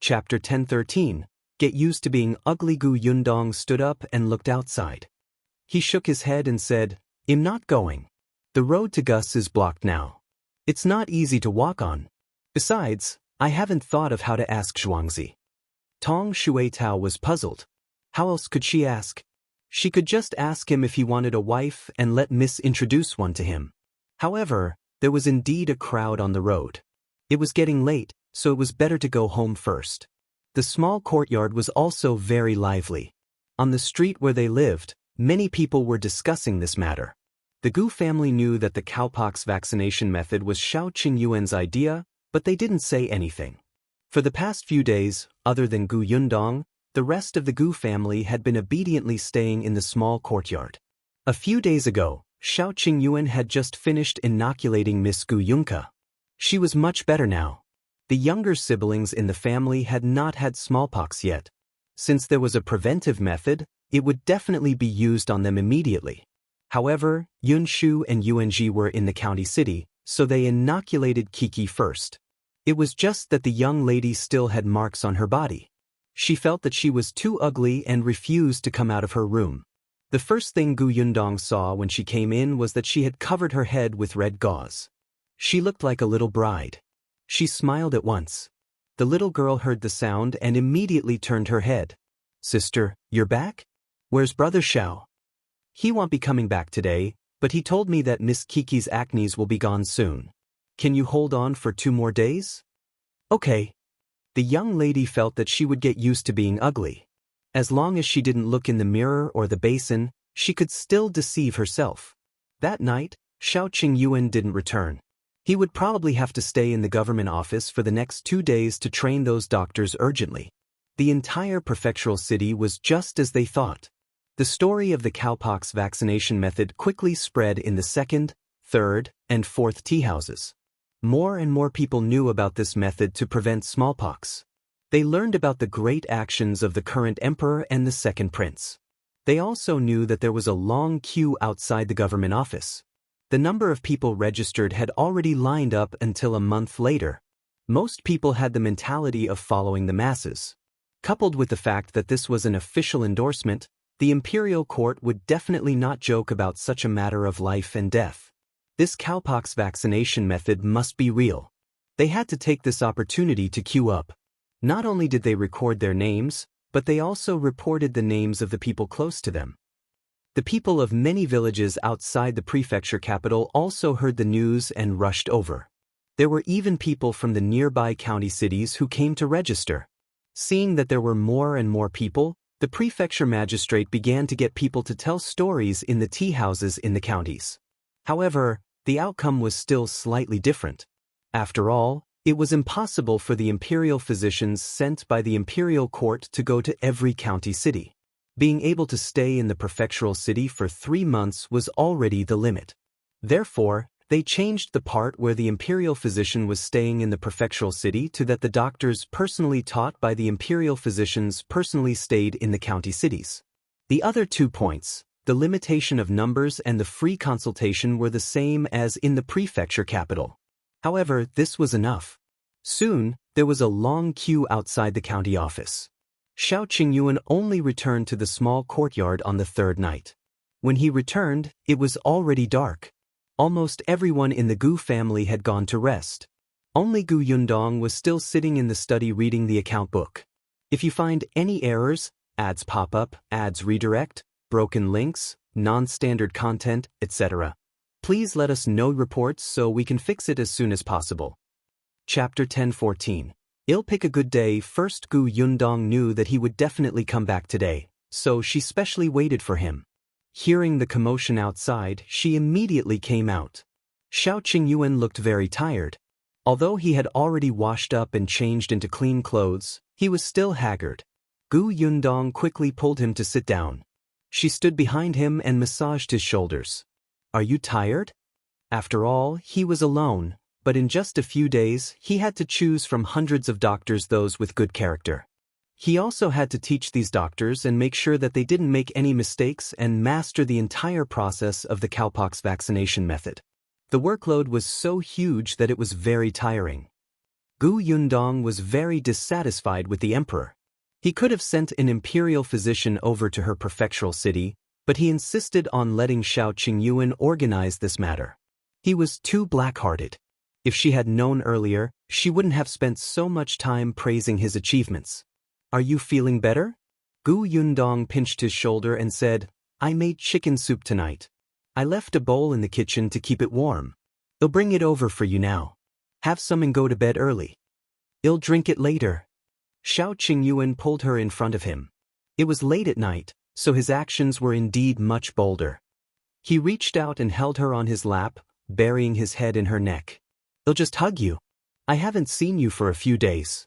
Chapter 1013. Get used to being ugly. Yundong stood up and looked outside. He shook his head and said, "I'm not going. The road to Gus is blocked now. It's not easy to walk on. Besides, I haven't thought of how to ask Zhuangzi." Tong Shuitao was puzzled. How else could she ask? She could just ask him if he wanted a wife and let Miss introduce one to him. However, there was indeed a crowd on the road. It was getting late, so it was better to go home first. The small courtyard was also very lively. On the street where they lived, many people were discussing this matter. The Gu family knew that the cowpox vaccination method was Shao Qingyuan's idea, but they didn't say anything. For the past few days, other than Gu Yundong, the rest of the Gu family had been obediently staying in the small courtyard. A few days ago, Shao Qingyuan had just finished inoculating Miss Gu Yunka. She was much better now. The younger siblings in the family had not had smallpox yet. Since there was a preventive method, it would definitely be used on them immediately. However, Yunshu and Yuanji were in the county city, so they inoculated Kiki first. It was just that the young lady still had marks on her body. She felt that she was too ugly and refused to come out of her room. The first thing Gu Yundong saw when she came in was that she had covered her head with red gauze. She looked like a little bride. She smiled at once. The little girl heard the sound and immediately turned her head. "Sister, you're back? Where's Brother Shao? He won't be coming back today, but he told me that Miss Kiki's acne will be gone soon. Can you hold on for 2 more days?" "Okay." The young lady felt that she would get used to being ugly. As long as she didn't look in the mirror or the basin, she could still deceive herself. That night, Shao Qingyuan didn't return. He would probably have to stay in the government office for the next 2 days to train those doctors urgently. The entire prefectural city was just as they thought. The story of the cowpox vaccination method quickly spread in the 2nd, 3rd, and 4th tea houses. More and more people knew about this method to prevent smallpox. They learned about the great actions of the current emperor and the second prince. They also knew that there was a long queue outside the government office. The number of people registered had already lined up until a month later. Most people had the mentality of following the masses. Coupled with the fact that this was an official endorsement, the Imperial court would definitely not joke about such a matter of life and death. This cowpox vaccination method must be real. They had to take this opportunity to queue up. Not only did they record their names, but they also reported the names of the people close to them. The people of many villages outside the prefecture capital also heard the news and rushed over. There were even people from the nearby county cities who came to register. Seeing that there were more and more people, the prefecture magistrate began to get people to tell stories in the tea houses in the counties. However, the outcome was still slightly different. After all, it was impossible for the imperial physicians sent by the imperial court to go to every county city. Being able to stay in the prefectural city for 3 months was already the limit. Therefore, they changed the part where the imperial physician was staying in the prefectural city to that the doctors personally taught by the imperial physicians personally stayed in the county cities. The other 2 points, the limitation of numbers and the free consultation, were the same as in the prefecture capital. However, this was enough. Soon, there was a long queue outside the county office. Shao Qingyuan only returned to the small courtyard on the 3rd night. When he returned, it was already dark. Almost everyone in the Gu family had gone to rest. Only Gu Yundong was still sitting in the study reading the account book. If you find any errors, ads pop up, ads redirect, broken links, non-standard content, etc., please let us know reports so we can fix it as soon as possible. Chapter 1014. I'll pick a good day first. Gu Yundong knew that he would definitely come back today, so she specially waited for him. Hearing the commotion outside, she immediately came out. Shao Qingyuan looked very tired. Although he had already washed up and changed into clean clothes, he was still haggard. Gu Yundong quickly pulled him to sit down. She stood behind him and massaged his shoulders. "Are you tired?" After all, he was alone, but in just a few days, he had to choose from hundreds of doctors those with good character. He also had to teach these doctors and make sure that they didn't make any mistakes and master the entire process of the cowpox vaccination method. The workload was so huge that it was very tiring. Gu Yundong was very dissatisfied with the emperor. He could have sent an imperial physician over to her prefectural city, but he insisted on letting Shao Qingyuan organize this matter. He was too black-hearted. If she had known earlier, she wouldn't have spent so much time praising his achievements. Are you feeling better? Gu Yundong pinched his shoulder and said, I made chicken soup tonight. I left a bowl in the kitchen to keep it warm. I'll bring it over for you now. Have some and go to bed early. I'll drink it later. Shao Qingyuan pulled her in front of him. It was late at night, so his actions were indeed much bolder. He reached out and held her on his lap, burying his head in her neck. I'll just hug you. I haven't seen you for a few days.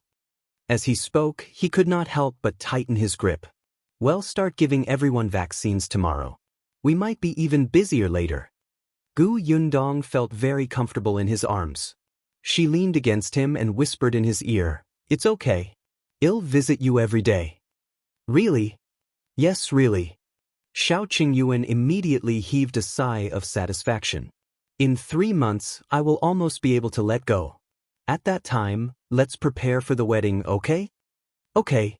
As he spoke, he could not help but tighten his grip. Well, start giving everyone vaccines tomorrow. We might be even busier later. Gu Yundong felt very comfortable in his arms. She leaned against him and whispered in his ear, It's okay. I'll visit you every day. Really? Yes, really. Shao Qingyuan immediately heaved a sigh of satisfaction. In 3 months, I will almost be able to let go. At that time, let's prepare for the wedding, okay? Okay.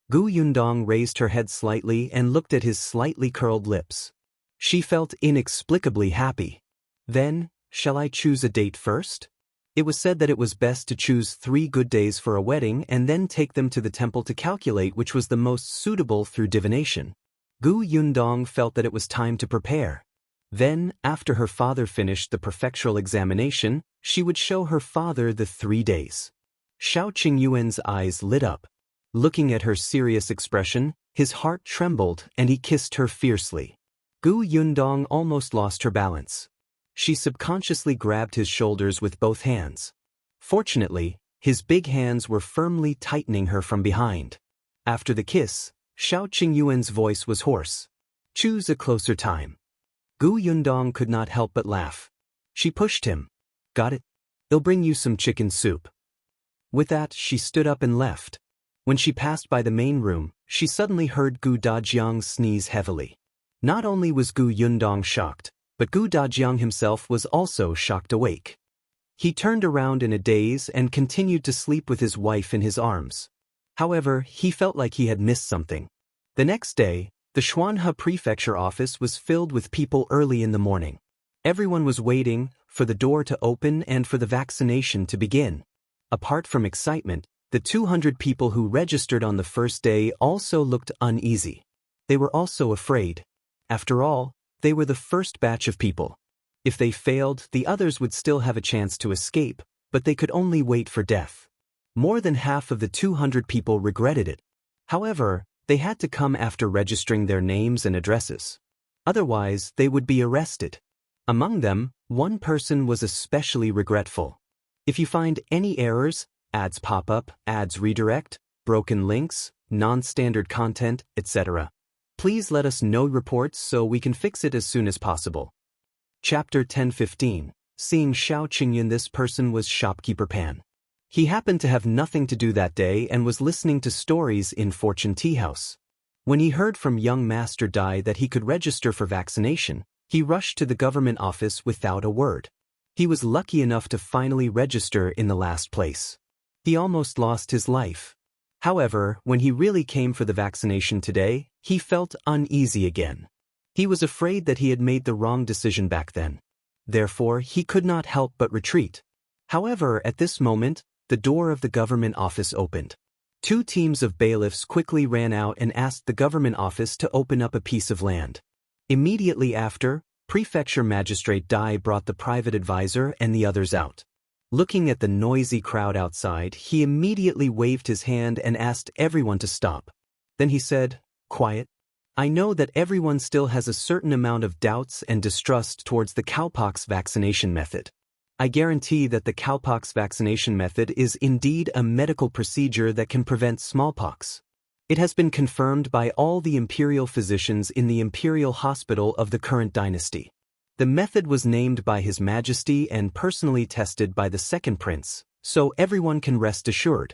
Gu Yundong raised her head slightly and looked at his slightly curled lips. She felt inexplicably happy. Then, shall I choose a date first? It was said that it was best to choose 3 good days for a wedding and then take them to the temple to calculate which was the most suitable through divination. Gu Yundong felt that it was time to prepare. Then, after her father finished the prefectural examination, she would show her father the 3 days. Shao Qingyuan's eyes lit up. Looking at her serious expression, his heart trembled and he kissed her fiercely. Gu Yundong almost lost her balance. She subconsciously grabbed his shoulders with both hands. Fortunately, his big hands were firmly tightening her from behind. After the kiss, Shao Qingyuan's voice was hoarse. Choose a closer time. Gu Yundong could not help but laugh. She pushed him. Got it? I'll bring you some chicken soup. With that, she stood up and left. When she passed by the main room, she suddenly heard Gu Dajiang sneeze heavily. Not only was Gu Yundong shocked, but Gu Dajiang himself was also shocked awake. He turned around in a daze and continued to sleep with his wife in his arms. However, he felt like he had missed something. The next day, the Xuanhe Prefecture office was filled with people early in the morning. Everyone was waiting for the door to open and for the vaccination to begin. Apart from excitement, the 200 people who registered on the first day also looked uneasy. They were also afraid. After all, they were the first batch of people. If they failed, the others would still have a chance to escape, but they could only wait for death. More than half of the 200 people regretted it. However, they had to come after registering their names and addresses. Otherwise, they would be arrested. Among them, one person was especially regretful. If you find any errors, ads pop up, ads redirect, broken links, non-standard content, etc., please let us know reports so we can fix it as soon as possible. Chapter 1015. Seeing Shao Qingyuan. This person was shopkeeper Pan. He happened to have nothing to do that day and was listening to stories in Fortune Tea House. When he heard from young Master Dai that he could register for vaccination, he rushed to the government office without a word. He was lucky enough to finally register in the last place. He almost lost his life. However, when he really came for the vaccination today, he felt uneasy again. He was afraid that he had made the wrong decision back then. Therefore, he could not help but retreat. However, at this moment, the door of the government office opened. 2 teams of bailiffs quickly ran out and asked the government office to open up a piece of land. Immediately after, Prefecture Magistrate Dai brought the private advisor and the others out. Looking at the noisy crowd outside, he immediately waved his hand and asked everyone to stop. Then he said, Quiet. I know that everyone still has a certain amount of doubts and distrust towards the cowpox vaccination method. I guarantee that the cowpox vaccination method is indeed a medical procedure that can prevent smallpox. It has been confirmed by all the imperial physicians in the Imperial Hospital of the current dynasty. The method was named by His Majesty and personally tested by the second prince, so everyone can rest assured.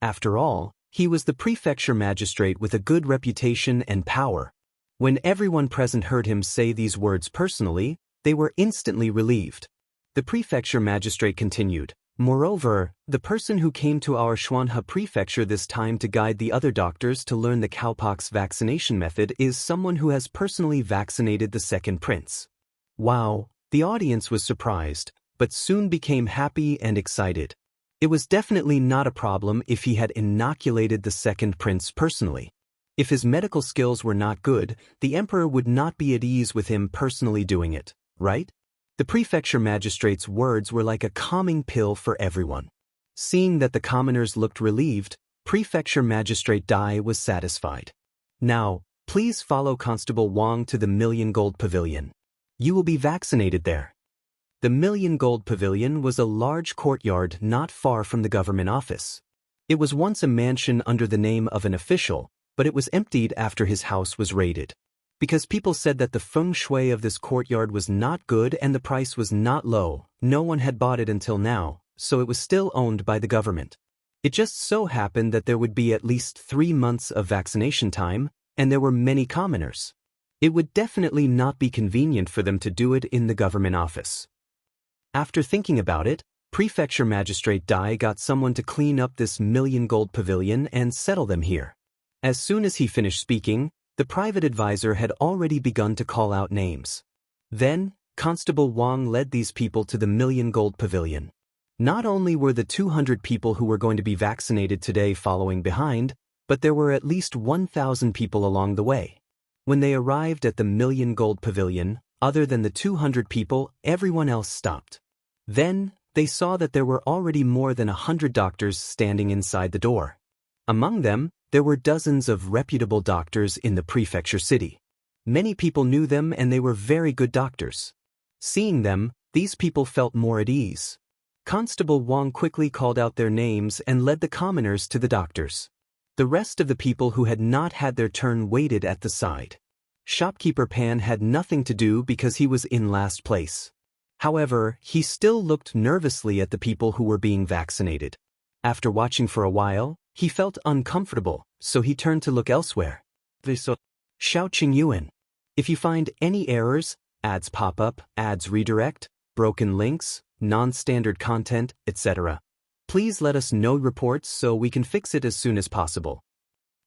After all, he was the prefecture magistrate with a good reputation and power. When everyone present heard him say these words personally, they were instantly relieved. The prefecture magistrate continued, Moreover, the person who came to our Xuanhe Prefecture this time to guide the other doctors to learn the cowpox vaccination method is someone who has personally vaccinated the second prince. Wow, the audience was surprised, but soon became happy and excited. It was definitely not a problem if he had inoculated the second prince personally. If his medical skills were not good, the emperor would not be at ease with him personally doing it, right? The prefecture magistrate's words were like a calming pill for everyone. Seeing that the commoners looked relieved, Prefecture Magistrate Dai was satisfied. Now, please follow Constable Wang to the Million Gold Pavilion. You will be vaccinated there. The Million Gold Pavilion was a large courtyard not far from the government office. It was once a mansion under the name of an official, but it was emptied after his house was raided. Because people said that the feng shui of this courtyard was not good and the price was not low, no one had bought it until now, so it was still owned by the government. It just so happened that there would be at least 3 months of vaccination time, and there were many commoners. It would definitely not be convenient for them to do it in the government office. After thinking about it, Prefecture Magistrate Dai got someone to clean up this Million Gold Pavilion and settle them here. As soon as he finished speaking, the private advisor had already begun to call out names. Then, Constable Wang led these people to the Million Gold Pavilion. Not only were the 200 people who were going to be vaccinated today following behind, but there were at least 1,000 people along the way. When they arrived at the Million Gold Pavilion, other than the 200 people, everyone else stopped. Then, they saw that there were already more than 100 doctors standing inside the door. Among them, there were dozens of reputable doctors in the prefecture city. Many people knew them and they were very good doctors. Seeing them, these people felt more at ease. Constable Wang quickly called out their names and led the commoners to the doctors. The rest of the people who had not had their turn waited at the side. Shopkeeper Pan had nothing to do because he was in last place. However, he still looked nervously at the people who were being vaccinated. After watching for a while, he felt uncomfortable, so he turned to look elsewhere. Shao Qingyuan. If you find any errors, ads pop up, ads redirect, broken links, non-standard content, etc., please let us know reports so we can fix it as soon as possible.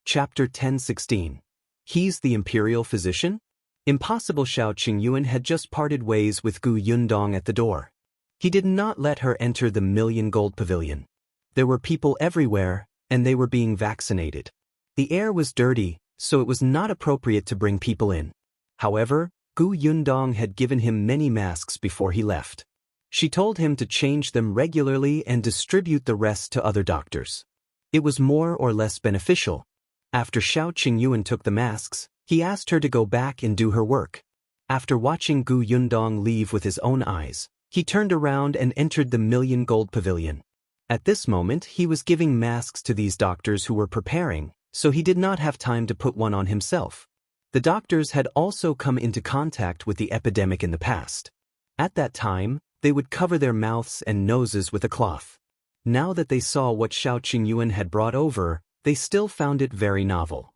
Chapter 10:16. He's the Imperial Physician? Impossible. Shao Qingyuan had just parted ways with Yundong at the door. He did not let her enter the Million Gold Pavilion. There were people everywhere, and they were being vaccinated. The air was dirty, so it was not appropriate to bring people in. However, Yundong had given him many masks before he left. She told him to change them regularly and distribute the rest to other doctors. It was more or less beneficial. After Shao Qingyuan took the masks, he asked her to go back and do her work. After watching Yundong leave with his own eyes, he turned around and entered the Million Gold Pavilion. At this moment, he was giving masks to these doctors who were preparing, so he did not have time to put one on himself. The doctors had also come into contact with the epidemic in the past. At that time, they would cover their mouths and noses with a cloth. Now that they saw what Shao Qingyuan had brought over, they still found it very novel.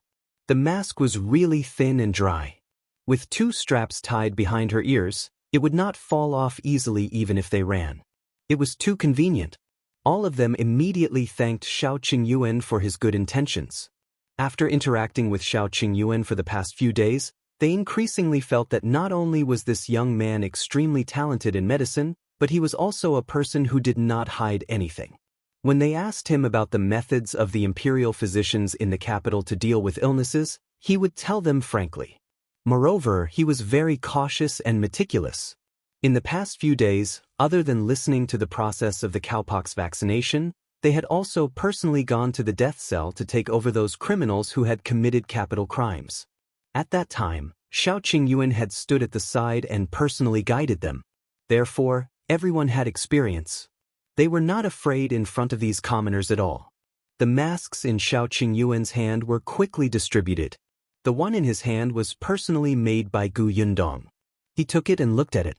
The mask was really thin and dry. With 2 straps tied behind her ears, it would not fall off easily even if they ran. It was too convenient. All of them immediately thanked Shao Qingyuan for his good intentions. After interacting with Shao Qingyuan for the past few days, they increasingly felt that not only was this young man extremely talented in medicine, but he was also a person who did not hide anything. When they asked him about the methods of the imperial physicians in the capital to deal with illnesses, he would tell them frankly. Moreover, he was very cautious and meticulous. In the past few days, other than listening to the process of the cowpox vaccination, they had also personally gone to the death cell to take over those criminals who had committed capital crimes. At that time, Shao Qingyuan had stood at the side and personally guided them. Therefore, everyone had experience. They were not afraid in front of these commoners at all. The masks in Shao Qingyuan's hand were quickly distributed. The one in his hand was personally made by Yundong. He took it and looked at it.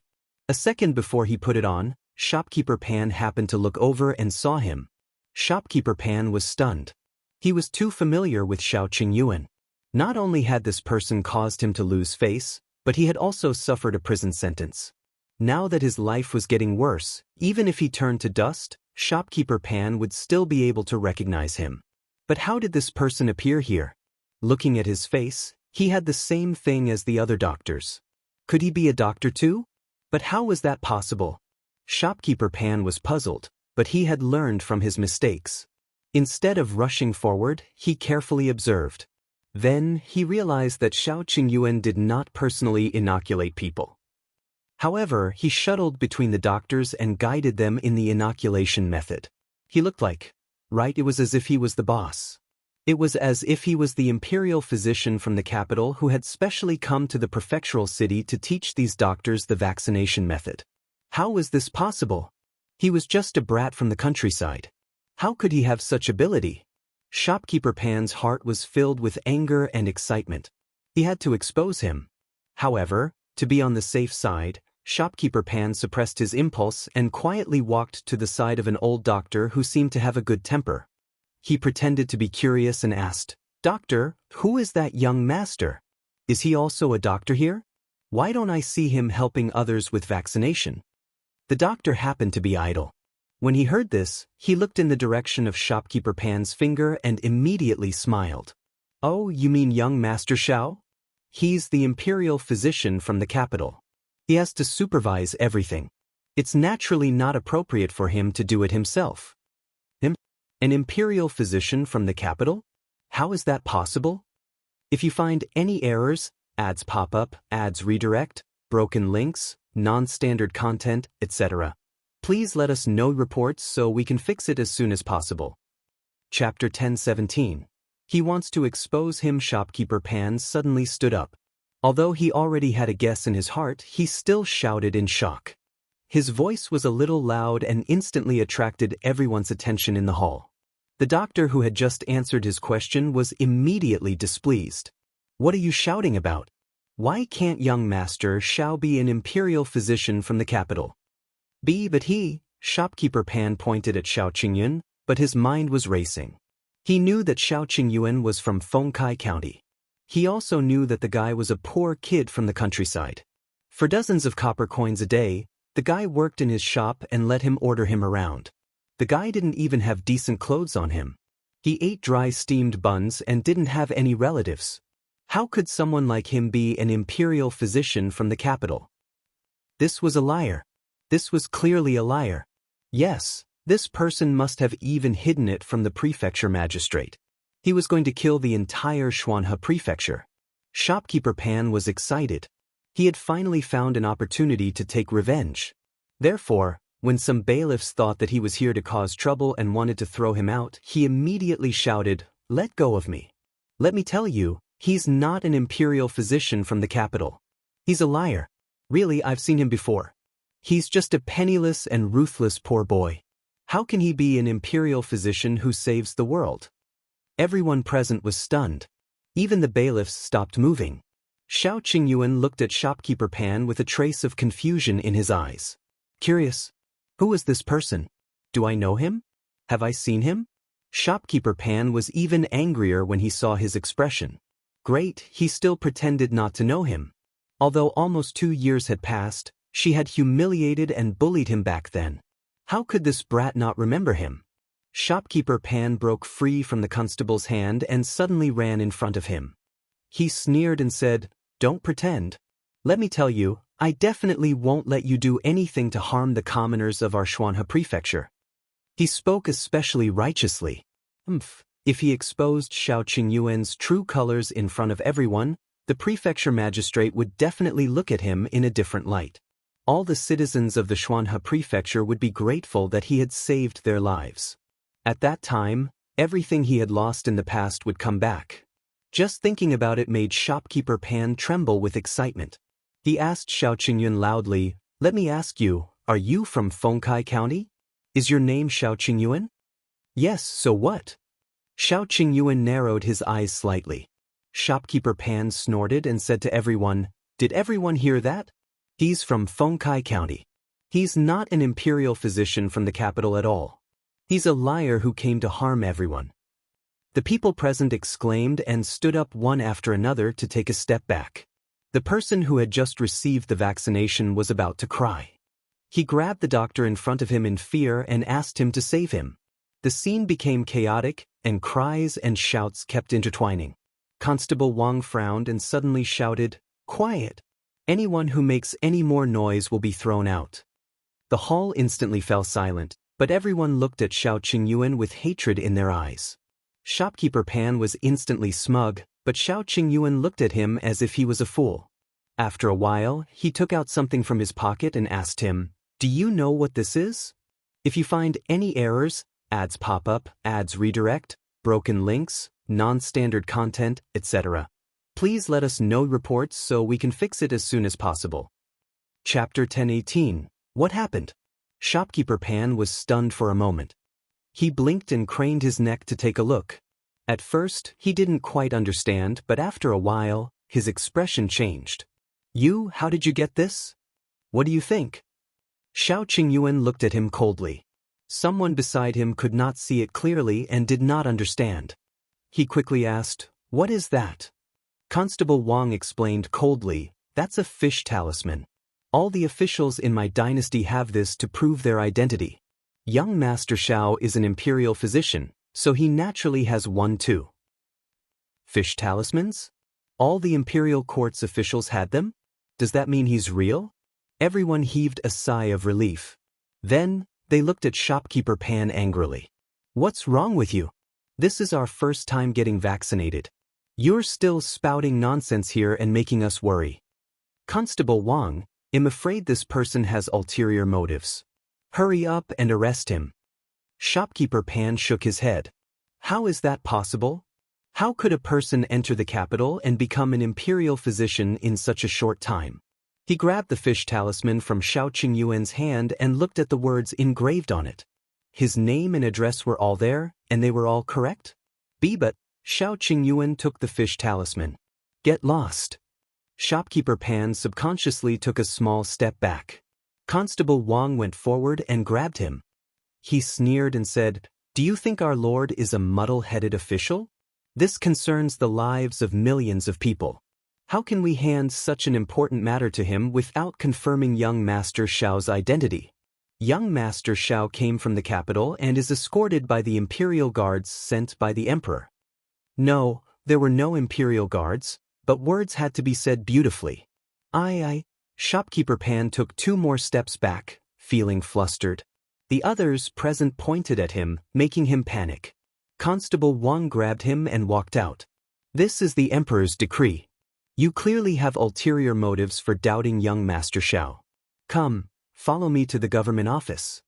A second before he put it on, Shopkeeper Pan happened to look over and saw him. Shopkeeper Pan was stunned. He was too familiar with Shao Qingyuan. Not only had this person caused him to lose face, but he had also suffered a prison sentence. Now that his life was getting worse, even if he turned to dust, Shopkeeper Pan would still be able to recognize him. But how did this person appear here? Looking at his face, he had the same thing as the other doctors. Could he be a doctor too? But how was that possible? Shopkeeper Pan was puzzled, but he had learned from his mistakes. Instead of rushing forward, he carefully observed. Then, he realized that Shao Qingyuan did not personally inoculate people. However, he shuttled between the doctors and guided them in the inoculation method. He looked like, right, it was as if he was the boss. It was as if he was the imperial physician from the capital who had specially come to the prefectural city to teach these doctors the vaccination method. How was this possible? He was just a brat from the countryside. How could he have such ability? Shopkeeper Pan's heart was filled with anger and excitement. He had to expose him. However, to be on the safe side, Shopkeeper Pan suppressed his impulse and quietly walked to the side of an old doctor who seemed to have a good temper. He pretended to be curious and asked, "Doctor, who is that young master? Is he also a doctor here? Why don't I see him helping others with vaccination?" The doctor happened to be idle. When he heard this, he looked in the direction of Shopkeeper Pan's finger and immediately smiled. "Oh, you mean young Master Shao? He's the imperial physician from the capital. He has to supervise everything. It's naturally not appropriate for him to do it himself." An imperial physician from the capital? How is that possible? If you find any errors, ads pop up, ads redirect, broken links, non-standard content, etc., please let us know reports so we can fix it as soon as possible. Chapter 10:17. He wants to expose him. Shopkeeper Pan suddenly stood up. Although he already had a guess in his heart, he still shouted in shock. His voice was a little loud and instantly attracted everyone's attention in the hall. The doctor who had just answered his question was immediately displeased. "What are you shouting about? Why can't young Master Shao be an imperial physician from the capital?" But he, Shopkeeper Pan pointed at Shao Qingyuan, but his mind was racing. He knew that Shao Qingyuan was from Fengkai County. He also knew that the guy was a poor kid from the countryside. For dozens of copper coins a day, the guy worked in his shop and let him order him around. The guy didn't even have decent clothes on him. He ate dry steamed buns and didn't have any relatives. How could someone like him be an imperial physician from the capital? This was a liar. This was clearly a liar. Yes, this person must have even hidden it from the prefecture magistrate. He was going to kill the entire Xuanhe prefecture. Shopkeeper Pan was excited. He had finally found an opportunity to take revenge. Therefore, when some bailiffs thought that he was here to cause trouble and wanted to throw him out, he immediately shouted, "Let go of me. Let me tell you, he's not an imperial physician from the capital. He's a liar. Really, I've seen him before. He's just a penniless and ruthless poor boy. How can he be an imperial physician who saves the world?" Everyone present was stunned. Even the bailiffs stopped moving. Shao Qingyuan looked at Shopkeeper Pan with a trace of confusion in his eyes. Curious. Who is this person? Do I know him? Have I seen him? Shopkeeper Pan was even angrier when he saw his expression. Great, he still pretended not to know him. Although almost 2 years had passed, she had humiliated and bullied him back then. How could this brat not remember him? Shopkeeper Pan broke free from the constable's hand and suddenly ran in front of him. He sneered and said, "Don't pretend. Let me tell you, I definitely won't let you do anything to harm the commoners of our Xuanhe prefecture." He spoke especially righteously. If he exposed Shao Qingyuan's true colors in front of everyone, the prefecture magistrate would definitely look at him in a different light. All the citizens of the Xuanhe prefecture would be grateful that he had saved their lives. At that time, everything he had lost in the past would come back. Just thinking about it made Shopkeeper Pan tremble with excitement. He asked Shao Qingyuan loudly, "Let me ask you, are you from Fengkai County? Is your name Shao Qingyuan?" "Yes, so what?" Shao Qingyuan narrowed his eyes slightly. Shopkeeper Pan snorted and said to everyone, "Did everyone hear that? He's from Fengkai County. He's not an imperial physician from the capital at all. He's a liar who came to harm everyone." The people present exclaimed and stood up one after another to take a step back. The person who had just received the vaccination was about to cry. He grabbed the doctor in front of him in fear and asked him to save him. The scene became chaotic, and cries and shouts kept intertwining. Constable Wang frowned and suddenly shouted, "Quiet! Anyone who makes any more noise will be thrown out." The hall instantly fell silent, but everyone looked at Shao Qingyuan with hatred in their eyes. Shopkeeper Pan was instantly smug, but Shao Qingyuan looked at him as if he was a fool. After a while, he took out something from his pocket and asked him, "Do you know what this is? If you find any errors, ads pop up, ads redirect, broken links, non-standard content, etc., please let us know reports so we can fix it as soon as possible." Chapter 10:18. What happened? Shopkeeper Pan was stunned for a moment. He blinked and craned his neck to take a look. At first, he didn't quite understand, but after a while, his expression changed. How did you get this? What do you think?" Shao Qingyuan looked at him coldly. Someone beside him could not see it clearly and did not understand. He quickly asked, "What is that?" Constable Wang explained coldly, "That's a fish talisman. All the officials in my dynasty have this to prove their identity. Young Master Shao is an imperial physician, so he naturally has one too." Fish talismans? All the imperial court's officials had them? Does that mean he's real? Everyone heaved a sigh of relief. Then, they looked at Shopkeeper Pan angrily. "What's wrong with you? This is our first time getting vaccinated. You're still spouting nonsense here and making us worry." "Constable Wang, I'm afraid this person has ulterior motives. Hurry up and arrest him." Shopkeeper Pan shook his head. "How is that possible? How could a person enter the capital and become an imperial physician in such a short time?" He grabbed the fish talisman from Shao Qingyuan's hand and looked at the words engraved on it. His name and address were all there, and they were all correct? But Shao Qingyuan took the fish talisman. "Get lost." Shopkeeper Pan subconsciously took a small step back. Constable Wang went forward and grabbed him. He sneered and said, "Do you think our lord is a muddle-headed official? This concerns the lives of millions of people. How can we hand such an important matter to him without confirming young Master Shao's identity? Young Master Shao came from the capital and is escorted by the Imperial guards sent by the Emperor." No, there were no Imperial guards, but words had to be said beautifully. Shopkeeper Pan took 2 more steps back, feeling flustered. The others present pointed at him, making him panic. Constable Wang grabbed him and walked out. "This is the Emperor's decree. You clearly have ulterior motives for doubting young Master Shao. Come, follow me to the government office."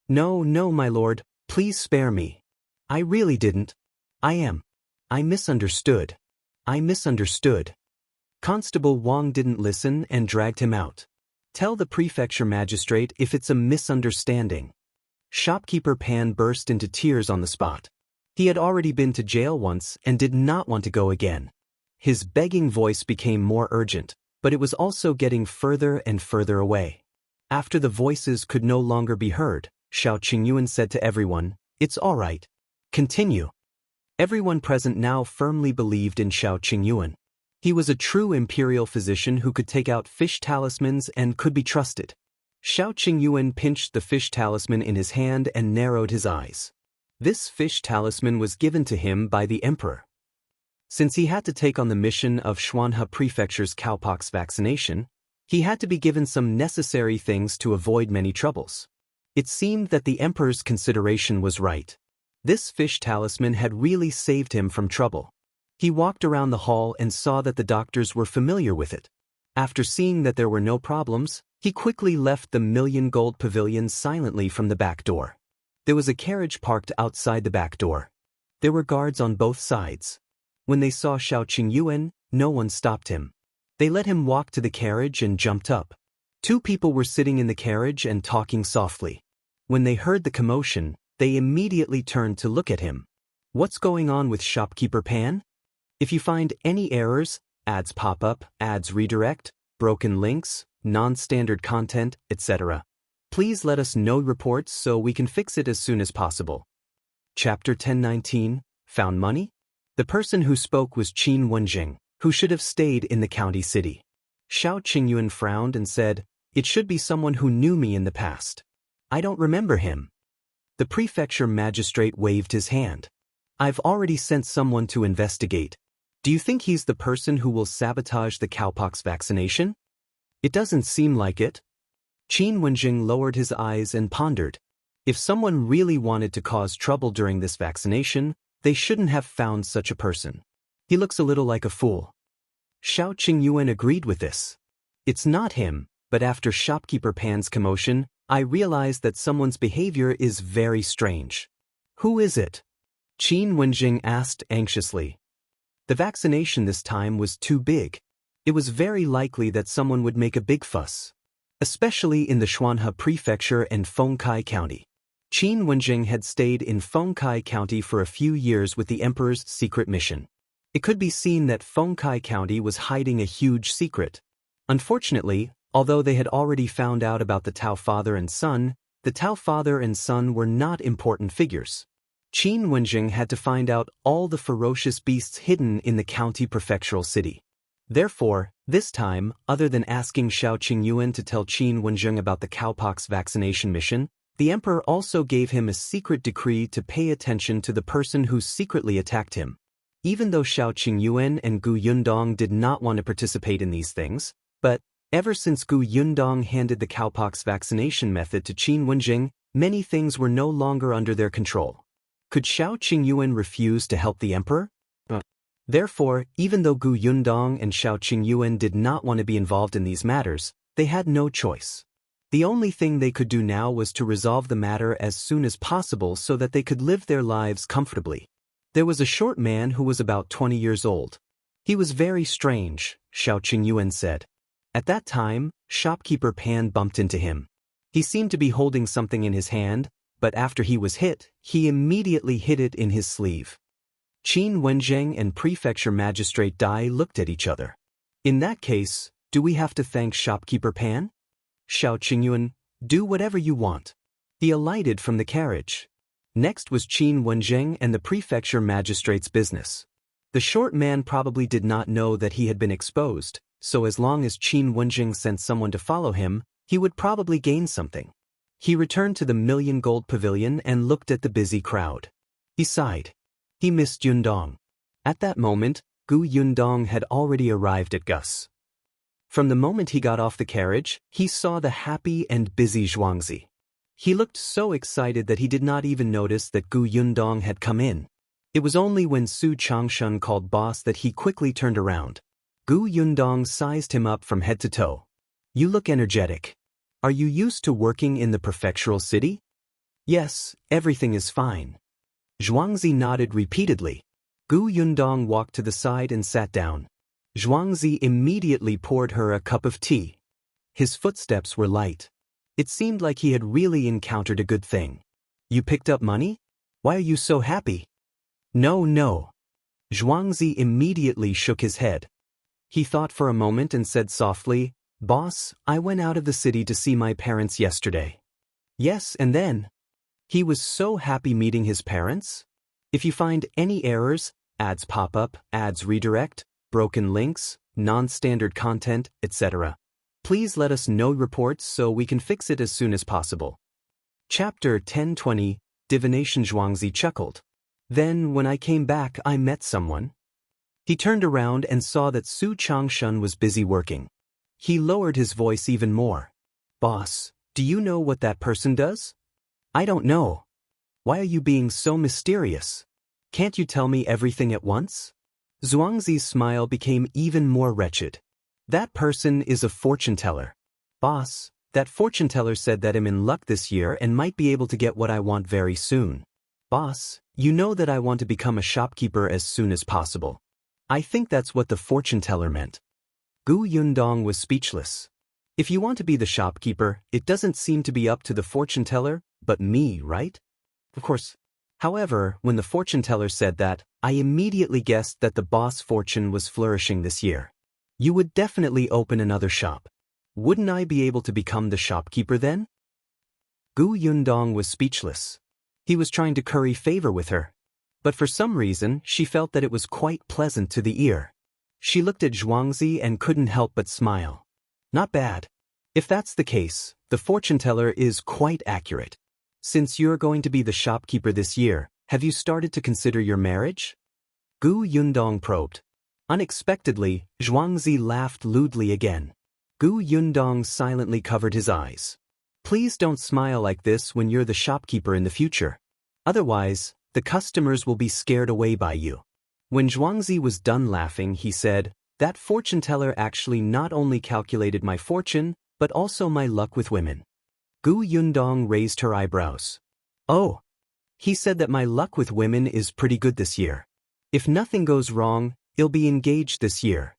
No, my lord, please spare me. I really didn't. I misunderstood. Constable Wang didn't listen and dragged him out. "Tell the Prefecture magistrate if it's a misunderstanding." Shopkeeper Pan burst into tears on the spot. He had already been to jail once and did not want to go again. His begging voice became more urgent, but it was also getting further and further away. After the voices could no longer be heard, Shao Qingyuan said to everyone, "It's all right. Continue." Everyone present now firmly believed in Shao Qingyuan. He was a true imperial physician who could take out fish talismans and could be trusted. Shao Qingyuan pinched the fish talisman in his hand and narrowed his eyes. This fish talisman was given to him by the Emperor. Since he had to take on the mission of Xuanhe Prefecture's cowpox vaccination, he had to be given some necessary things to avoid many troubles. It seemed that the Emperor's consideration was right. This fish talisman had really saved him from trouble. He walked around the hall and saw that the doctors were familiar with it. After seeing that there were no problems, he quickly left the million-gold pavilion silently from the back door. There was a carriage parked outside the back door. There were guards on both sides. When they saw Shao Qingyuan, no one stopped him. They let him walk to the carriage and jumped up. 2 people were sitting in the carriage and talking softly. When they heard the commotion, they immediately turned to look at him. "What's going on with Shopkeeper Pan? If you find any errors, ads pop up, ads redirect, broken links, non-standard content, etc., please let us know reports so we can fix it as soon as possible." Chapter 10:19. Found money? The person who spoke was Qin Wenjing, who should have stayed in the county city. Shao Qingyuan frowned and said, It should be someone who knew me in the past. I don't remember him. The prefecture magistrate waved his hand. I've already sent someone to investigate. Do you think he's the person who will sabotage the cowpox vaccination? It doesn't seem like it. Qin Wenjing lowered his eyes and pondered. If someone really wanted to cause trouble during this vaccination, they shouldn't have found such a person. He looks a little like a fool. Shao Qingyuan agreed with this. It's not him, but after shopkeeper Pan's commotion, I realized that someone's behavior is very strange. Who is it? Qin Wenjing asked anxiously. The vaccination this time was too big. It was very likely that someone would make a big fuss, especially in the Xuanhe Prefecture and Fengkai County. Qin Wenjing had stayed in Fengkai County for a few years with the Emperor's secret mission. It could be seen that Fengkai County was hiding a huge secret. Unfortunately, although they had already found out about the Tao father and son, the Tao father and son were not important figures. Qin Wenjing had to find out all the ferocious beasts hidden in the county prefectural city. Therefore, this time, other than asking Shao Qingyuan to tell Qin Wenjing about the cowpox vaccination mission, the Emperor also gave him a secret decree to pay attention to the person who secretly attacked him. Even though Shao Qingyuan and Gu Yundong did not want to participate in these things, but ever since Gu Yundong handed the cowpox vaccination method to Qin Wenjing, many things were no longer under their control. Could Shao Qingyuan refuse to help the Emperor? Therefore, even though Gu Yundong and Shao Qingyuan did not want to be involved in these matters, they had no choice. The only thing they could do now was to resolve the matter as soon as possible so that they could live their lives comfortably. There was a short man who was about 20 years old. He was very strange, Shao Qingyuan said. At that time, shopkeeper Pan bumped into him. He seemed to be holding something in his hand, but after he was hit, he immediately hid it in his sleeve. Qin Wenjing and Prefecture Magistrate Dai looked at each other. In that case, do we have to thank shopkeeper Pan? Shao Qingyuan, do whatever you want. He alighted from the carriage. Next was Qin Wenjing and the Prefecture Magistrate's business. The short man probably did not know that he had been exposed, so as long as Qin Wenjing sent someone to follow him, he would probably gain something. He returned to the Million Gold Pavilion and looked at the busy crowd. He sighed. He missed Yundong. At that moment, Gu Yundong had already arrived at Gus. From the moment he got off the carriage, he saw the happy and busy Zhuangzi. He looked so excited that he did not even notice that Gu Yundong had come in. It was only when Su Changshan called boss that he quickly turned around. Gu Yundong sized him up from head to toe. You look energetic. Are you used to working in the prefectural city? Yes, everything is fine. Zhuangzi nodded repeatedly. Gu Yundong walked to the side and sat down. Zhuangzi immediately poured her a cup of tea. His footsteps were light. It seemed like he had really encountered a good thing. You picked up money? Why are you so happy? No. Zhuangzi immediately shook his head. He thought for a moment and said softly, Boss, I went out of the city to see my parents yesterday. Yes, and then? He was so happy meeting his parents. If you find any errors, ads pop up, ads redirect, broken links, non-standard content, etc., please let us know reports so we can fix it as soon as possible. Chapter 1020, Divination. Zhuangzi chuckled. Then, when I came back, I met someone. He turned around and saw that Su Changshan was busy working. He lowered his voice even more. Boss, do you know what that person does? I don't know. Why are you being so mysterious? Can't you tell me everything at once? Zhuangzi's smile became even more wretched. That person is a fortune teller. Boss, that fortune teller said that I'm in luck this year and might be able to get what I want very soon. Boss, you know that I want to become a shopkeeper as soon as possible. I think that's what the fortune teller meant. Gu Yundong was speechless. If you want to be the shopkeeper, it doesn't seem to be up to the fortune teller, but me, right? Of course. However, when the fortune teller said that, I immediately guessed that the boss fortune was flourishing this year. You would definitely open another shop. Wouldn't I be able to become the shopkeeper then? Gu Yundong was speechless. He was trying to curry favor with her. But for some reason, she felt that it was quite pleasant to the ear. She looked at Zhuangzi and couldn't help but smile. Not bad. If that's the case, the fortune teller is quite accurate. Since you're going to be the shopkeeper this year, have you started to consider your marriage? Gu Yundong probed. Unexpectedly, Zhuangzi laughed lewdly again. Gu Yundong silently covered his eyes. Please don't smile like this when you're the shopkeeper in the future. Otherwise, the customers will be scared away by you. When Zhuangzi was done laughing, he said, that fortune teller actually not only calculated my fortune, but also my luck with women. Gu Yundong raised her eyebrows. Oh. He said that my luck with women is pretty good this year. If nothing goes wrong, I'll be engaged this year.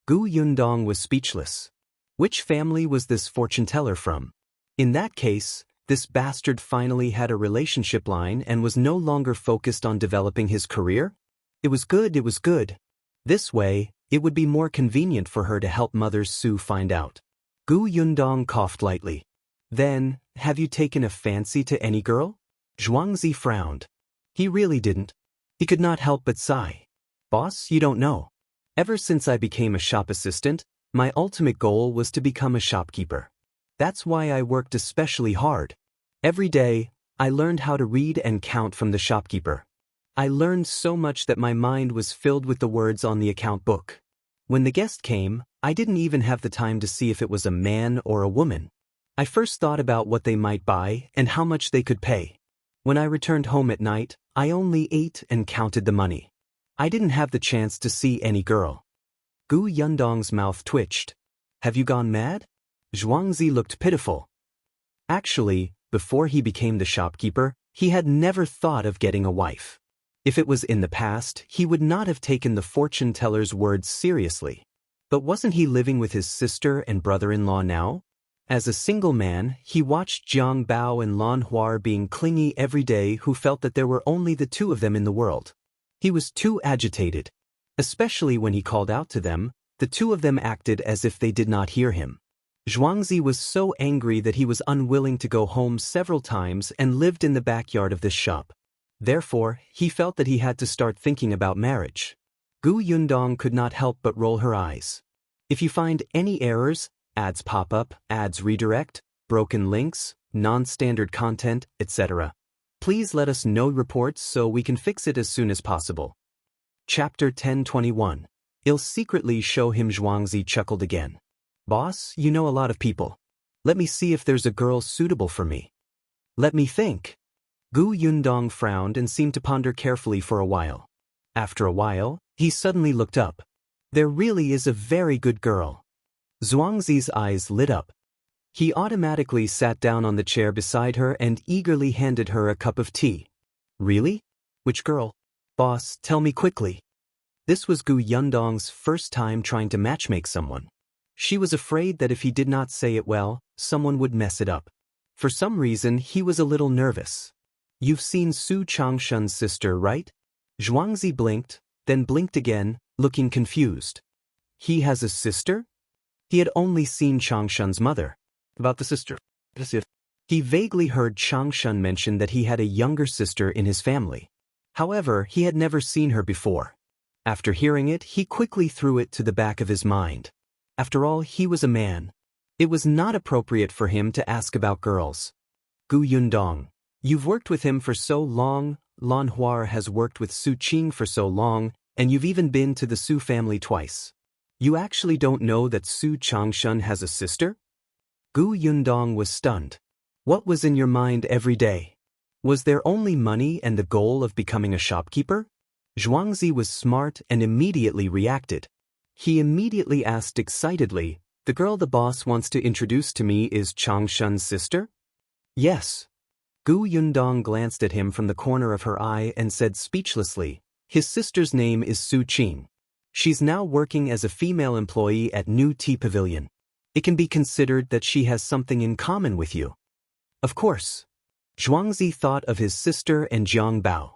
Gu Yundong was speechless. Which family was this fortune teller from? In that case, this bastard finally had a relationship line and was no longer focused on developing his career? It was good, it was good. This way, it would be more convenient for her to help Mother Su find out. Gu Yundong coughed lightly. Then, have you taken a fancy to any girl? Zhuangzi frowned. He really didn't. He could not help but sigh. Boss, you don't know. Ever since I became a shop assistant, my ultimate goal was to become a shopkeeper. That's why I worked especially hard. Every day, I learned how to read and count from the shopkeeper. I learned so much that my mind was filled with the words on the account book. When the guest came, I didn't even have the time to see if it was a man or a woman. I first thought about what they might buy and how much they could pay. When I returned home at night, I only ate and counted the money. I didn't have the chance to see any girl. Gu Yundong's mouth twitched. Have you gone mad? Zhuangzi looked pitiful. Actually, before he became the shopkeeper, he had never thought of getting a wife. If it was in the past, he would not have taken the fortune teller's words seriously. But wasn't he living with his sister and brother-in-law now? As a single man, he watched Jiang Bao and Lan Huar being clingy every day, who felt that there were only the two of them in the world. He was too agitated. Especially when he called out to them, the two of them acted as if they did not hear him. Zhuangzi was so angry that he was unwilling to go home several times and lived in the backyard of this shop. Therefore, he felt that he had to start thinking about marriage. Gu Yundong could not help but roll her eyes. If you find any errors, ads pop up, ads redirect, broken links, non-standard content, etc., please let us know reports so we can fix it as soon as possible. Chapter 1021. I'll secretly show him. Zhuangzi chuckled again. Boss, you know a lot of people. Let me see if there's a girl suitable for me. Let me think. Gu Yundong frowned and seemed to ponder carefully for a while. After a while, he suddenly looked up. There really is a very good girl. Zhuangzi's eyes lit up. He automatically sat down on the chair beside her and eagerly handed her a cup of tea. Really? Which girl? Boss, tell me quickly. This was Gu Yundong's first time trying to matchmake someone. She was afraid that if he did not say it well, someone would mess it up. For some reason, he was a little nervous. You've seen Su Changshan's sister, right? Zhuangzi blinked, then blinked again, looking confused. He has a sister? He had only seen Changshan's mother. About the sister. He vaguely heard Changshan mention that he had a younger sister in his family. However, he had never seen her before. After hearing it, he quickly threw it to the back of his mind. After all, he was a man. It was not appropriate for him to ask about girls. Gu Yundong, you've worked with him for so long, Lan Huar has worked with Su Qing for so long, and you've even been to the Su family twice. You actually don't know that Su Changshan has a sister? Gu Yundong was stunned. What was in your mind every day? Was there only money and the goal of becoming a shopkeeper? Zhuangzi was smart and immediately reacted. He immediately asked excitedly, the girl the boss wants to introduce to me is Changshan's sister? Yes. Gu Yundong glanced at him from the corner of her eye and said speechlessly, his sister's name is Su Qing. She's now working as a female employee at New Tea Pavilion. It can be considered that she has something in common with you. Of course. Zhuangzi thought of his sister and Jiang Bao.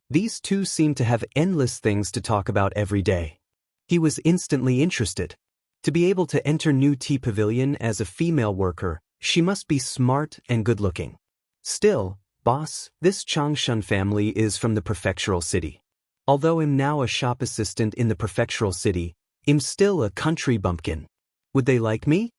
These two seemed to have endless things to talk about every day. He was instantly interested. To be able to enter New Tea Pavilion as a female worker, she must be smart and good-looking. Still, boss, this Changshan family is from the prefectural city. Although I'm now a shop assistant in the prefectural city, I'm still a country bumpkin. Would they like me?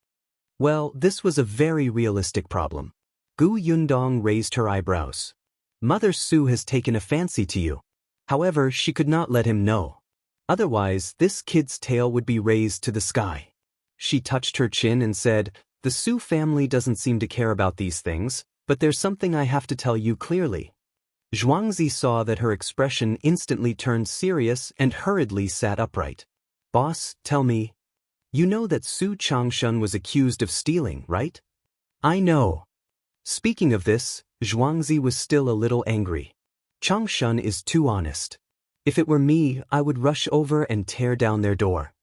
Well, this was a very realistic problem. Gu Yundong raised her eyebrows. Mother Su has taken a fancy to you. However, she could not let him know. Otherwise, this kid's tail would be raised to the sky. She touched her chin and said, "The Su family doesn't seem to care about these things, but there's something I have to tell you clearly." Zhuangzi saw that her expression instantly turned serious and hurriedly sat upright. "Boss, tell me. You know that Su Changshan was accused of stealing, right?" "I know." Speaking of this, Zhuangzi was still a little angry. Changshan is too honest. If it were me, I would rush over and tear down their door.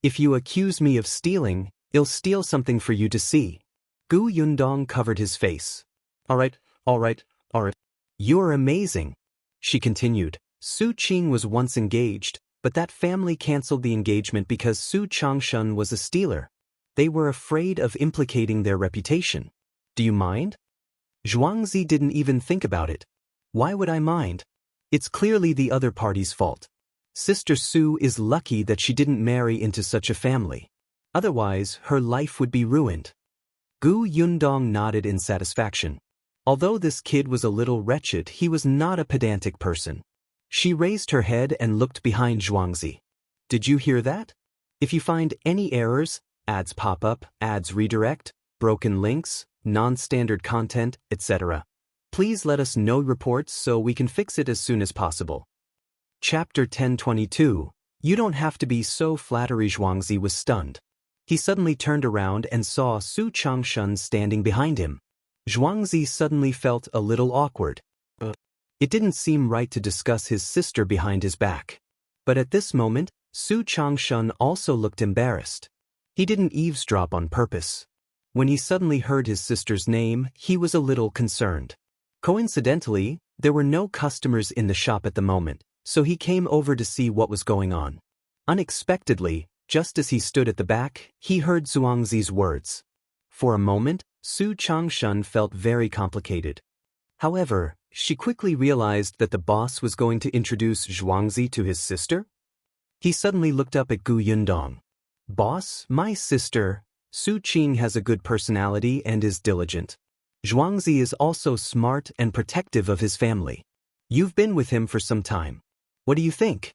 If you accuse me of stealing, I'll steal something for you to see. Gu Yundong covered his face. All right. You're amazing. She continued. Su Qing was once engaged, but that family cancelled the engagement because Su Changshan was a stealer. They were afraid of implicating their reputation. Do you mind? Zhuangzi didn't even think about it. Why would I mind? It's clearly the other party's fault. Sister Su is lucky that she didn't marry into such a family. Otherwise, her life would be ruined. Gu Yundong nodded in satisfaction. Although this kid was a little wretched, he was not a pedantic person. She raised her head and looked behind Zhuangzi. Did you hear that? If you find any errors, ads pop up, ads redirect, broken links, non-standard content, etc., please let us know reports so we can fix it as soon as possible. Chapter 1022. You don't have to be so flattery. Zhuangzi was stunned. He suddenly turned around and saw Su Changshan standing behind him. Zhuangzi suddenly felt a little awkward. It didn't seem right to discuss his sister behind his back. But at this moment, Su Changshan also looked embarrassed. He didn't eavesdrop on purpose. When he suddenly heard his sister's name, he was a little concerned. Coincidentally, there were no customers in the shop at the moment, so he came over to see what was going on. Unexpectedly, just as he stood at the back, he heard Zhuangzi's words. For a moment, Su Changshan felt very complicated. However, she quickly realized that the boss was going to introduce Zhuangzi to his sister. He suddenly looked up at Gu Yundong. "Boss, my sister, Su Qing has a good personality and is diligent. Zhuangzi is also smart and protective of his family. You've been with him for some time. What do you think?"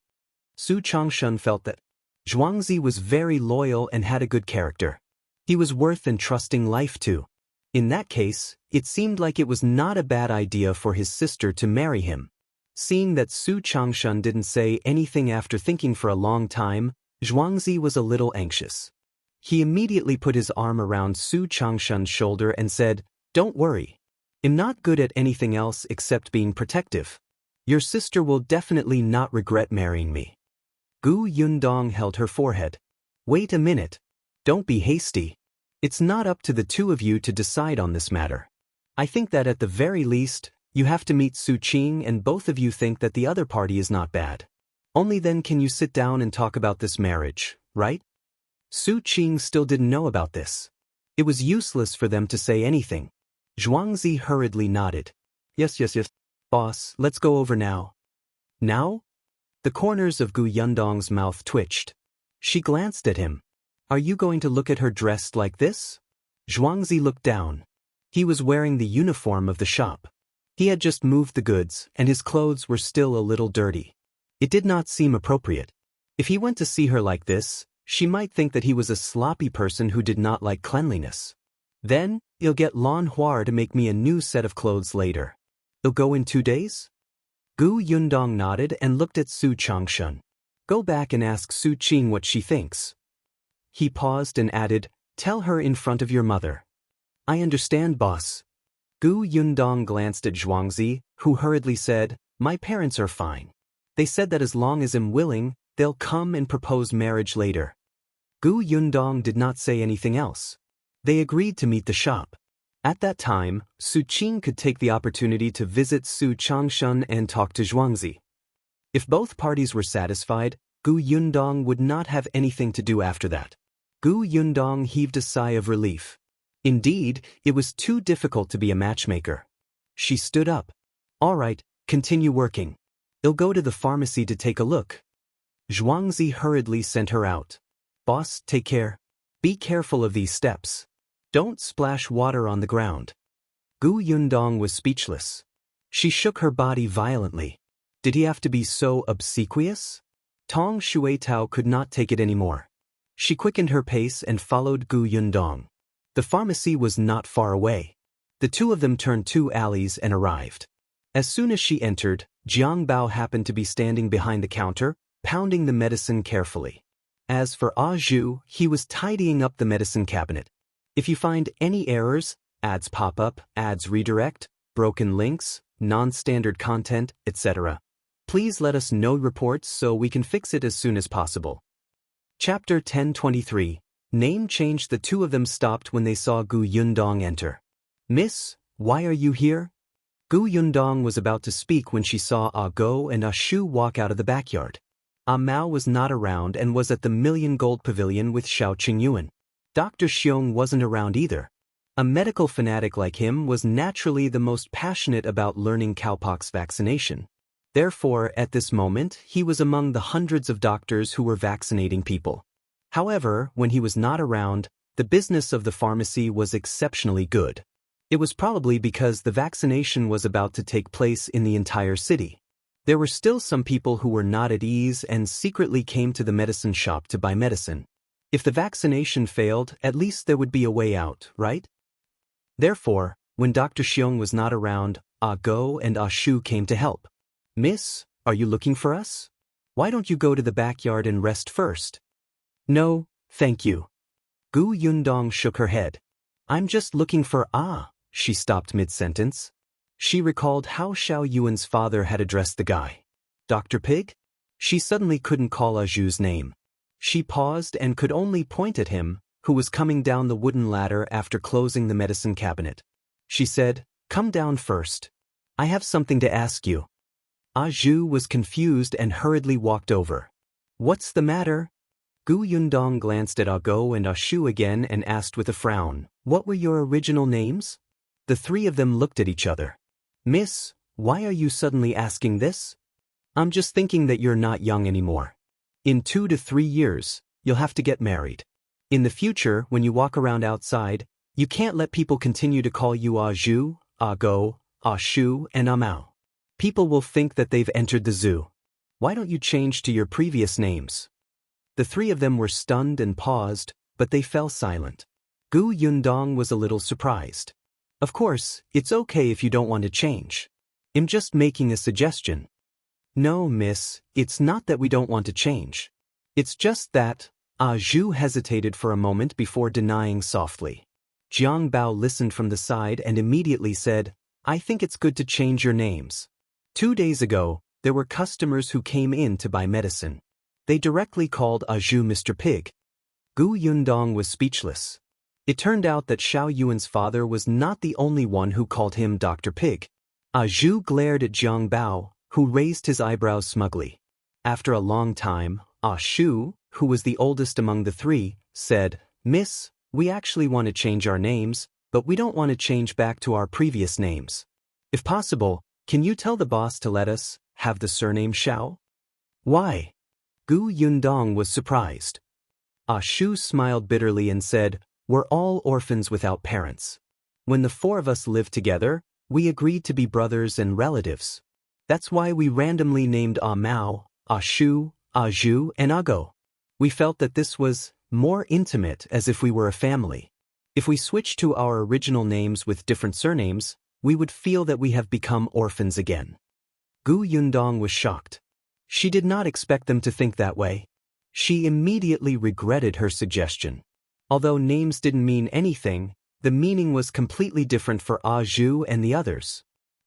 Su Changshan felt that Zhuangzi was very loyal and had a good character. He was worth entrusting life to. In that case, it seemed like it was not a bad idea for his sister to marry him. Seeing that Su Changshan didn't say anything after thinking for a long time, Zhuangzi was a little anxious. He immediately put his arm around Su Changshan's shoulder and said, "Don't worry. I'm not good at anything else except being protective. Your sister will definitely not regret marrying me." Gu Yundong held her forehead. "Wait a minute. Don't be hasty. It's not up to the two of you to decide on this matter. I think that at the very least, you have to meet Su Qing and both of you think that the other party is not bad. Only then can you sit down and talk about this marriage, right?" Su Qing still didn't know about this. It was useless for them to say anything. Zhuangzi hurriedly nodded. Yes. Boss, let's go over now." "Now?" The corners of Gu Yundong's mouth twitched. She glanced at him. "Are you going to look at her dressed like this?" Zhuangzi looked down. He was wearing the uniform of the shop. He had just moved the goods, and his clothes were still a little dirty. It did not seem appropriate. If he went to see her like this, she might think that he was a sloppy person who did not like cleanliness. "Then, you'll get Lan Hua to make me a new set of clothes later. It'll go in 2 days?" Gu Yundong nodded and looked at Su Changshan. "Go back and ask Su Qing what she thinks." He paused and added, "Tell her in front of your mother." "I understand, boss." Gu Yundong glanced at Zhuangzi, who hurriedly said, "My parents are fine. They said that as long as I'm willing, they'll come and propose marriage later." Gu Yundong did not say anything else. They agreed to meet the shop. At that time, Su Qing could take the opportunity to visit Su Changshan and talk to Zhuangzi. If both parties were satisfied, Gu Yundong would not have anything to do after that. Gu Yundong heaved a sigh of relief. Indeed, it was too difficult to be a matchmaker. She stood up. "All right, continue working. I'll go to the pharmacy to take a look." Zhuangzi hurriedly sent her out. "Boss, take care. Be careful of these steps." Don't splash water on the ground. Gu Yundong was speechless. She shook her body violently. Did he have to be so obsequious? Tong Shuetao could not take it anymore. She quickened her pace and followed Gu Yundong. The pharmacy was not far away. The two of them turned 2 alleys and arrived. As soon as she entered, Jiang Bao happened to be standing behind the counter, pounding the medicine carefully. As for Ah Zhu, he was tidying up the medicine cabinet. If you find any errors, ads pop up, ads redirect, broken links, non-standard content, etc., please let us know reports so we can fix it as soon as possible. Chapter 1023. Name change. The two of them stopped when they saw Gu Yundong enter. Miss, why are you here? Gu Yundong was about to speak when she saw Ah Go and Ah Shu walk out of the backyard. Ah Mao was not around and was at the Million Gold Pavilion with Shao Qingyuan. Dr. Xiong wasn't around either. A medical fanatic like him was naturally the most passionate about learning cowpox vaccination. Therefore, at this moment, he was among the hundreds of doctors who were vaccinating people. However, when he was not around, the business of the pharmacy was exceptionally good. It was probably because the vaccination was about to take place in the entire city. There were still some people who were not at ease and secretly came to the medicine shop to buy medicine. If the vaccination failed, at least there would be a way out, right? Therefore, when Dr. Xiong was not around, Ah Go and Ah Shu came to help. Miss, are you looking for us? Why don't you go to the backyard and rest first? No, thank you. Gu Yundong shook her head. I'm just looking for She stopped mid-sentence. She recalled how Xiao Yuan's father had addressed the guy. Dr. Pig? She suddenly couldn't call Ah Zhu's name. She paused and could only point at him, who was coming down the wooden ladder after closing the medicine cabinet. She said, "Come down first. I have something to ask you." Ah Zhu was confused and hurriedly walked over. What's the matter? Gu Yundong glanced at Ah Go and Ah Shu again and asked with a frown, what were your original names? The three of them looked at each other. Miss, why are you suddenly asking this? I'm just thinking that you're not young anymore. In 2 to 3 years, you'll have to get married. In the future, when you walk around outside, you can't let people continue to call you Ah Zhu, Ah Go, Ah Shu, and Ah Mao. People will think that they've entered the zoo. Why don't you change to your previous names? The three of them were stunned and paused, but they fell silent. Gu Yundong was a little surprised. Of course, it's okay if you don't want to change. I'm just making a suggestion. No, miss, it's not that we don't want to change. It's just that, Ah Zhu hesitated for a moment before denying softly. Jiang Bao listened from the side and immediately said, I think it's good to change your names. 2 days ago, there were customers who came in to buy medicine. They directly called Ah Zhu Mr. Pig. Gu Yundong was speechless. It turned out that Xiao Yuan's father was not the only one who called him Dr. Pig. Ah Zhu glared at Jiang Bao, who raised his eyebrows smugly. After a long time, Ah Shu, who was the oldest among the three, said, Miss, we actually want to change our names, but we don't want to change back to our previous names. If possible, can you tell the boss to let us have the surname Shao? Why? Gu Yundong was surprised. Ah Shu smiled bitterly and said, We're all orphans without parents. When the 4 of us lived together, we agreed to be brothers and relatives. That's why we randomly named Ah Mao, Ah Shu, Ah Zhu, and Ah Go. We felt that this was more intimate, as if we were a family. If we switched to our original names with different surnames, we would feel that we have become orphans again. Gu Yundong was shocked. She did not expect them to think that way. She immediately regretted her suggestion. Although names didn't mean anything, the meaning was completely different for Ah Zhu and the others.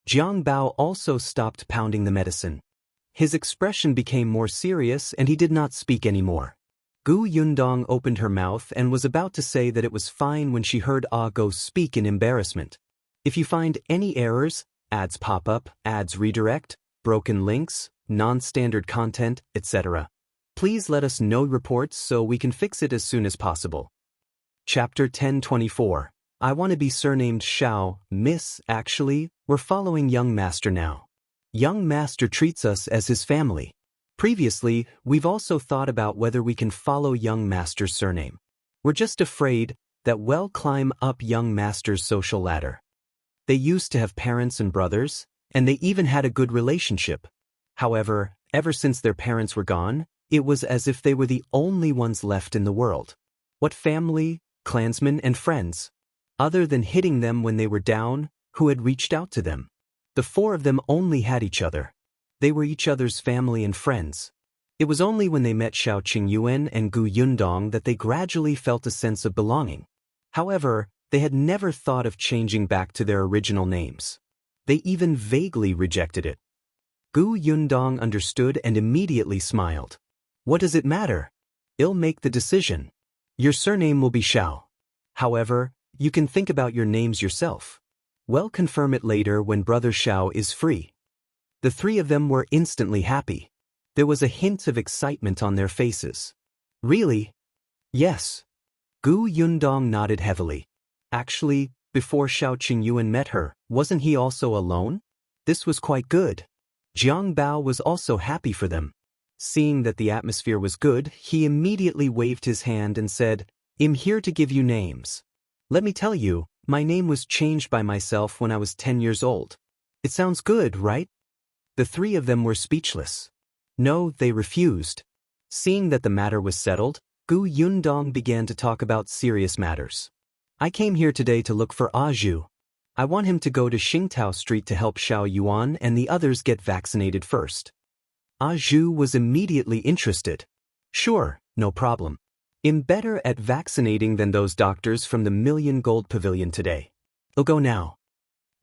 Jiang Bao also stopped pounding the medicine. His expression became more serious and he did not speak anymore. Gu Yundong opened her mouth and was about to say that it was fine when she heard Ah Go speak in embarrassment. If you find any errors, ads pop up, ads redirect, broken links, non-standard content, etc., please let us know reports so we can fix it as soon as possible. Chapter 1024. I want to be surnamed Shao, Miss. Actually, we're following Young Master now. Young Master treats us as his family. Previously, we've also thought about whether we can follow Young Master's surname. We're just afraid that well climb up young master's social ladder. They used to have parents and brothers, and they even had a good relationship. However, ever since their parents were gone, it was as if they were the only ones left in the world. What family, clansmen, and friends, other than hitting them when they were down, who had reached out to them? The four of them only had each other. They were each other's family and friends. It was only when they met Shao Qingyuan and Gu Yundong that they gradually felt a sense of belonging. However, they had never thought of changing back to their original names. They even vaguely rejected it. Gu Yundong understood and immediately smiled. What does it matter? I'll make the decision. Your surname will be Shao. However, you can think about your names yourself. We'll confirm it later when Brother Shao is free. The three of them were instantly happy. There was a hint of excitement on their faces. Really? Yes. Gu Yundong nodded heavily. Actually, before Shao Qingyuan met her, wasn't he also alone? This was quite good. Jiang Bao was also happy for them. Seeing that the atmosphere was good, he immediately waved his hand and said, I'm here to give you names. Let me tell you, my name was changed by myself when I was 10 years old. It sounds good, right? The three of them were speechless. No, they refused. Seeing that the matter was settled, Gu Yundong began to talk about serious matters. I came here today to look for Ah Zhu. I want him to go to Xingtao Street to help Shao Yuan and the others get vaccinated first. Ah Zhu was immediately interested. Sure, no problem. I'm better at vaccinating than those doctors from the Million Gold Pavilion today. I'll go now.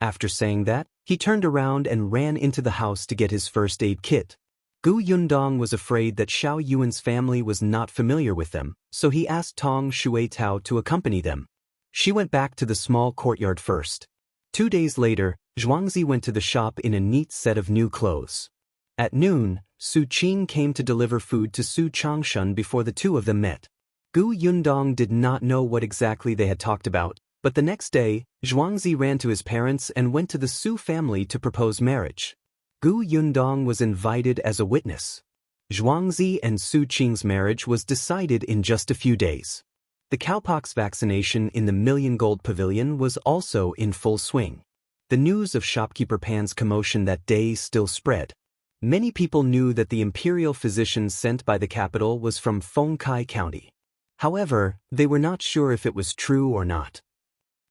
After saying that, he turned around and ran into the house to get his first aid kit. Gu Yundong was afraid that Shao Yuan's family was not familiar with them, so he asked Tong Shuitao to accompany them. She went back to the small courtyard first. 2 days later, Zhuangzi went to the shop in a neat set of new clothes. At noon, Su Qing came to deliver food to Su Changshan before the two of them met. Gu Yundong did not know what exactly they had talked about, but the next day, Zhuangzi ran to his parents and went to the Su family to propose marriage. Gu Yundong was invited as a witness. Zhuangzi and Su Qing's marriage was decided in just a few days. The cowpox vaccination in the Million Gold Pavilion was also in full swing. The news of shopkeeper Pan's commotion that day still spread. Many people knew that the Imperial physician sent by the capital was from Fengkai County. However, they were not sure if it was true or not.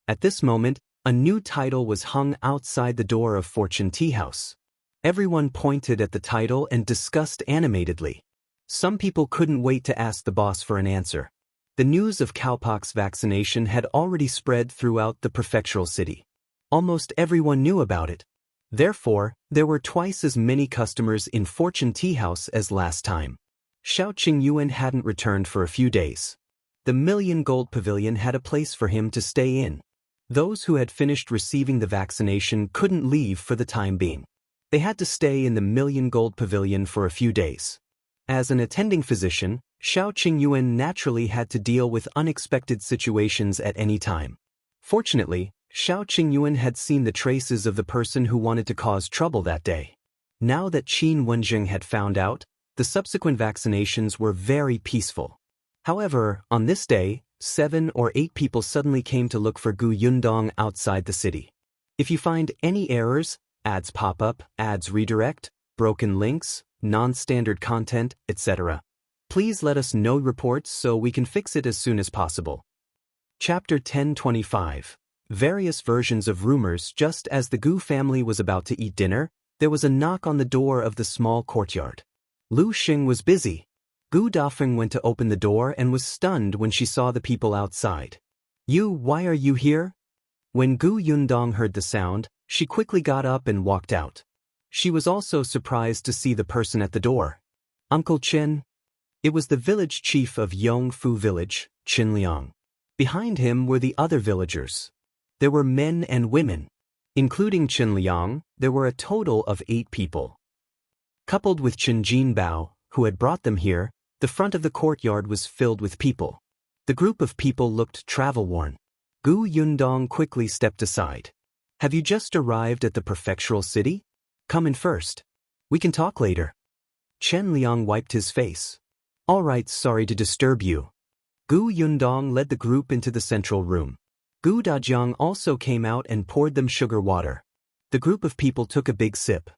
At this moment, a new title was hung outside the door of Fortune Tea House. Everyone pointed at the title and discussed animatedly. Some people couldn't wait to ask the boss for an answer. The news of cowpox vaccination had already spread throughout the prefectural city. Almost everyone knew about it. Therefore, there were twice as many customers in Fortune Tea House as last time. Shao Qingyuan hadn't returned for a few days. The Million Gold Pavilion had a place for him to stay in. Those who had finished receiving the vaccination couldn't leave for the time being. They had to stay in the Million Gold Pavilion for a few days. As an attending physician, Shao Qingyuan naturally had to deal with unexpected situations at any time. Fortunately, Shao Qingyuan had seen the traces of the person who wanted to cause trouble that day. Now that Qin Wenjing had found out, the subsequent vaccinations were very peaceful. However, on this day, 7 or 8 people suddenly came to look for Gu Yundong outside the city. If you find any errors, ads pop up, ads redirect, broken links, non-standard content, etc., please let us know reports so we can fix it as soon as possible. Chapter 1025. Various versions of rumors. Just as the Gu family was about to eat dinner, there was a knock on the door of the small courtyard. Lu Xing was busy. Gu Dafeng went to open the door and was stunned when she saw the people outside. Why are you here? When Gu Yundong heard the sound, she quickly got up and walked out. She was also surprised to see the person at the door. Uncle Chen? It was the village chief of Yongfu village, Liang. Behind him were the other villagers. There were men and women. Including Liang, there were a total of 8 people. Coupled with Chen Jinbao, who had brought them here, the front of the courtyard was filled with people. The group of people looked travel-worn. Gu Yundong quickly stepped aside. Have you just arrived at the prefectural city? Come in first. We can talk later. Liang wiped his face. All right, sorry to disturb you. Gu Yundong led the group into the central room. Gu Dajiang also came out and poured them sugar water. The group of people took a big sip.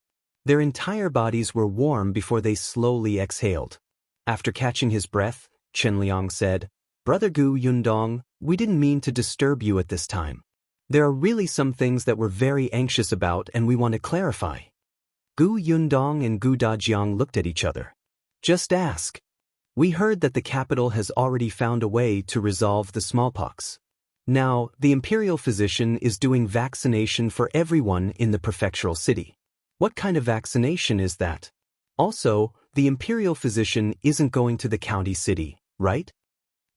Their entire bodies were warm before they slowly exhaled. After catching his breath, Chen Liang said, "Brother Gu Yundong, we didn't mean to disturb you at this time. There are really some things that we're very anxious about and we want to clarify." Gu Yundong and Gu Dajiang looked at each other. "Just ask. We heard that the capital has already found a way to resolve the smallpox. Now, the Imperial physician is doing vaccination for everyone in the prefectural city. What kind of vaccination is that? Also, the Imperial physician isn't going to the county city, right?"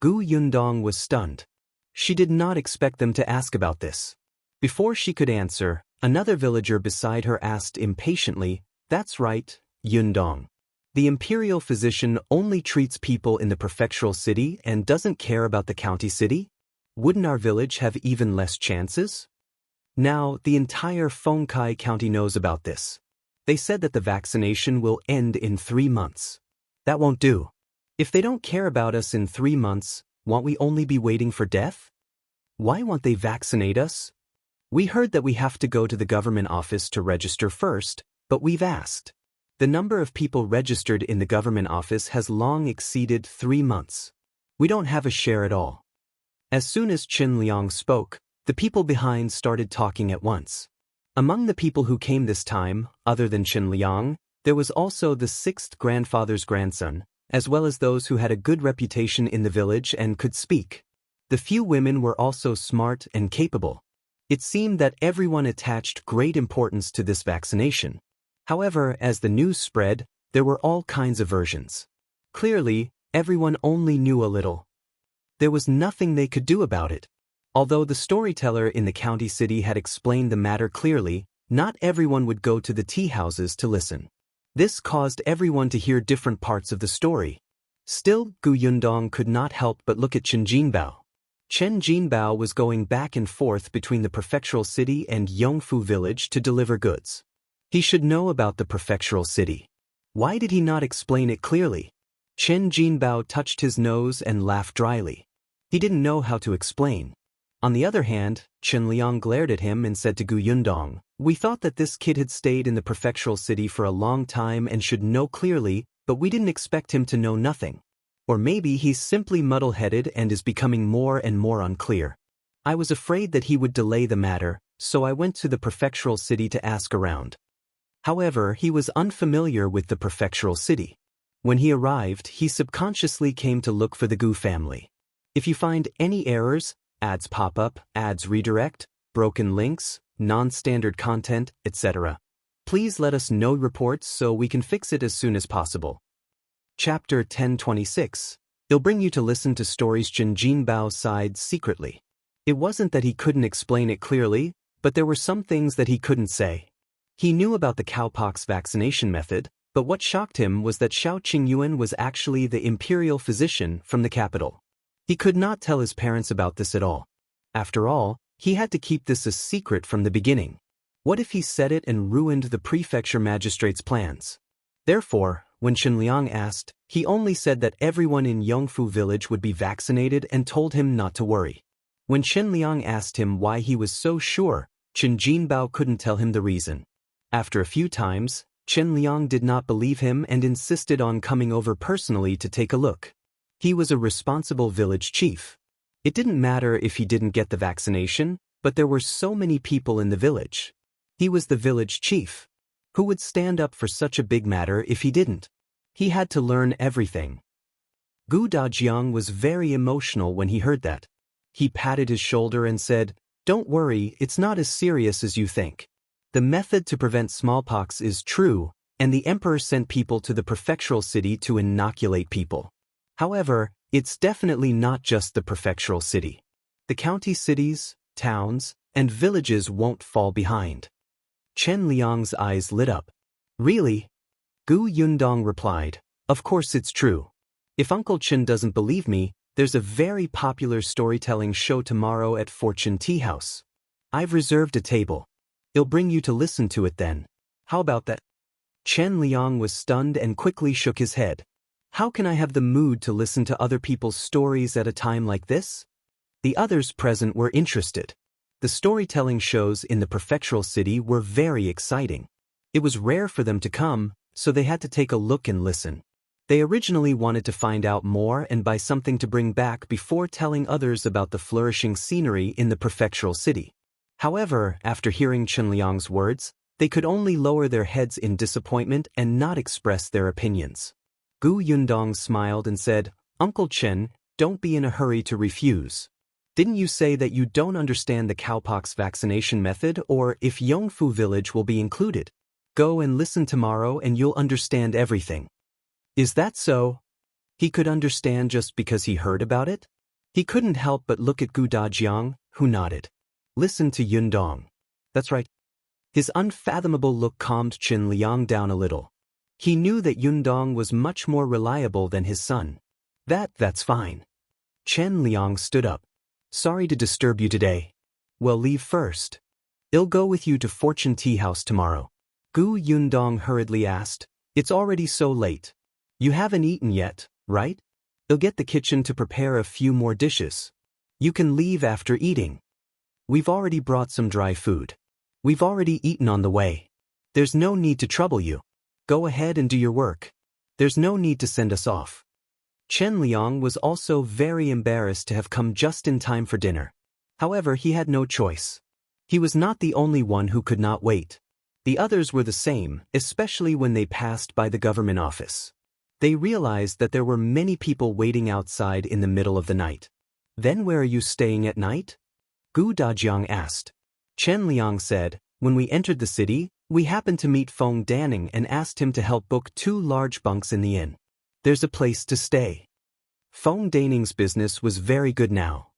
Gu Yundong was stunned. She did not expect them to ask about this. Before she could answer, another villager beside her asked impatiently, "That's right, Yundong. The Imperial physician only treats people in the prefectural city and doesn't care about the county city? Wouldn't our village have even less chances?" Now, the entire Fengkai County knows about this. They said that the vaccination will end in 3 months. That won't do. If they don't care about us in 3 months, won't we only be waiting for death? Why won't they vaccinate us? We heard that we have to go to the government office to register first, but we've asked. The number of people registered in the government office has long exceeded 3 months. We don't have a share at all. As soon as Chen Liang spoke, the people behind started talking at once. Among the people who came this time, other than Chen Liang, there was also the 6th grandfather's grandson, as well as those who had a good reputation in the village and could speak. The few women were also smart and capable. It seemed that everyone attached great importance to this vaccination. However, as the news spread, there were all kinds of versions. Clearly, everyone only knew a little. There was nothing they could do about it. Although the storyteller in the county city had explained the matter clearly, not everyone would go to the tea houses to listen. This caused everyone to hear different parts of the story. Still, Gu Yundong could not help but look at Chen Jinbao. Chen Jinbao was going back and forth between the prefectural city and Yongfu village to deliver goods. He should know about the prefectural city. Why did he not explain it clearly? Chen Jinbao touched his nose and laughed dryly. He didn't know how to explain. On the other hand, Chen Liang glared at him and said to Gu Yundong, "We thought that this kid had stayed in the prefectural city for a long time and should know clearly, but we didn't expect him to know nothing. Or maybe he's simply muddle-headed and is becoming more and more unclear. I was afraid that he would delay the matter, so I went to the prefectural city to ask around." However, he was unfamiliar with the prefectural city. When he arrived, he subconsciously came to look for the Gu family. If you find any errors, ads pop up, ads redirect, broken links, non-standard content, etc., please let us know reports so we can fix it as soon as possible. Chapter 1026. It'll bring you to listen to stories Chen Jinbao's side secretly. It wasn't that he couldn't explain it clearly, but there were some things that he couldn't say. He knew about the cowpox vaccination method, but what shocked him was that Shao Qingyuan was actually the Imperial physician from the capital. He could not tell his parents about this at all. After all, he had to keep this a secret from the beginning. What if he said it and ruined the prefecture magistrate's plans? Therefore, when Chen Liang asked, he only said that everyone in Yongfu village would be vaccinated and told him not to worry. When Chen Liang asked him why he was so sure, Chen Jinbao couldn't tell him the reason. After a few times, Chen Liang did not believe him and insisted on coming over personally to take a look. He was a responsible village chief. It didn't matter if he didn't get the vaccination, but there were so many people in the village. He was the village chief. Who would stand up for such a big matter if he didn't? He had to learn everything. Gu Dajiang was very emotional when he heard that. He patted his shoulder and said, "Don't worry, it's not as serious as you think. The method to prevent smallpox is true, and the emperor sent people to the prefectural city to inoculate people. However, it's definitely not just the prefectural city. The county cities, towns, and villages won't fall behind." Chen Liang's eyes lit up. "Really?" Gu Yundong replied, "Of course it's true. If Uncle Chen doesn't believe me, there's a very popular storytelling show tomorrow at Fortune Tea House. I've reserved a table. It'll bring you to listen to it then. How about that?" Chen Liang was stunned and quickly shook his head. How can I have the mood to listen to other people's stories at a time like this? The others present were interested. The storytelling shows in the prefectural city were very exciting. It was rare for them to come, so they had to take a look and listen. They originally wanted to find out more and buy something to bring back before telling others about the flourishing scenery in the prefectural city. However, after hearing Chen Liang's words, they could only lower their heads in disappointment and not express their opinions. Gu Yundong smiled and said, "Uncle Chen, don't be in a hurry to refuse. Didn't you say that you don't understand the cowpox vaccination method or if Yongfu village will be included? Go and listen tomorrow and you'll understand everything." Is that so? He could understand just because he heard about it? He couldn't help but look at Gu Dajiang, who nodded. Listen to Yundong. That's right. His unfathomable look calmed Chen Liang down a little. He knew that Yundong was much more reliable than his son. That's fine. Chen Liang stood up. Sorry to disturb you today. Well, leave first. I'll go with you to Fortune Tea House tomorrow. Gu Yundong hurriedly asked, It's already so late. You haven't eaten yet, right? I'll get the kitchen to prepare a few more dishes. You can leave after eating. We've already brought some dry food. We've already eaten on the way. There's no need to trouble you. Go ahead and do your work. There's no need to send us off. Chen Liang was also very embarrassed to have come just in time for dinner. However, he had no choice. He was not the only one who could not wait. The others were the same, especially when they passed by the government office. They realized that there were many people waiting outside in the middle of the night. Then where are you staying at night? Gu Dajiang asked. Chen Liang said, When we entered the city, we happened to meet Feng Danning and asked him to help book 2 large bunks in the inn. There's a place to stay. Feng Danning's business was very good now.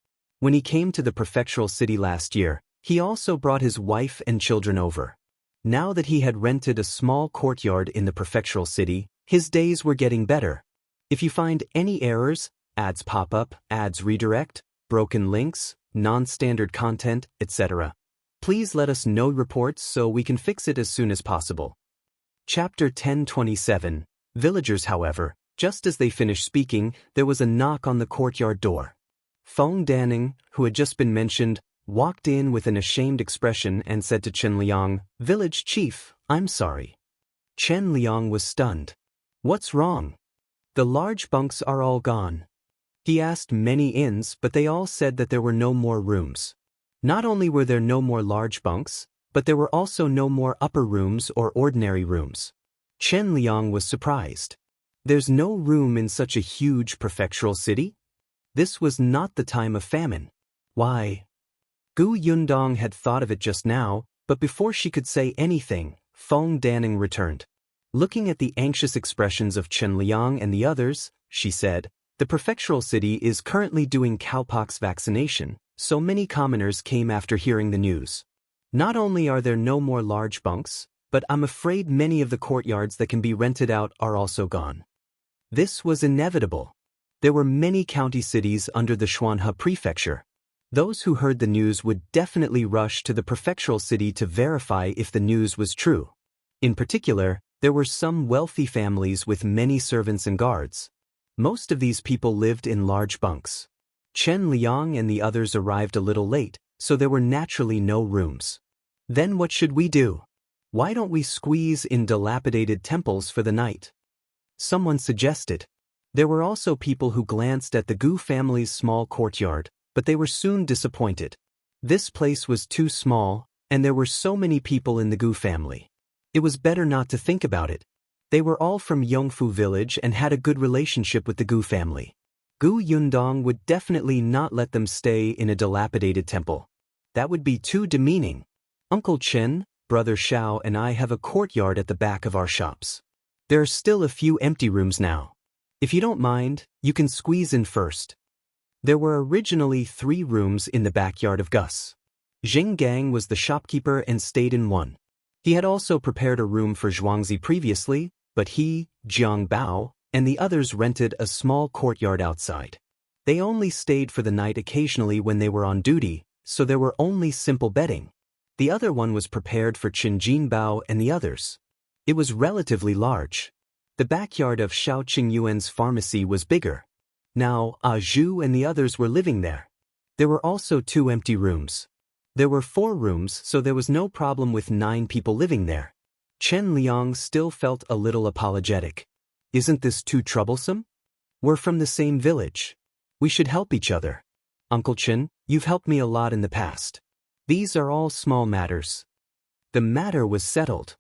When he came to the prefectural city last year, he also brought his wife and children over. Now that he had rented a small courtyard in the prefectural city, his days were getting better. If you find any errors, ads pop up, ads redirect, broken links, non-standard content, etc., please let us know reports so we can fix it as soon as possible. Chapter 1027. Villagers, however, just as they finished speaking, there was a knock on the courtyard door. Feng Danning, who had just been mentioned, walked in with an ashamed expression and said to Chen Liang, Village Chief, I'm sorry. Chen Liang was stunned. What's wrong? The large bunks are all gone. He asked many inns, but they all said that there were no more rooms. Not only were there no more large bunks, but there were also no more upper rooms or ordinary rooms. Chen Liang was surprised. There's no room in such a huge prefectural city? This was not the time of famine. Why? Gu Yundong had thought of it just now, but before she could say anything, Feng Danning returned. Looking at the anxious expressions of Chen Liang and the others, she said, The prefectural city is currently doing cowpox vaccination, so many commoners came after hearing the news. Not only are there no more large bunks, but I'm afraid many of the courtyards that can be rented out are also gone. This was inevitable. There were many county cities under the Xuanhe Prefecture. Those who heard the news would definitely rush to the prefectural city to verify if the news was true. In particular, there were some wealthy families with many servants and guards. Most of these people lived in large bunks. Chen Liang and the others arrived a little late, so there were naturally no rooms. Then what should we do? Why don't we squeeze in dilapidated temples for the night? Someone suggested. There were also people who glanced at the Gu family's small courtyard, but they were soon disappointed. This place was too small, and there were so many people in the Gu family. It was better not to think about it. They were all from Yongfu village and had a good relationship with the Gu family. Gu Yundong would definitely not let them stay in a dilapidated temple. That would be too demeaning. Uncle Chen, Brother Shao and I have a courtyard at the back of our shops. There are still a few empty rooms now. If you don't mind, you can squeeze in first. There were originally 3 rooms in the backyard of Gus. Jing Gang was the shopkeeper and stayed in one. He had also prepared a room for Zhuangzi previously, but he, Jiang Bao, and the others rented a small courtyard outside. They only stayed for the night occasionally when they were on duty, so there were only simple bedding. The other one was prepared for Qingyuan Bao and the others. It was relatively large. The backyard of Shao Qingyuan's pharmacy was bigger. Now, Ah Zhu and the others were living there. There were also 2 empty rooms. There were 4 rooms, so there was no problem with 9 people living there. Chen Liang still felt a little apologetic. Isn't this too troublesome? We're from the same village. We should help each other. Uncle Chen, you've helped me a lot in the past. These are all small matters. The matter was settled.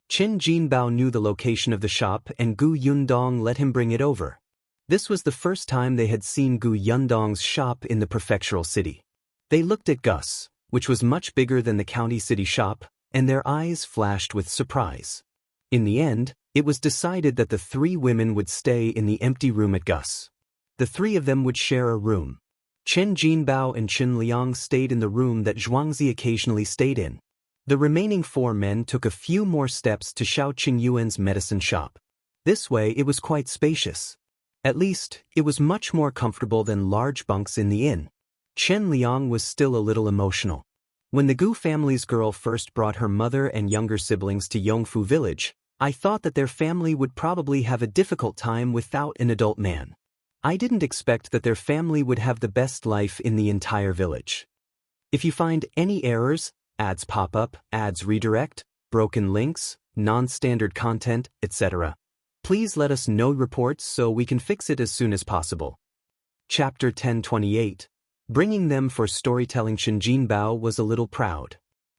Qin Jinbao knew the location of the shop and Gu Yundong let him bring it over. This was the first time they had seen Gu Yundong's shop in the prefectural city. They looked at Gus, which was much bigger than the county city shop, and their eyes flashed with surprise. In the end, it was decided that the 3 women would stay in the empty room at Gus. The 3 of them would share a room. Chen Jinbao and Chen Liang stayed in the room that Zhuangzi occasionally stayed in. The remaining 4 men took a few more steps to Shao Qingyuan's medicine shop. This way it was quite spacious. At least, it was much more comfortable than large bunks in the inn. Chen Liang was still a little emotional. When the Gu family's girl first brought her mother and younger siblings to Yongfu village, I thought that their family would probably have a difficult time without an adult man. I didn't expect that their family would have the best life in the entire village. If you find any errors, ads pop up, ads redirect, broken links, non-standard content, etc., please let us know reports so we can fix it as soon as possible. Chapter 1028. Bringing them for storytelling. Chen Jinbao was a little proud.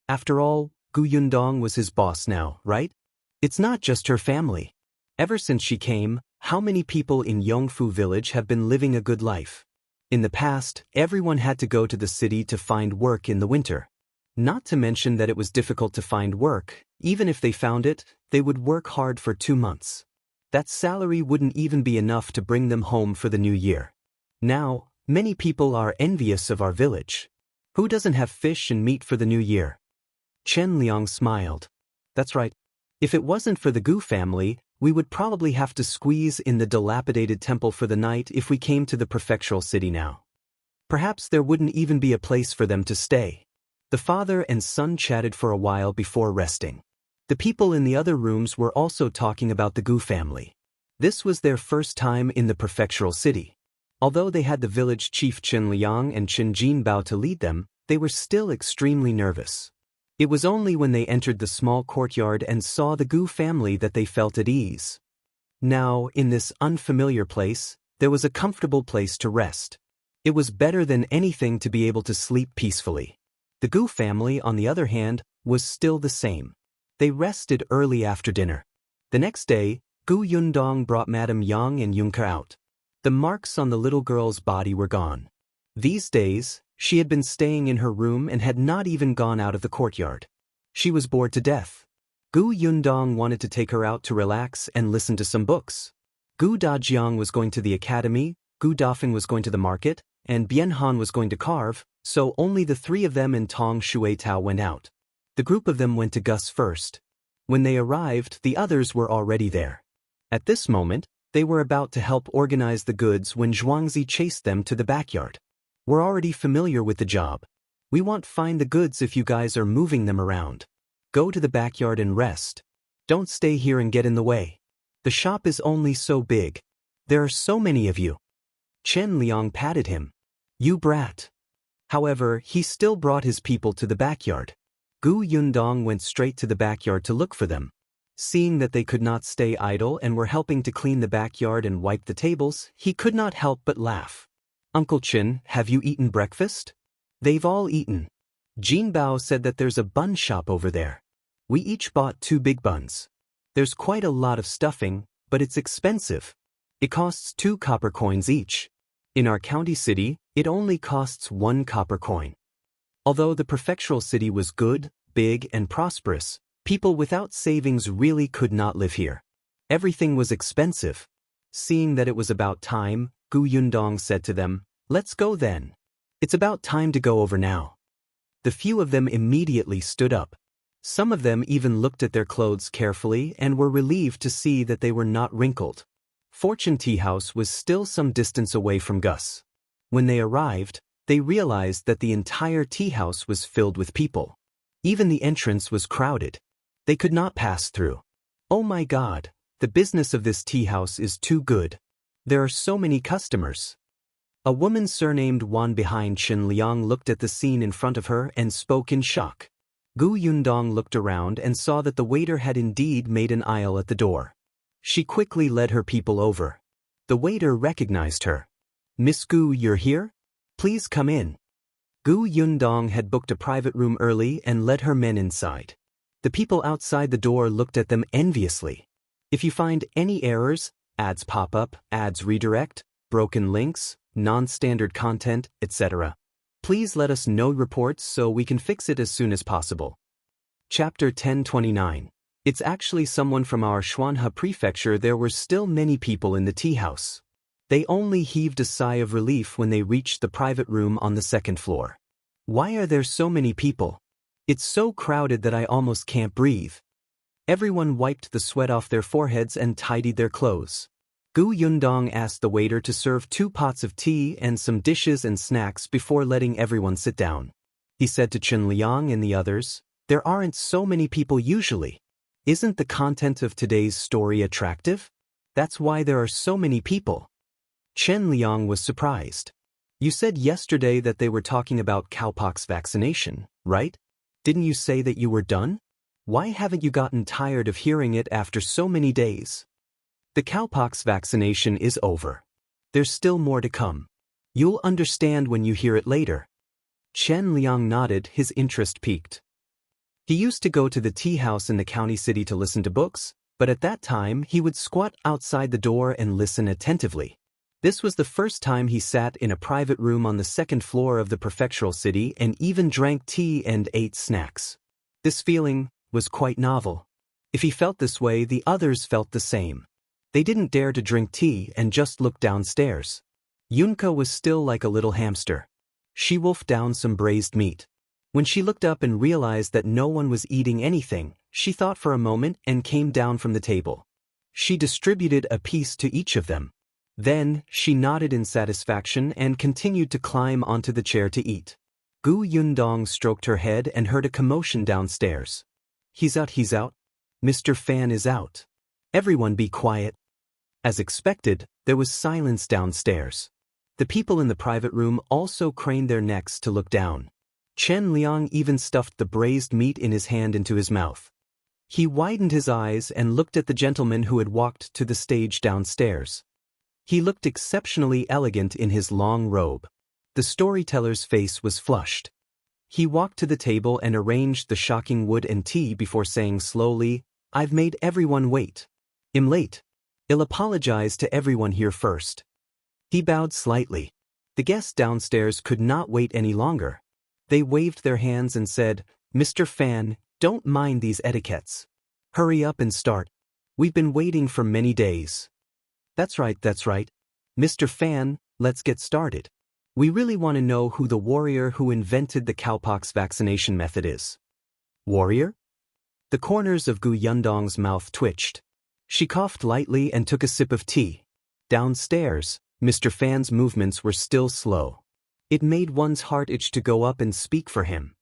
After all, Gu Yundong was his boss now, right? It's not just her family. Ever since she came, how many people in Yongfu village have been living a good life? In the past, everyone had to go to the city to find work in the winter. Not to mention that it was difficult to find work. Even if they found it, they would work hard for 2 months. That salary wouldn't even be enough to bring them home for the new year. Now, many people are envious of our village. Who doesn't have fish and meat for the new year? Chen Liang smiled. That's right. If it wasn't for the Gu family, we would probably have to squeeze in the dilapidated temple for the night if we came to the prefectural city now. Perhaps there wouldn't even be a place for them to stay. The father and son chatted for a while before resting. The people in the other rooms were also talking about the Gu family. This was their first time in the prefectural city. Although they had the village chief Chen Liang and Chen Jinbao to lead them, they were still extremely nervous. It was only when they entered the small courtyard and saw the Gu family that they felt at ease. Now, in this unfamiliar place, there was a comfortable place to rest. It was better than anything to be able to sleep peacefully. The Gu family, on the other hand, was still the same. They rested early after dinner. The next day, Gu Yundong brought Madame Yang and Yunke out. The marks on the little girl's body were gone. These days, she had been staying in her room and had not even gone out of the courtyard. She was bored to death. Gu Yundong wanted to take her out to relax and listen to some books. Gu Dajiang was going to the academy, Gu Dafeng was going to the market, and Bianhan was going to carve, so only the 3 of them and Tong Shuitao went out. The group of them went to Gus first. When they arrived, the others were already there. At this moment, they were about to help organize the goods when Zhuangzi chased them to the backyard. We're already familiar with the job. We won't find the goods if you guys are moving them around. Go to the backyard and rest. Don't stay here and get in the way. The shop is only so big. There are so many of you. Chen Liang patted him. You brat. However, he still brought his people to the backyard. Gu Yundong went straight to the backyard to look for them. Seeing that they could not stay idle and were helping to clean the backyard and wipe the tables, he could not help but laugh. Uncle Chen, have you eaten breakfast? They've all eaten. Jinbao said that there's a bun shop over there. We each bought 2 big buns. There's quite a lot of stuffing, but it's expensive. It costs 2 copper coins each. In our county city, it only costs 1 copper coin. Although the prefectural city was good, big, and prosperous, people without savings really could not live here. Everything was expensive. Seeing that it was about time, Gu Yundong said to them, "Let's go then. It's about time to go over now." The few of them immediately stood up. Some of them even looked at their clothes carefully and were relieved to see that they were not wrinkled. Fortune Tea House was still some distance away from Gus. When they arrived, they realized that the entire tea house was filled with people. Even the entrance was crowded. They could not pass through. Oh my God, The business of this tea house is too good. There are so many customers. A woman surnamed Wan behind Liang looked at the scene in front of her and spoke in shock. Yundong looked around and saw that the waiter had indeed made an aisle at the door. She quickly led her people over. The waiter recognized her. "Miss Gu, you're here? Please come in." Yundong had booked a private room early and led her men inside. The people outside the door looked at them enviously. If you find any errors, ads pop up, ads redirect, broken links, non-standard content, etc., please let us know reports so we can fix it as soon as possible. Chapter 1029. It's actually someone from our Xuanhe Prefecture. There were still many people in the tea house. They only heaved a sigh of relief when they reached the private room on the second floor. Why are there so many people? It's so crowded that I almost can't breathe. Everyone wiped the sweat off their foreheads and tidied their clothes. Yundong asked the waiter to serve 2 pots of tea and some dishes and snacks before letting everyone sit down. He said to Liang and the others, "There aren't so many people usually. Isn't the content of today's story attractive? That's why there are so many people." Liang was surprised. "You said yesterday that they were talking about cowpox vaccination, right? Didn't you say that you were done? Why haven't you gotten tired of hearing it after so many days?" "The cowpox vaccination is over. There's still more to come. You'll understand when you hear it later." Liang nodded, his interest piqued. He used to go to the tea house in the county city to listen to books, but at that time he would squat outside the door and listen attentively. This was the first time he sat in a private room on the second floor of the prefectural city and even drank tea and ate snacks. This feeling was quite novel. If he felt this way, the others felt the same. They didn't dare to drink tea and just looked downstairs. Yunka was still like a little hamster. She wolfed down some braised meat. When she looked up and realized that no one was eating anything, she thought for a moment and came down from the table. She distributed a piece to each of them. Then, she nodded in satisfaction and continued to climb onto the chair to eat. Yundong stroked her head and heard a commotion downstairs. He's out. Mr. Fan is out. Everyone be quiet." As expected, there was silence downstairs. The people in the private room also craned their necks to look down. Liang even stuffed the braised meat in his hand into his mouth. He widened his eyes and looked at the gentleman who had walked to the stage downstairs. He looked exceptionally elegant in his long robe. The storyteller's face was flushed. He walked to the table and arranged the shocking wood and tea before saying slowly, "I've made everyone wait. I'm late. I'll apologize to everyone here first." He bowed slightly. The guests downstairs could not wait any longer. They waved their hands and said, "Mr. Fan, don't mind these etiquettes. Hurry up and start. We've been waiting for many days." That's right. Mr. Fan, let's get started. We really want to know who the warrior who invented the cowpox vaccination method is." "Warrior?" The corners of Yundong's mouth twitched. She coughed lightly and took a sip of tea. Downstairs, Mr. Fan's movements were still slow. It made one's heart itch to go up and speak for him.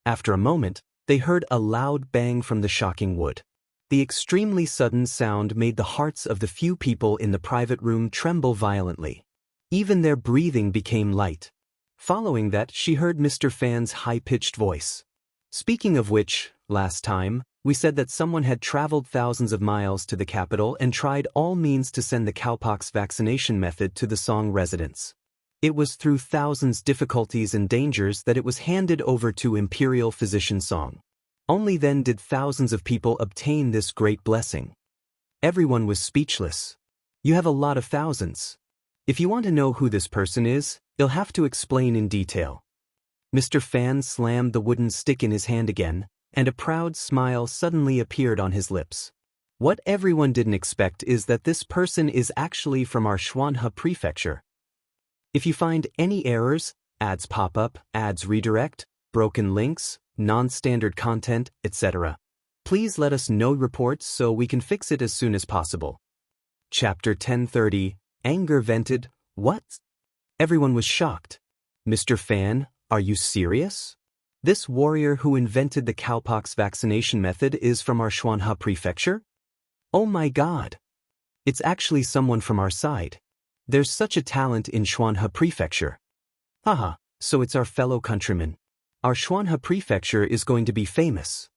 After a moment, they heard a loud bang from the shocking wood. The extremely sudden sound made the hearts of the few people in the private room tremble violently. Even their breathing became light. Following that, she heard Mr. Fan's high-pitched voice. "Speaking of which, last time, we said that someone had traveled thousands of miles to the capital and tried all means to send the cowpox vaccination method to the Song residents. It was through thousands difficulties and dangers that it was handed over to Imperial physician Song. Only then did thousands of people obtain this great blessing." Everyone was speechless. "You have a lot of thousands. If you want to know who this person is, you'll have to explain in detail." Mr. Fan slammed the wooden stick in his hand again, and a proud smile suddenly appeared on his lips. What everyone didn't expect is that this person is actually from our Xuanhe Prefecture. If you find any errors, ads pop up, ads redirect, broken links, non-standard content, etc., please let us know reports so we can fix it as soon as possible. Chapter 1030. Anger vented. What? Everyone was shocked. "Mr. Fan, are you serious? This warrior who invented the cowpox vaccination method is from our Xuanhe Prefecture?" Oh my god! It's actually someone from our side. There's such a talent in Xuanhe Prefecture. Haha, so it's our fellow countrymen. Our Xuanhe Prefecture is going to be famous.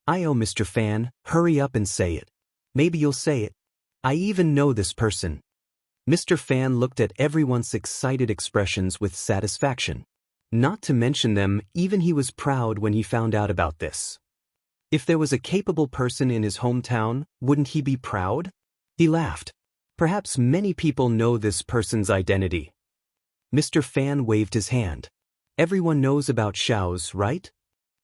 Mr. Fan, hurry up and say it. Maybe you'll say it. I even know this person. Mr. Fan looked at everyone's excited expressions with satisfaction. Not to mention them, even he was proud when he found out about this. If there was a capable person in his hometown, wouldn't he be proud? He laughed. Perhaps many people know this person's identity. Mr. Fan waved his hand. Everyone knows about Shao's, right?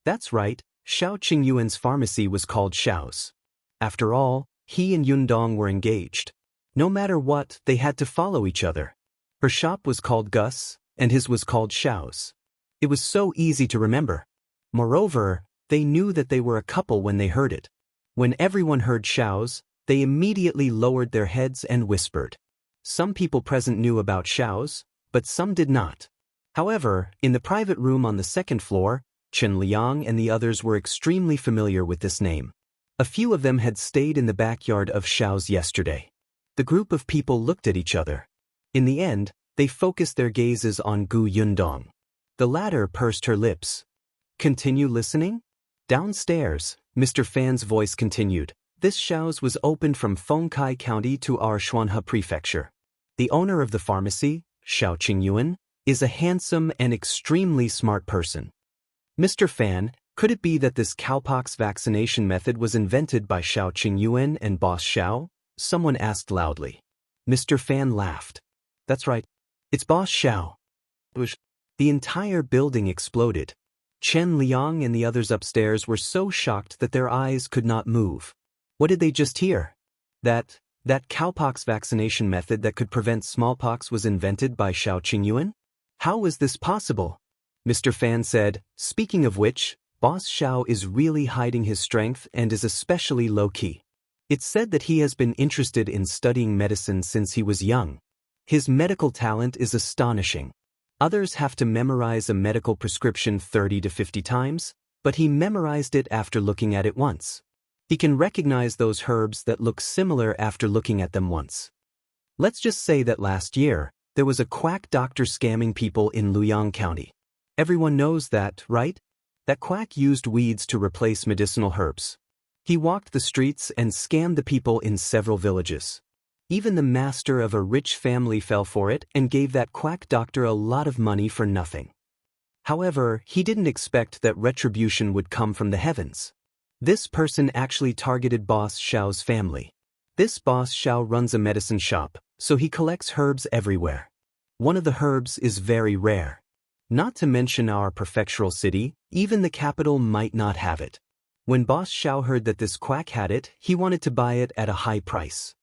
That's right, Shao Qingyuan's pharmacy was called Shao's. After all, he and Yundong were engaged. No matter what, they had to follow each other. Her shop was called Gus, and his was called Shao's. It was so easy to remember. Moreover, they knew that they were a couple when they heard it. When everyone heard Shao's, they immediately lowered their heads and whispered. Some people present knew about Shao's, but some did not. However, in the private room on the second floor, Chen, Liang and the others were extremely familiar with this name. A few of them had stayed in the backyard of Shao's yesterday. The group of people looked at each other. In the end, they focused their gazes on Gu Yundong. The latter pursed her lips. Continue listening? Downstairs, Mr. Fan's voice continued. This Shao's was opened from Fengkai County to our Xuanhe Prefecture. The owner of the pharmacy, Shao Qingyuan, is a handsome and extremely smart person. Mr. Fan, could it be that this cowpox vaccination method was invented by Shao Qingyuan and Boss Shao? Someone asked loudly. Mr. Fan laughed. That's right. It's Boss Shao. The entire building exploded. Chen, Liang and the others upstairs were so shocked that their eyes could not move. What did they just hear? That cowpox vaccination method that could prevent smallpox was invented by Shao Qingyuan? How was this possible? Mr. Fan said, speaking of which, Boss Shao is really hiding his strength and is especially low-key. It's said that he has been interested in studying medicine since he was young. His medical talent is astonishing. Others have to memorize a medical prescription 30 to 50 times, but he memorized it after looking at it once. He can recognize those herbs that look similar after looking at them once. Let's just say that last year, there was a quack doctor scamming people in Liang County. Everyone knows that, right? That quack used weeds to replace medicinal herbs. He walked the streets and scammed the people in several villages. Even the master of a rich family fell for it and gave that quack doctor a lot of money for nothing. However, he didn't expect that retribution would come from the heavens. This person actually targeted Boss Shao's family. This Boss Shao runs a medicine shop, so he collects herbs everywhere. One of the herbs is very rare. Not to mention our prefectural city, even the capital might not have it. When Boss Shao heard that this quack had it, he wanted to buy it at a high price.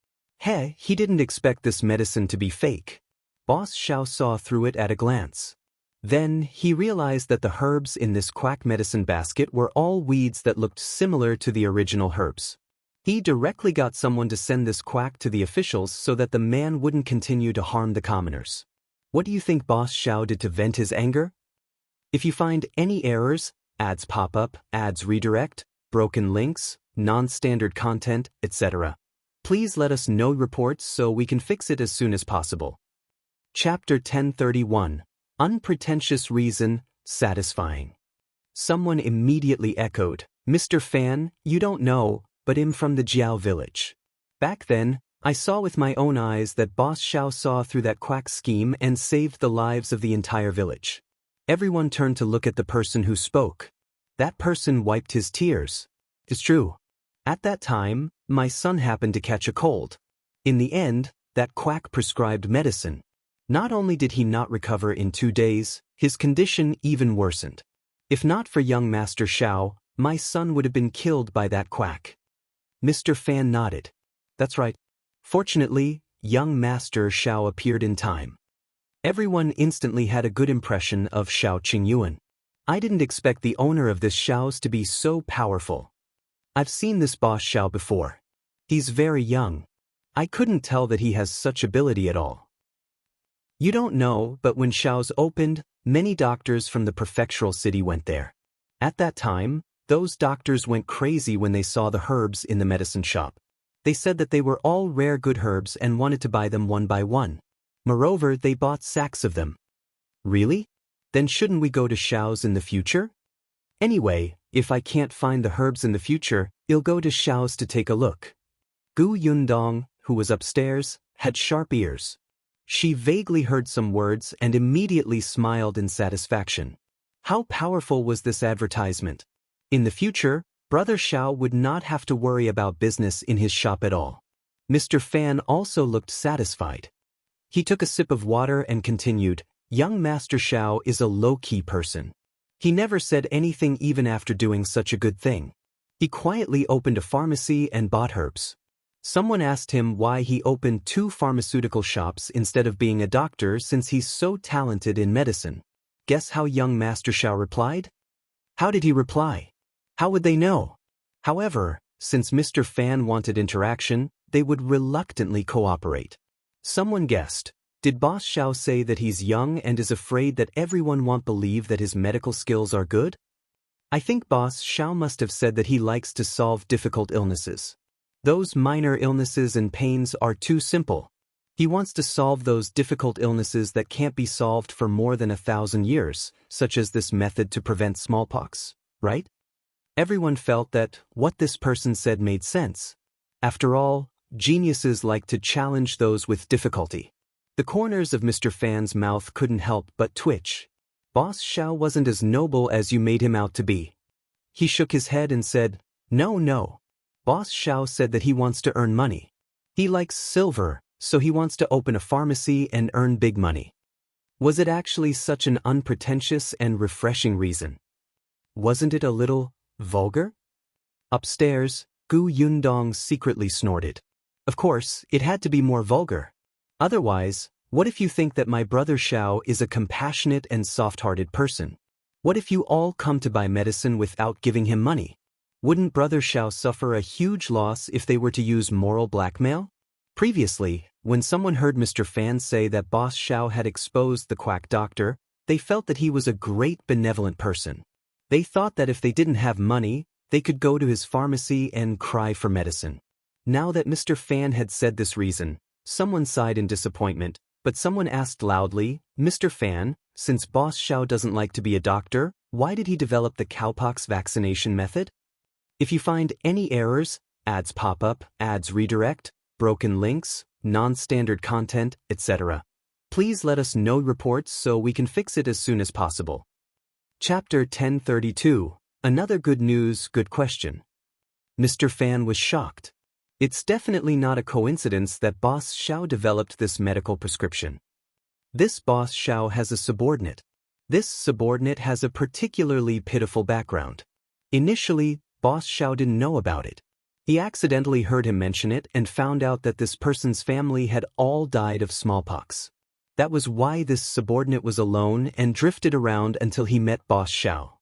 He didn't expect this medicine to be fake. Boss Shao saw through it at a glance. Then, he realized that the herbs in this quack medicine basket were all weeds that looked similar to the original herbs. He directly got someone to send this quack to the officials so that the man wouldn't continue to harm the commoners. What do you think Boss Shao did to vent his anger? If you find any errors, ads pop up, ads redirect, broken links, non-standard content, etc., please let us know reports so we can fix it as soon as possible. Chapter 1031. Unpretentious Reason, Satisfying. Someone immediately echoed, Mr. Fan, you don't know, but I'm from the Jiao village. Back then, I saw with my own eyes that Boss Shao saw through that quack scheme and saved the lives of the entire village. Everyone turned to look at the person who spoke. That person wiped his tears. It's true. At that time, my son happened to catch a cold. In the end, that quack prescribed medicine. Not only did he not recover in 2 days, his condition even worsened. If not for young Master Shao, my son would have been killed by that quack. Mr. Fan nodded. That's right. Fortunately, young Master Shao appeared in time. Everyone instantly had a good impression of Shao Qingyuan. I didn't expect the owner of this Shao's to be so powerful. I've seen this Boss Shao before. He's very young. I couldn't tell that he has such ability at all. You don't know, but when Shao's opened, many doctors from the prefectural city went there. At that time, those doctors went crazy when they saw the herbs in the medicine shop. They said that they were all rare good herbs and wanted to buy them one by one. Moreover, they bought sacks of them. Really? Then shouldn't we go to Shao's in the future? Anyway, if I can't find the herbs in the future, I'll go to Shao's to take a look. Gu Yundong, who was upstairs, had sharp ears. She vaguely heard some words and immediately smiled in satisfaction. How powerful was this advertisement? In the future, Brother Shao would not have to worry about business in his shop at all. Mr. Fan also looked satisfied. He took a sip of water and continued, "Young Master Shao is a low-key person. He never said anything even after doing such a good thing. He quietly opened a pharmacy and bought herbs. Someone asked him why he opened 2 pharmaceutical shops instead of being a doctor since he's so talented in medicine. Guess how young Master Shao replied? How did he reply? How would they know? However, since Mr. Fan wanted interaction, they would reluctantly cooperate. Someone guessed, did Boss Shao say that he's young and is afraid that everyone won't believe that his medical skills are good? I think Boss Shao must have said that he likes to solve difficult illnesses. Those minor illnesses and pains are too simple. He wants to solve those difficult illnesses that can't be solved for more than 1,000 years, such as this method to prevent smallpox, right? Everyone felt that what this person said made sense. After all, geniuses like to challenge those with difficulty. The corners of Mr. Fan's mouth couldn't help but twitch. Boss Shao wasn't as noble as you made him out to be. He shook his head and said, No. Boss Shao said that he wants to earn money. He likes silver, so he wants to open a pharmacy and earn big money. Was it actually such an unpretentious and refreshing reason? Wasn't it a little vulgar? Upstairs, Gu Yundong secretly snorted. Of course, it had to be more vulgar. Otherwise, what if you think that my brother Shao is a compassionate and soft-hearted person? What if you all come to buy medicine without giving him money? Wouldn't Brother Shao suffer a huge loss if they were to use moral blackmail? Previously, when someone heard Mr. Fan say that Boss Shao had exposed the quack doctor, they felt that he was a great benevolent person. They thought that if they didn't have money, they could go to his pharmacy and cry for medicine. Now that Mr. Fan had said this reason, someone sighed in disappointment, but someone asked loudly, Mr. Fan, since Boss Shao doesn't like to be a doctor, why did he develop the cowpox vaccination method? If you find any errors, ads pop up, ads redirect, broken links, non-standard content, etc., please let us know reports so we can fix it as soon as possible. Chapter 1032. Another good news, good question. Mr. Fan was shocked. It's definitely not a coincidence that Boss Shao developed this medical prescription. This Boss Shao has a subordinate. This subordinate has a particularly pitiful background. Initially, Boss Shao didn't know about it. He accidentally heard him mention it and found out that this person's family had all died of smallpox. That was why this subordinate was alone and drifted around until he met Boss Shao.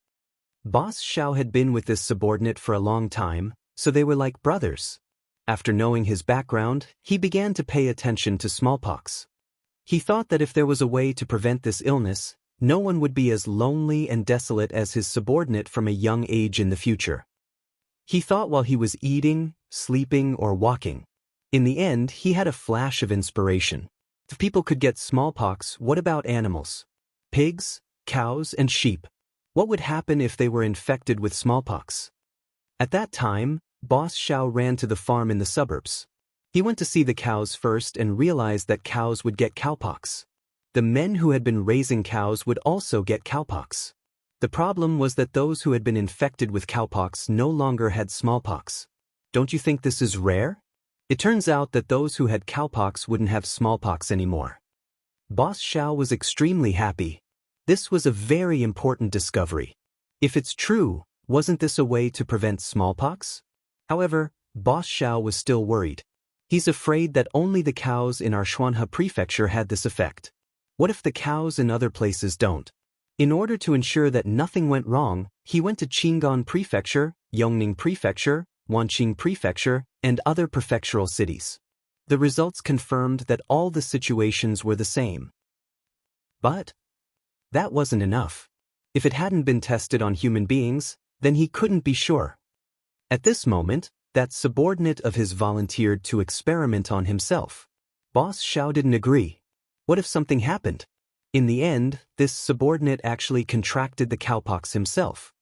Boss Shao had been with this subordinate for a long time, so they were like brothers. After knowing his background, he began to pay attention to smallpox. He thought that if there was a way to prevent this illness, no one would be as lonely and desolate as his subordinate from a young age in the future. He thought while he was eating, sleeping, or walking. In the end, he had a flash of inspiration. If people could get smallpox, what about animals? Pigs, cows, and sheep. What would happen if they were infected with smallpox? At that time, Boss Shao ran to the farm in the suburbs. He went to see the cows first and realized that cows would get cowpox. The men who had been raising cows would also get cowpox. The problem was that those who had been infected with cowpox no longer had smallpox. Don't you think this is rare? It turns out that those who had cowpox wouldn't have smallpox anymore. Boss Shao was extremely happy. This was a very important discovery. If it's true, wasn't this a way to prevent smallpox? However, Boss Shao was still worried. He's afraid that only the cows in our Xuanhe Prefecture had this effect. What if the cows in other places don't? In order to ensure that nothing went wrong, he went to Qingyuan Prefecture, Yongning Prefecture, Wanqing Prefecture, and other prefectural cities. The results confirmed that all the situations were the same. But that wasn't enough. If it hadn't been tested on human beings, then he couldn't be sure. At this moment, that subordinate of his volunteered to experiment on himself. Boss Shao didn't agree. What if something happened? In the end, this subordinate actually contracted the cowpox himself.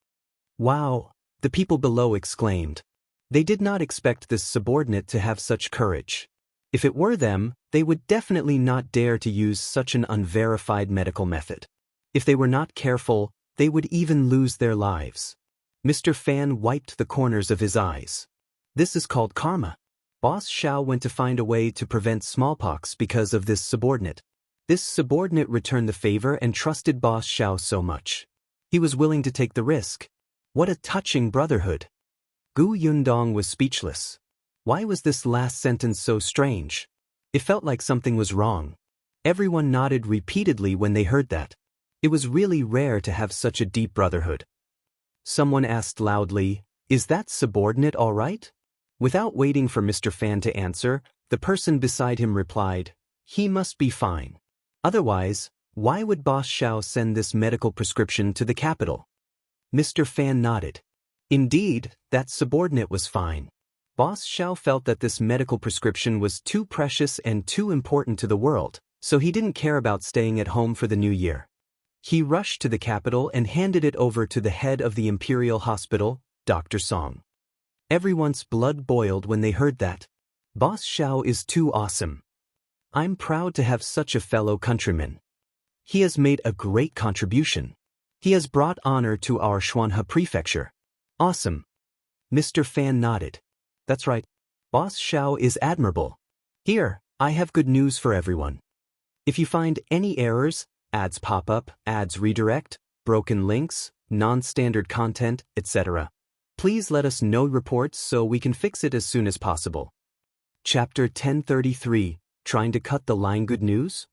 Wow, the people below exclaimed. They did not expect this subordinate to have such courage. If it were them, they would definitely not dare to use such an unverified medical method. If they were not careful, they would even lose their lives. Mr. Fan wiped the corners of his eyes. This is called karma. Boss Shao went to find a way to prevent smallpox because of this subordinate. This subordinate returned the favor and trusted Boss Shao so much. He was willing to take the risk. What a touching brotherhood. Gu Yundong was speechless. Why was this last sentence so strange? It felt like something was wrong. Everyone nodded repeatedly when they heard that. It was really rare to have such a deep brotherhood. Someone asked loudly, "Is that subordinate all right?" Without waiting for Mr. Fan to answer, the person beside him replied, "He must be fine. Otherwise, why would Boss Shao send this medical prescription to the capital?" Mr. Fan nodded. Indeed, that subordinate was fine. Boss Shao felt that this medical prescription was too precious and too important to the world, so he didn't care about staying at home for the new year. He rushed to the capital and handed it over to the head of the Imperial Hospital, Dr. Song. Everyone's blood boiled when they heard that. Boss Shao is too awesome. I'm proud to have such a fellow countryman. He has made a great contribution. He has brought honor to our Xuanhe Prefecture. Awesome. Mr. Fan nodded. That's right. Boss Shao is admirable. Here, I have good news for everyone. If you find any errors, ads pop up, ads redirect, broken links, non-standard content, etc., please let us know reports so we can fix it as soon as possible. Chapter 1033, Trying to cut the line. Good news?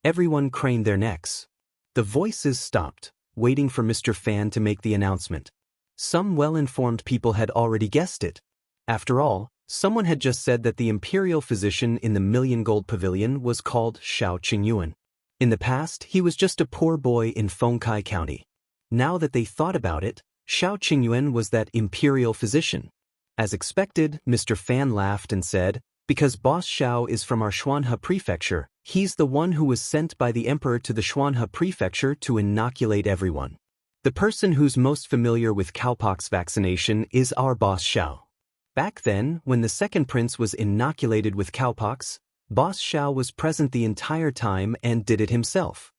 Everyone craned their necks. The voices stopped, waiting for Mr. Fan to make the announcement. Some well-informed people had already guessed it. After all, someone had just said that the imperial physician in the Million Gold Pavilion was called Shao Qingyuan. In the past, he was just a poor boy in Fengkai County. Now that they thought about it, Shao Qingyuan was that imperial physician. As expected, Mr. Fan laughed and said, "Because Boss Shao is from our Xuanhe Prefecture, he's the one who was sent by the emperor to the Xuanhe Prefecture to inoculate everyone. The person who's most familiar with cowpox vaccination is our Boss Shao." Back then, when the second prince was inoculated with cowpox, Boss Shao was present the entire time and did it himself.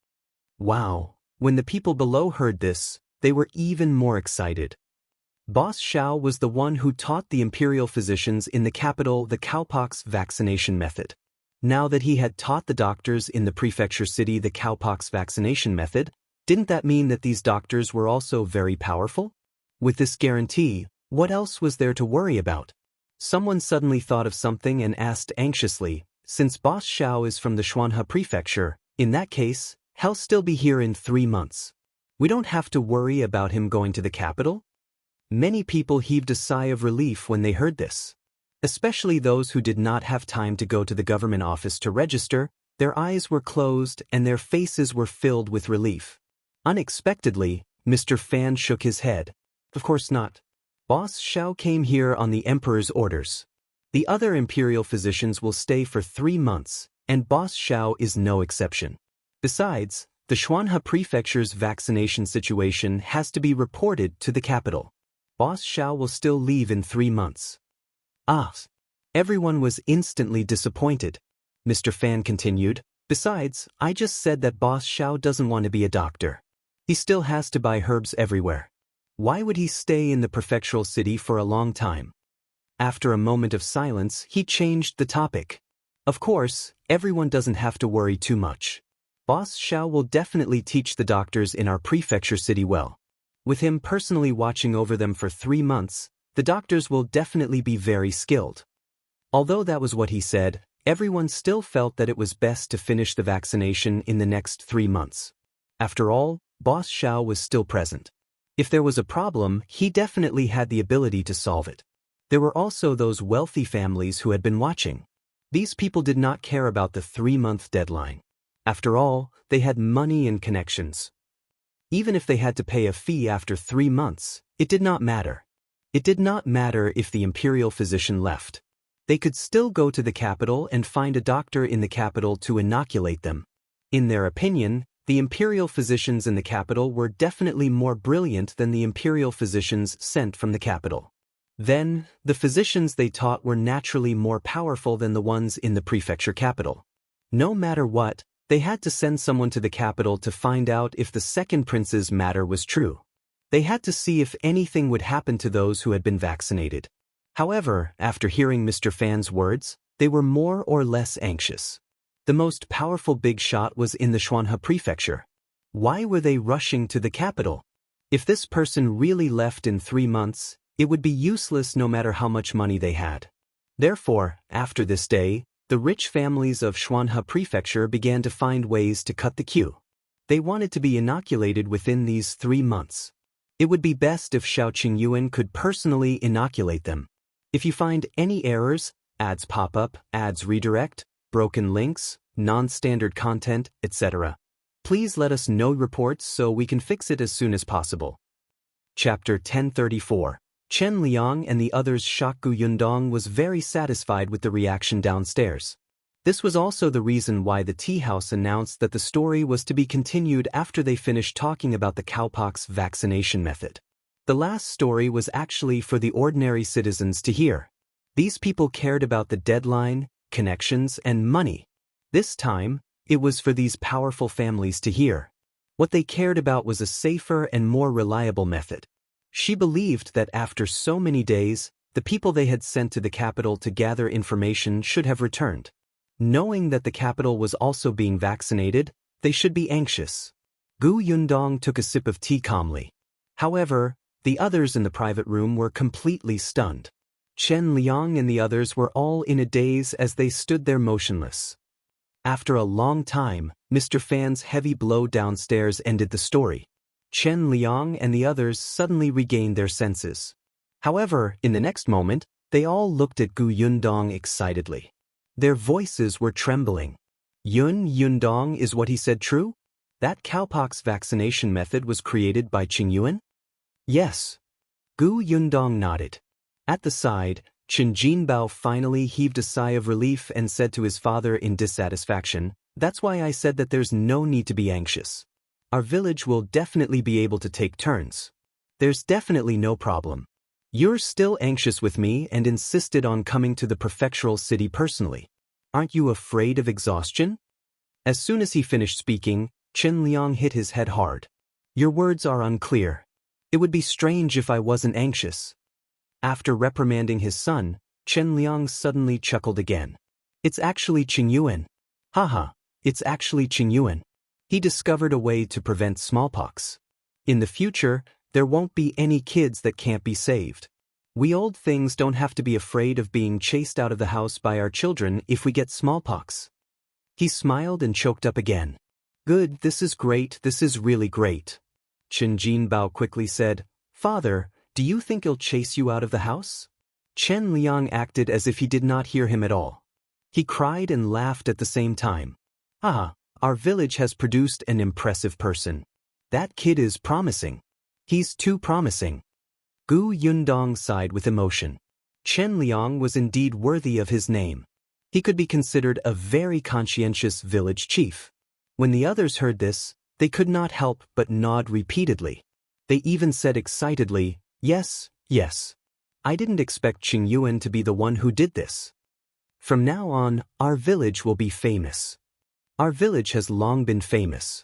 Wow, when the people below heard this, they were even more excited. Boss Shao was the one who taught the imperial physicians in the capital the cowpox vaccination method. Now that he had taught the doctors in the prefecture city the cowpox vaccination method, didn't that mean that these doctors were also very powerful? With this guarantee, what else was there to worry about? Someone suddenly thought of something and asked anxiously, "Since Boss Shao is from the Xuanhe Prefecture, in that case, he'll still be here in 3 months. We don't have to worry about him going to the capital?" Many people heaved a sigh of relief when they heard this. Especially those who did not have time to go to the government office to register, their eyes were closed and their faces were filled with relief. Unexpectedly, Mr. Fan shook his head. Of course not. Boss Shao came here on the emperor's orders. The other imperial physicians will stay for 3 months, and Boss Shao is no exception. Besides, the Xuanhe Prefecture's vaccination situation has to be reported to the capital. Boss Shao will still leave in 3 months. Ah! Everyone was instantly disappointed. Mr. Fan continued, "Besides, I just said that Boss Shao doesn't want to be a doctor. He still has to buy herbs everywhere. Why would he stay in the prefectural city for a long time?" After a moment of silence, he changed the topic. "Of course, everyone doesn't have to worry too much. Boss Shao will definitely teach the doctors in our prefecture city well. With him personally watching over them for 3 months, the doctors will definitely be very skilled." Although that was what he said, everyone still felt that it was best to finish the vaccination in the next 3 months. After all, Boss Shao was still present. If there was a problem, he definitely had the ability to solve it. There were also those wealthy families who had been watching. These people did not care about the 3-month deadline. After all, they had money and connections. Even if they had to pay a fee after 3 months, it did not matter. It did not matter if the imperial physician left. They could still go to the capital and find a doctor in the capital to inoculate them. In their opinion, the imperial physicians in the capital were definitely more brilliant than the imperial physicians sent from the capital. Then, the physicians they taught were naturally more powerful than the ones in the prefecture capital. No matter what, they had to send someone to the capital to find out if the second prince's matter was true. They had to see if anything would happen to those who had been vaccinated. However, after hearing Mr. Fan's words, they were more or less anxious. The most powerful big shot was in the Xuanhe prefecture. Why were they rushing to the capital? If this person really left in 3 months, it would be useless no matter how much money they had. Therefore, after this day, the rich families of Xuanhe Prefecture began to find ways to cut the queue. They wanted to be inoculated within these 3 months. It would be best if Shao Qingyuan could personally inoculate them. If you find any errors, ads pop up, ads redirect, broken links, non-standard content, etc., please let us know reports so we can fix it as soon as possible. Chapter 1034. Chen Liang and the others. Shakgu Yundong was very satisfied with the reaction downstairs. This was also the reason why the tea house announced that the story was to be continued after they finished talking about the cowpox vaccination method. The last story was actually for the ordinary citizens to hear. These people cared about the deadline, connections, and money. This time, it was for these powerful families to hear. What they cared about was a safer and more reliable method. She believed that after so many days, the people they had sent to the capital to gather information should have returned. Knowing that the capital was also being vaccinated, they should be anxious. Gu Yundong took a sip of tea calmly. However, the others in the private room were completely stunned. Chen Liang and the others were all in a daze as they stood there motionless. After a long time, Mr. Fan's heavy blow downstairs ended the story. Chen Liang and the others suddenly regained their senses. However, in the next moment, they all looked at Gu Yundong excitedly. Their voices were trembling. Yundong, is what he said true? That cowpox vaccination method was created by Qingyuan? Yes. Gu Yundong nodded. At the side, Chen Jinbao finally heaved a sigh of relief and said to his father in dissatisfaction, "That's why I said that there's no need to be anxious. Our village will definitely be able to take turns. There's definitely no problem. You're still anxious with me and insisted on coming to the prefectural city personally. Aren't you afraid of exhaustion?" As soon as he finished speaking, Chen Liang hit his head hard. "Your words are unclear. It would be strange if I wasn't anxious." After reprimanding his son, Chen Liang suddenly chuckled again. "It's actually Qingyuan. Haha, it's actually Qingyuan. He discovered a way to prevent smallpox. In the future, there won't be any kids that can't be saved. We old things don't have to be afraid of being chased out of the house by our children if we get smallpox." He smiled and choked up again. "Good, this is great, this is really great." Chen Jinbao quickly said, "Father, do you think he'll chase you out of the house?" Chen Liang acted as if he did not hear him at all. He cried and laughed at the same time. "Ah, our village has produced an impressive person. That kid is promising. He's too promising." Gu Yundong sighed with emotion. Chen Liang was indeed worthy of his name. He could be considered a very conscientious village chief. When the others heard this, they could not help but nod repeatedly. They even said excitedly, "Yes, yes. I didn't expect Qingyuan to be the one who did this. From now on, our village will be famous. Our village has long been famous.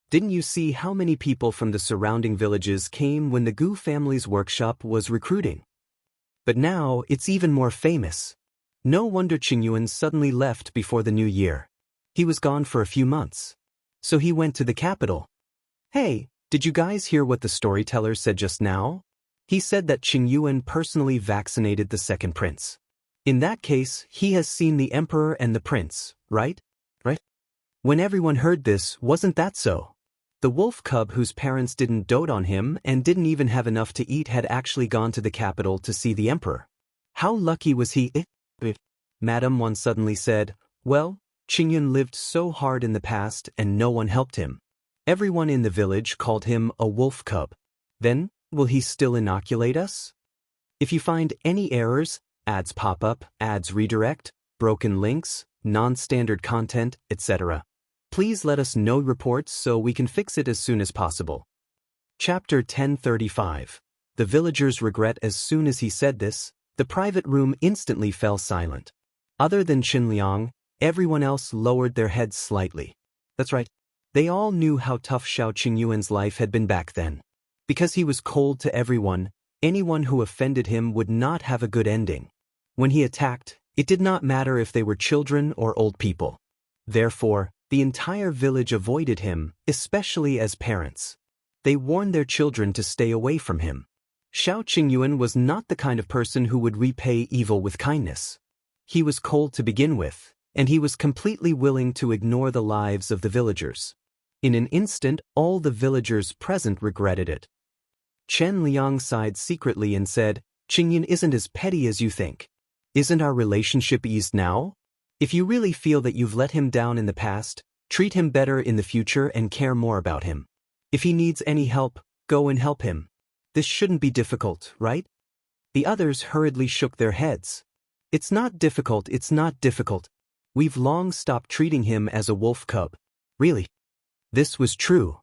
Didn't you see how many people from the surrounding villages came when the Gu family's workshop was recruiting? But now it's even more famous. No wonder Qingyuan suddenly left before the new year. He was gone for a few months. So he went to the capital. Hey, did you guys hear what the storyteller said just now? He said that Qingyuan personally vaccinated the second prince. In that case, he has seen the emperor and the prince, right? When everyone heard this, wasn't that so? The wolf cub whose parents didn't dote on him and didn't even have enough to eat had actually gone to the capital to see the emperor. How lucky was he? Madam one suddenly said, "Well, Qingyuan lived so hard in the past and no one helped him. Everyone in the village called him a wolf cub. Then, will he still inoculate us?" If you find any errors, ads pop up, ads redirect, broken links, non-standard content, etc., please let us know reports so we can fix it as soon as possible. Chapter 1035. The villagers regret. As soon as he said this, the private room instantly fell silent. Other than Liang, everyone else lowered their heads slightly. That's right. They all knew how tough Shao Qingyuan's life had been back then. Because he was cold to everyone, anyone who offended him would not have a good ending. When he attacked, it did not matter if they were children or old people. Therefore, the entire village avoided him, especially as parents. They warned their children to stay away from him. Shao Qingyuan was not the kind of person who would repay evil with kindness. He was cold to begin with, and he was completely willing to ignore the lives of the villagers. In an instant, all the villagers present regretted it. Liang sighed secretly and said, "Qingyuan isn't as petty as you think. Isn't our relationship eased now? If you really feel that you've let him down in the past, treat him better in the future and care more about him. If he needs any help, go and help him. This shouldn't be difficult, right?" The others hurriedly shook their heads. It's not difficult. We've long stopped treating him as a wolf cub." Really? This was true.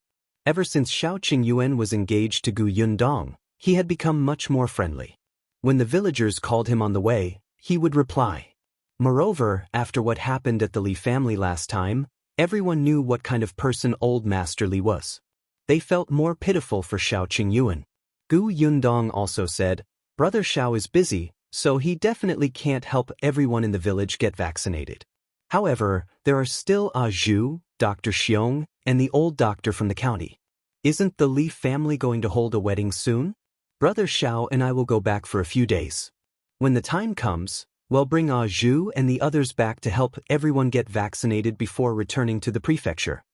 Ever since Shao Qingyuan was engaged to Yundong, he had become much more friendly. When the villagers called him on the way, he would reply. Moreover, after what happened at the Li family last time, everyone knew what kind of person old Master Li was. They felt more pitiful for Shao Qingyuan. Yundong also said, "Brother Shao is busy, so he definitely can't help everyone in the village get vaccinated. However, there are still Ah Zhu, Dr. Xiong, and the old doctor from the county. Isn't the Li family going to hold a wedding soon? Brother Shao and I will go back for a few days. When the time comes, we'll bring Ah Zhu and the others back to help everyone get vaccinated before returning to the prefecture."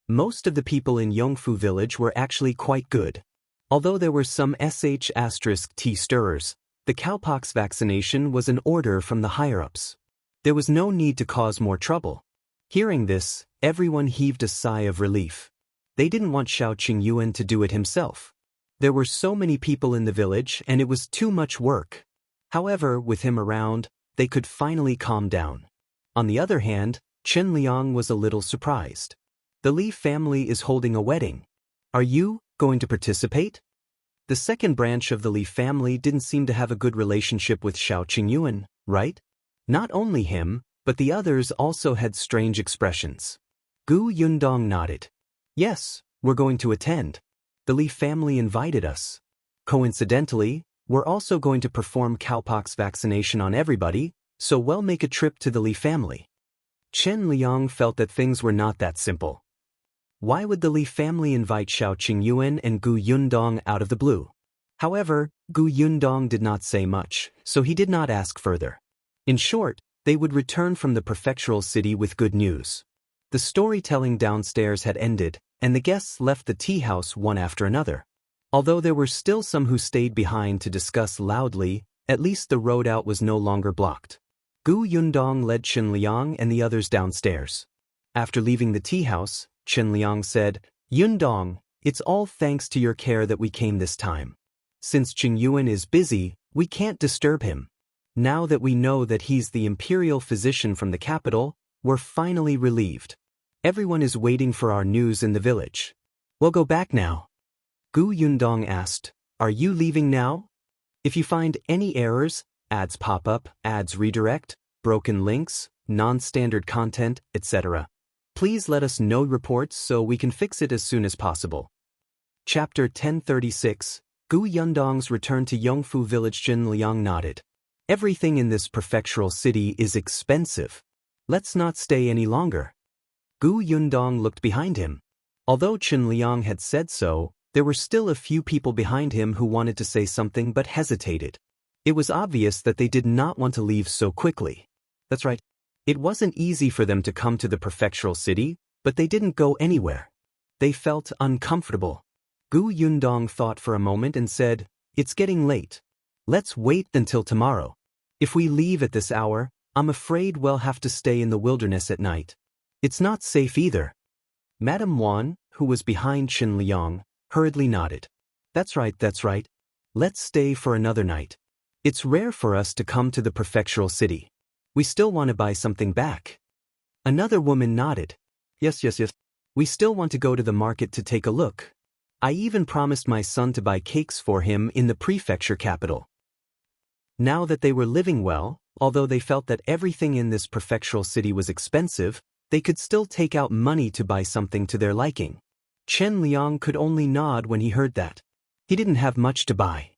Most of the people in Yongfu village were actually quite good. Although there were some *T stirrers, the cowpox vaccination was an order from the higher-ups. There was no need to cause more trouble. Hearing this, everyone heaved a sigh of relief. They didn't want Shao Qingyuan to do it himself. There were so many people in the village and it was too much work. However, with him around, they could finally calm down. On the other hand, Liang was a little surprised. The Li family is holding a wedding. Are you going to participate? The second branch of the Li family didn't seem to have a good relationship with Shao Qingyuan, right? Not only him, but the others also had strange expressions. Yundong nodded. "Yes, we're going to attend. The Li family invited us. Coincidentally, we're also going to perform cowpox vaccination on everybody, so we'll make a trip to the Li family." Liang felt that things were not that simple. Why would the Li family invite Shao Qingyuan and Yundong out of the blue? However, Yundong did not say much, so he did not ask further. In short, they would return from the prefectural city with good news. The storytelling downstairs had ended, and the guests left the tea house one after another. Although there were still some who stayed behind to discuss loudly, at least the road out was no longer blocked. Yundong led Liang and the others downstairs. After leaving the tea house, Liang said, "Yundong, it's all thanks to your care that we came this time. Since Qingyuan is busy, we can't disturb him. Now that we know that he's the Imperial physician from the capital, we're finally relieved. Everyone is waiting for our news in the village. We'll go back now." Yundong asked, "Are you leaving now? If you find any errors, ads pop up, ads redirect, broken links, non-standard content, etc., please let us know reports so we can fix it as soon as possible." Chapter 1036. Yundong's return to Yongfu village. Liang nodded. "Everything in this prefectural city is expensive. Let's not stay any longer." Yundong looked behind him. Although Liang had said so, there were still a few people behind him who wanted to say something but hesitated. It was obvious that they did not want to leave so quickly. That's right. It wasn't easy for them to come to the prefectural city, but they didn't go anywhere. They felt uncomfortable. Yundong thought for a moment and said, "It's getting late. Let's wait until tomorrow. If we leave at this hour, I'm afraid we'll have to stay in the wilderness at night. It's not safe either." Madame Wan, who was behind Liang, hurriedly nodded. That's right. Let's stay for another night. It's rare for us to come to the prefectural city. We still want to buy something back. Another woman nodded. Yes. We still want to go to the market to take a look. I even promised my son to buy cakes for him in the prefecture capital. Now that they were living well, although they felt that everything in this prefectural city was expensive, they could still take out money to buy something to their liking. Chen Liang could only nod when he heard that. He didn't have much to buy.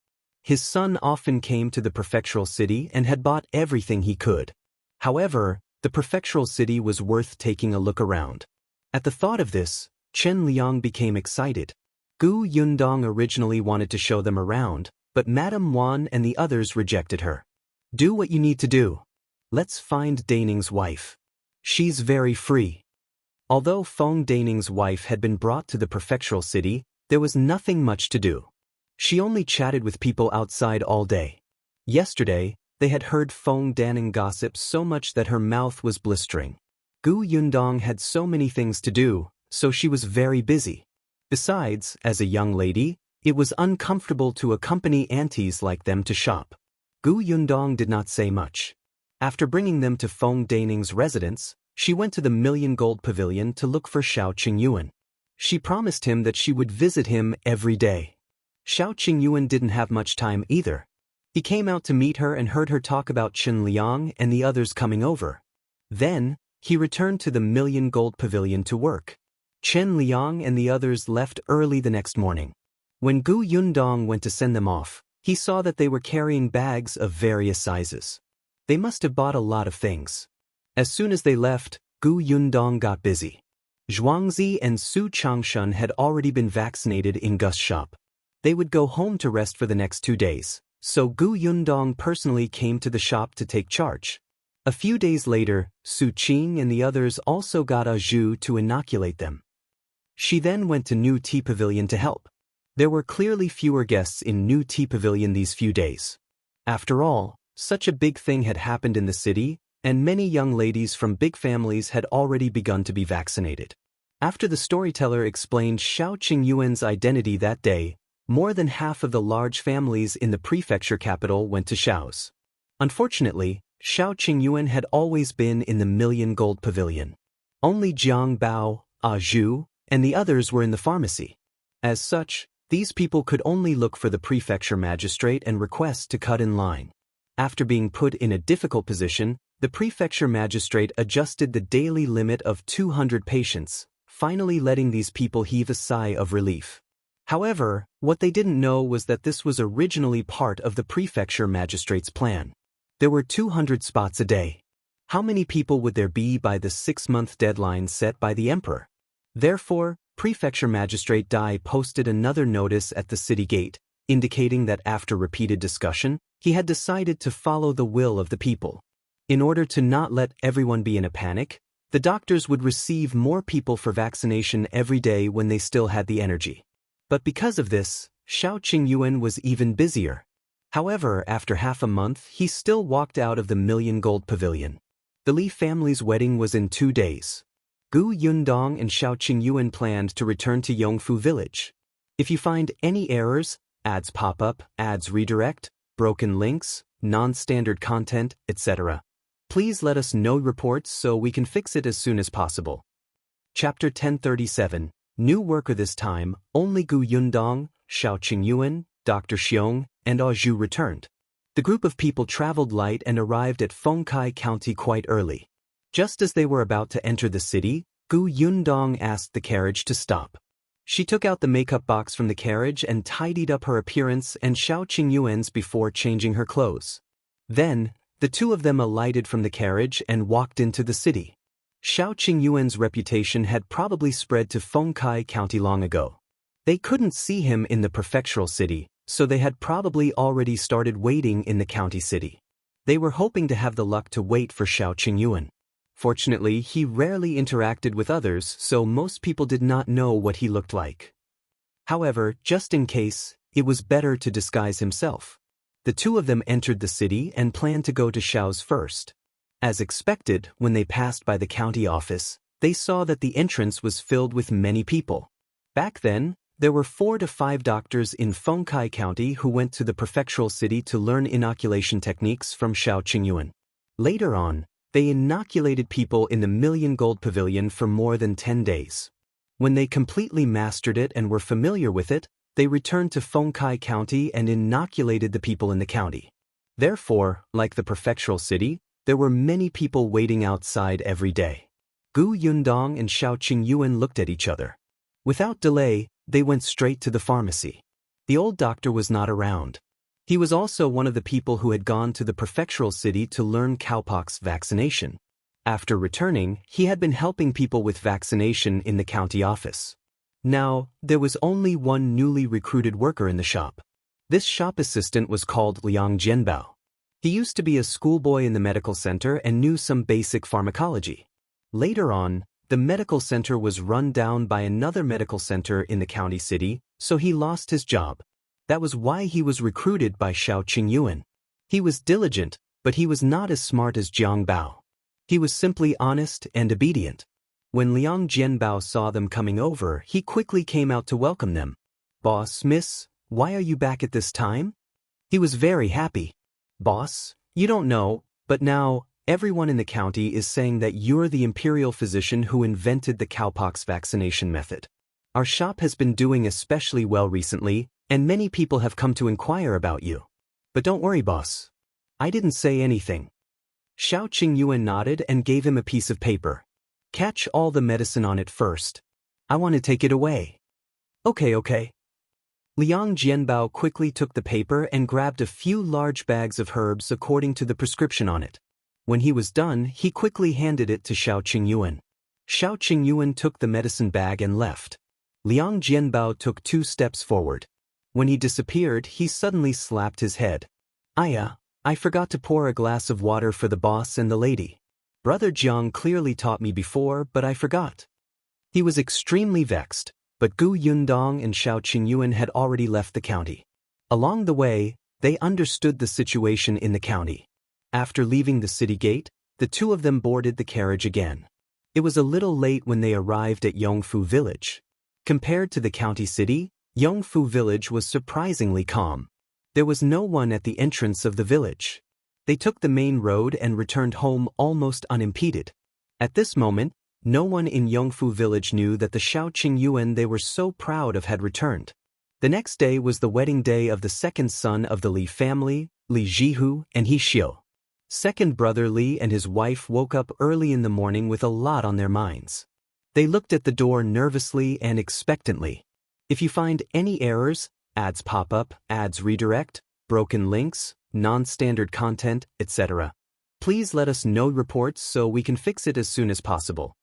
His son often came to the prefectural city and had bought everything he could. However, the prefectural city was worth taking a look around. At the thought of this, Chen Liang became excited. Gu Yundong originally wanted to show them around, but Madame Wan and the others rejected her. Do what you need to do. Let's find Daning's wife. She's very free. Although Feng Daning's wife had been brought to the prefectural city, there was nothing much to do. She only chatted with people outside all day. Yesterday, they had heard Feng Daning gossip so much that her mouth was blistering. Gu Yundong had so many things to do, so she was very busy. Besides, as a young lady, it was uncomfortable to accompany aunties like them to shop. Gu Yundong did not say much. After bringing them to Feng Daning's residence, she went to the Million Gold Pavilion to look for Shao Qingyuan. She promised him that she would visit him every day. Shao Qingyuan didn't have much time either. He came out to meet her and heard her talk about Chen Liang and the others coming over. Then, he returned to the Million Gold Pavilion to work. Chen Liang and the others left early the next morning. When Gu Yundong went to send them off, he saw that they were carrying bags of various sizes. They must have bought a lot of things. As soon as they left, Gu Yundong got busy. Zhuangzi and Su Changshan had already been vaccinated in Gus's shop. They would go home to rest for the next 2 days, so Gu Yundong personally came to the shop to take charge. A few days later, Su Qing and the others also got Ah Zhu to inoculate them. She then went to New Tea Pavilion to help. There were clearly fewer guests in New Tea Pavilion these few days. After all, such a big thing had happened in the city, and many young ladies from big families had already begun to be vaccinated. After the storyteller explained Shao Qingyuan's identity that day, more than half of the large families in the prefecture capital went to Shao's. Unfortunately, Shao Qingyuan had always been in the Million Gold Pavilion. Only Jiang Bao, Ah Zhu, and the others were in the pharmacy. As such, these people could only look for the prefecture magistrate and request to cut in line. After being put in a difficult position, the prefecture magistrate adjusted the daily limit of 200 patients, finally letting these people heave a sigh of relief. However, what they didn't know was that this was originally part of the prefecture magistrate's plan. There were 200 spots a day. How many people would there be by the 6-month deadline set by the emperor? Therefore, Prefecture Magistrate Dai posted another notice at the city gate, indicating that after repeated discussion, he had decided to follow the will of the people. In order to not let everyone be in a panic, the doctors would receive more people for vaccination every day when they still had the energy. But because of this, Shao Qingyuan was even busier. However, after half a month, he still walked out of the Million Gold Pavilion. The Li family's wedding was in 2 days. Gu Yundong and Shao Qingyuan planned to return to Yongfu village. If you find any errors, ads pop up, ads redirect, broken links, non-standard content, etc., please let us know reports so we can fix it as soon as possible. Chapter 1037. New worker this time, only Gu Yundong, Shao Qingyuan, Dr. Xiong, and Ah Zhu returned. The group of people traveled light and arrived at Fengkai County quite early. Just as they were about to enter the city, Gu Yundong asked the carriage to stop. She took out the makeup box from the carriage and tidied up her appearance and Shao Qingyuan's before changing her clothes. Then, the two of them alighted from the carriage and walked into the city. Shao Qingyuan's reputation had probably spread to Fengkai County long ago. They couldn't see him in the prefectural city, so they had probably already started waiting in the county city. They were hoping to have the luck to wait for Shao Qingyuan. Fortunately, he rarely interacted with others, so most people did not know what he looked like. However, just in case, it was better to disguise himself. The two of them entered the city and planned to go to Shao's first. As expected, when they passed by the county office, they saw that the entrance was filled with many people. Back then, there were 4 to 5 doctors in Fengkai County who went to the prefectural city to learn inoculation techniques from Shao Qingyuan. Later on, they inoculated people in the Million Gold Pavilion for more than 10 days. When they completely mastered it and were familiar with it, they returned to Fengkai County and inoculated the people in the county. Therefore, like the prefectural city, there were many people waiting outside every day. Gu Yundong and Shao Qingyuan looked at each other. Without delay, they went straight to the pharmacy. The old doctor was not around. He was also one of the people who had gone to the prefectural city to learn cowpox vaccination. After returning, he had been helping people with vaccination in the county office. Now, there was only one newly recruited worker in the shop. This shop assistant was called Liang Jianbao. He used to be a schoolboy in the medical center and knew some basic pharmacology. Later on, the medical center was run down by another medical center in the county city, so he lost his job. That was why he was recruited by Shao Qingyuan. He was diligent, but he was not as smart as Jiang Bao. He was simply honest and obedient. When Liang Jianbao saw them coming over, he quickly came out to welcome them. "Boss, miss, why are you back at this time?" He was very happy. "Boss, you don't know, but now, everyone in the county is saying that you're the Imperial physician who invented the cowpox vaccination method. Our shop has been doing especially well recently, and many people have come to inquire about you. But don't worry, boss. I didn't say anything." Shao Qingyuan nodded and gave him a piece of paper. "Catch all the medicine on it first. I want to take it away." Okay. Liang Jianbao quickly took the paper and grabbed a few large bags of herbs according to the prescription on it. When he was done, he quickly handed it to Shao Qingyuan. Shao Qingyuan took the medicine bag and left. Liang Jianbao took 2 steps forward. When he disappeared, he suddenly slapped his head. I forgot to pour a glass of water for the boss and the lady. Brother Zhang clearly taught me before, but I forgot." He was extremely vexed, but Gu Yundong and Shao Qingyuan had already left the county. Along the way, they understood the situation in the county. After leaving the city gate, the 2 of them boarded the carriage again. It was a little late when they arrived at Yongfu village. Compared to the county city, Yongfu village was surprisingly calm. There was no one at the entrance of the village. They took the main road and returned home almost unimpeded. At this moment, no one in Yongfu village knew that the Shao Qingyuan they were so proud of had returned. The next day was the wedding day of the second son of the Li family, Li Zhihu and He Xiu. Second brother Li and his wife woke up early in the morning with a lot on their minds. They looked at the door nervously and expectantly. If you find any errors, ads pop up, ads redirect, broken links, non-standard content, etc., please let us know reports so we can fix it as soon as possible.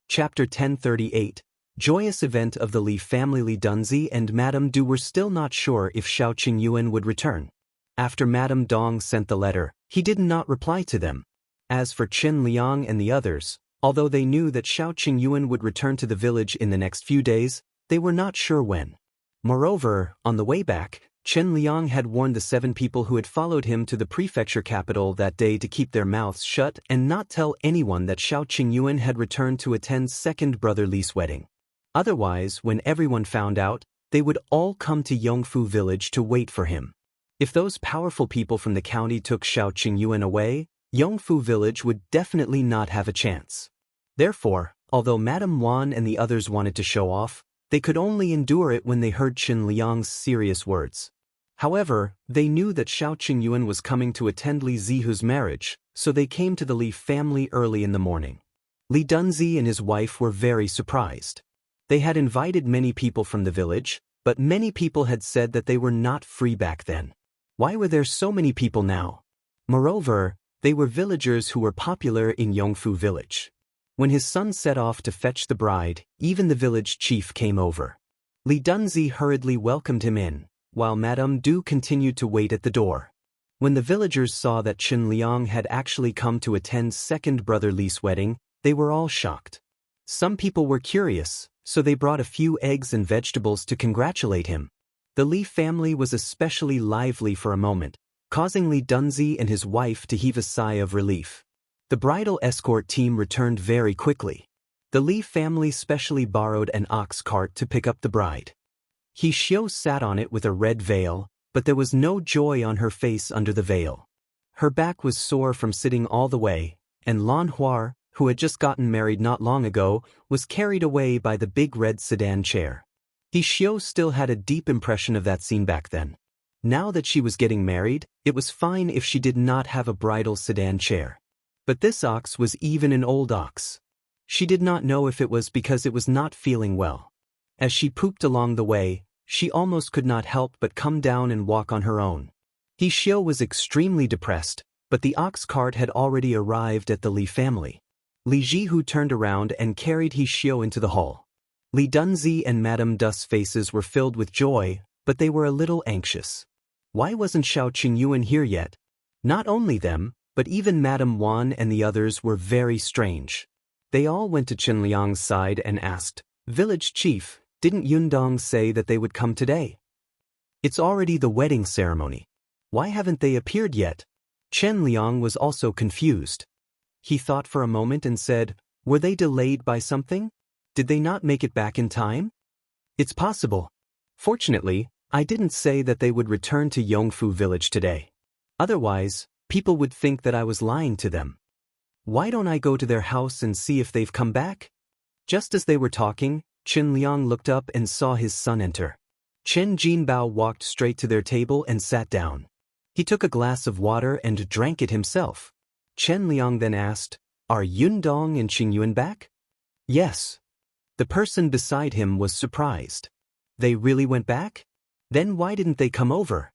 Chapter 1038. Joyous event of the Li family. Li Dunzi and Madame Du were still not sure if Shao Qingyuan would return. After Madame Dong sent the letter, he did not reply to them. As for Chen Liang and the others, although they knew that Shao Qingyuan would return to the village in the next few days, they were not sure when. Moreover, on the way back, Chen Liang had warned the 7 people who had followed him to the prefecture capital that day to keep their mouths shut and not tell anyone that Shao Qingyuan had returned to attend second brother Li's wedding. Otherwise, when everyone found out, they would all come to Yongfu village to wait for him. If those powerful people from the county took Shao Qingyuan away, Yongfu village would definitely not have a chance. Therefore, although Madame Wan and the others wanted to show off, they could only endure it when they heard Chen Liang's serious words. However, they knew that Shao Qingyuan was coming to attend Li Zihu's marriage, so they came to the Li family early in the morning. Li Dunzi and his wife were very surprised. They had invited many people from the village, but many people had said that they were not free back then. Why were there so many people now? Moreover, they were villagers who were popular in Yongfu village. When his son set off to fetch the bride, even the village chief came over. Li Dunzi hurriedly welcomed him in, while Madame Du continued to wait at the door. When the villagers saw that Chen Liang had actually come to attend second brother Li's wedding, they were all shocked. Some people were curious, so they brought a few eggs and vegetables to congratulate him. The Li family was especially lively for a moment, causing Li Dunzi and his wife to heave a sigh of relief. The bridal escort team returned very quickly. The Li family specially borrowed an ox cart to pick up the bride. Xiao sat on it with a red veil, but there was no joy on her face under the veil. Her back was sore from sitting all the way, and Lan Huar, who had just gotten married not long ago, was carried away by the big red sedan chair. Xiao still had a deep impression of that scene back then. Now that she was getting married, it was fine if she did not have a bridal sedan chair. But this ox was even an old ox. She did not know if it was because it was not feeling well. As she pooped along the way, she almost could not help but come down and walk on her own. Xiao was extremely depressed, but the ox cart had already arrived at the Li family. Li Jihu turned around and carried Xiao into the hall. Li Dunzi and Madame Dust's faces were filled with joy, but they were a little anxious. Why wasn't Shao Qingyuan here yet? Not only them, but even Madame Wan and the others were very strange. They all went to Chen Liang's side and asked, "Village chief, didn't Yundong say that they would come today? It's already the wedding ceremony. Why haven't they appeared yet?" Chen Liang was also confused. He thought for a moment and said, "Were they delayed by something? Did they not make it back in time?" "It's possible. Fortunately, I didn't say that they would return to Yongfu village today. Otherwise, people would think that I was lying to them. Why don't I go to their house and see if they've come back?" Just as they were talking, Chen Liang looked up and saw his son enter. Chen Jinbao walked straight to their table and sat down. He took a glass of water and drank it himself. Chen Liang then asked, "Are Yundong and Qingyuan back?" "Yes." The person beside him was surprised. "They really went back? Then why didn't they come over?"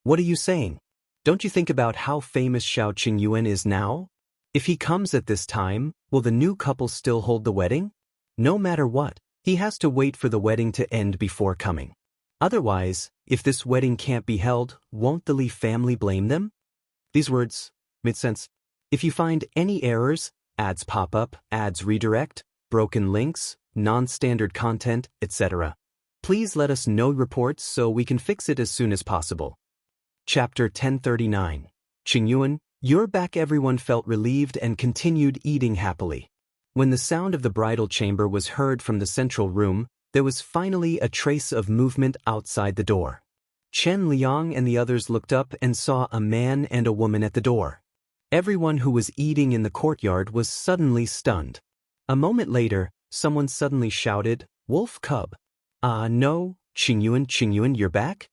"What are you saying? Don't you think about how famous Shao Qingyuan is now? If he comes at this time, will the new couple still hold the wedding? No matter what, he has to wait for the wedding to end before coming. Otherwise, if this wedding can't be held, won't the Li family blame them?" These words made sense. If you find any errors, ads pop up, ads redirect, broken links, non-standard content, etc., please let us know reports so we can fix it as soon as possible. Chapter 1039. Qingyuan, you're back. Everyone felt relieved and continued eating happily. When the sound of the bridal chamber was heard from the central room, there was finally a trace of movement outside the door. Chen Liang and the others looked up and saw a man and a woman at the door. Everyone who was eating in the courtyard was suddenly stunned. A moment later, someone suddenly shouted, "Wolf cub!" No, Qingyuan, you're back?"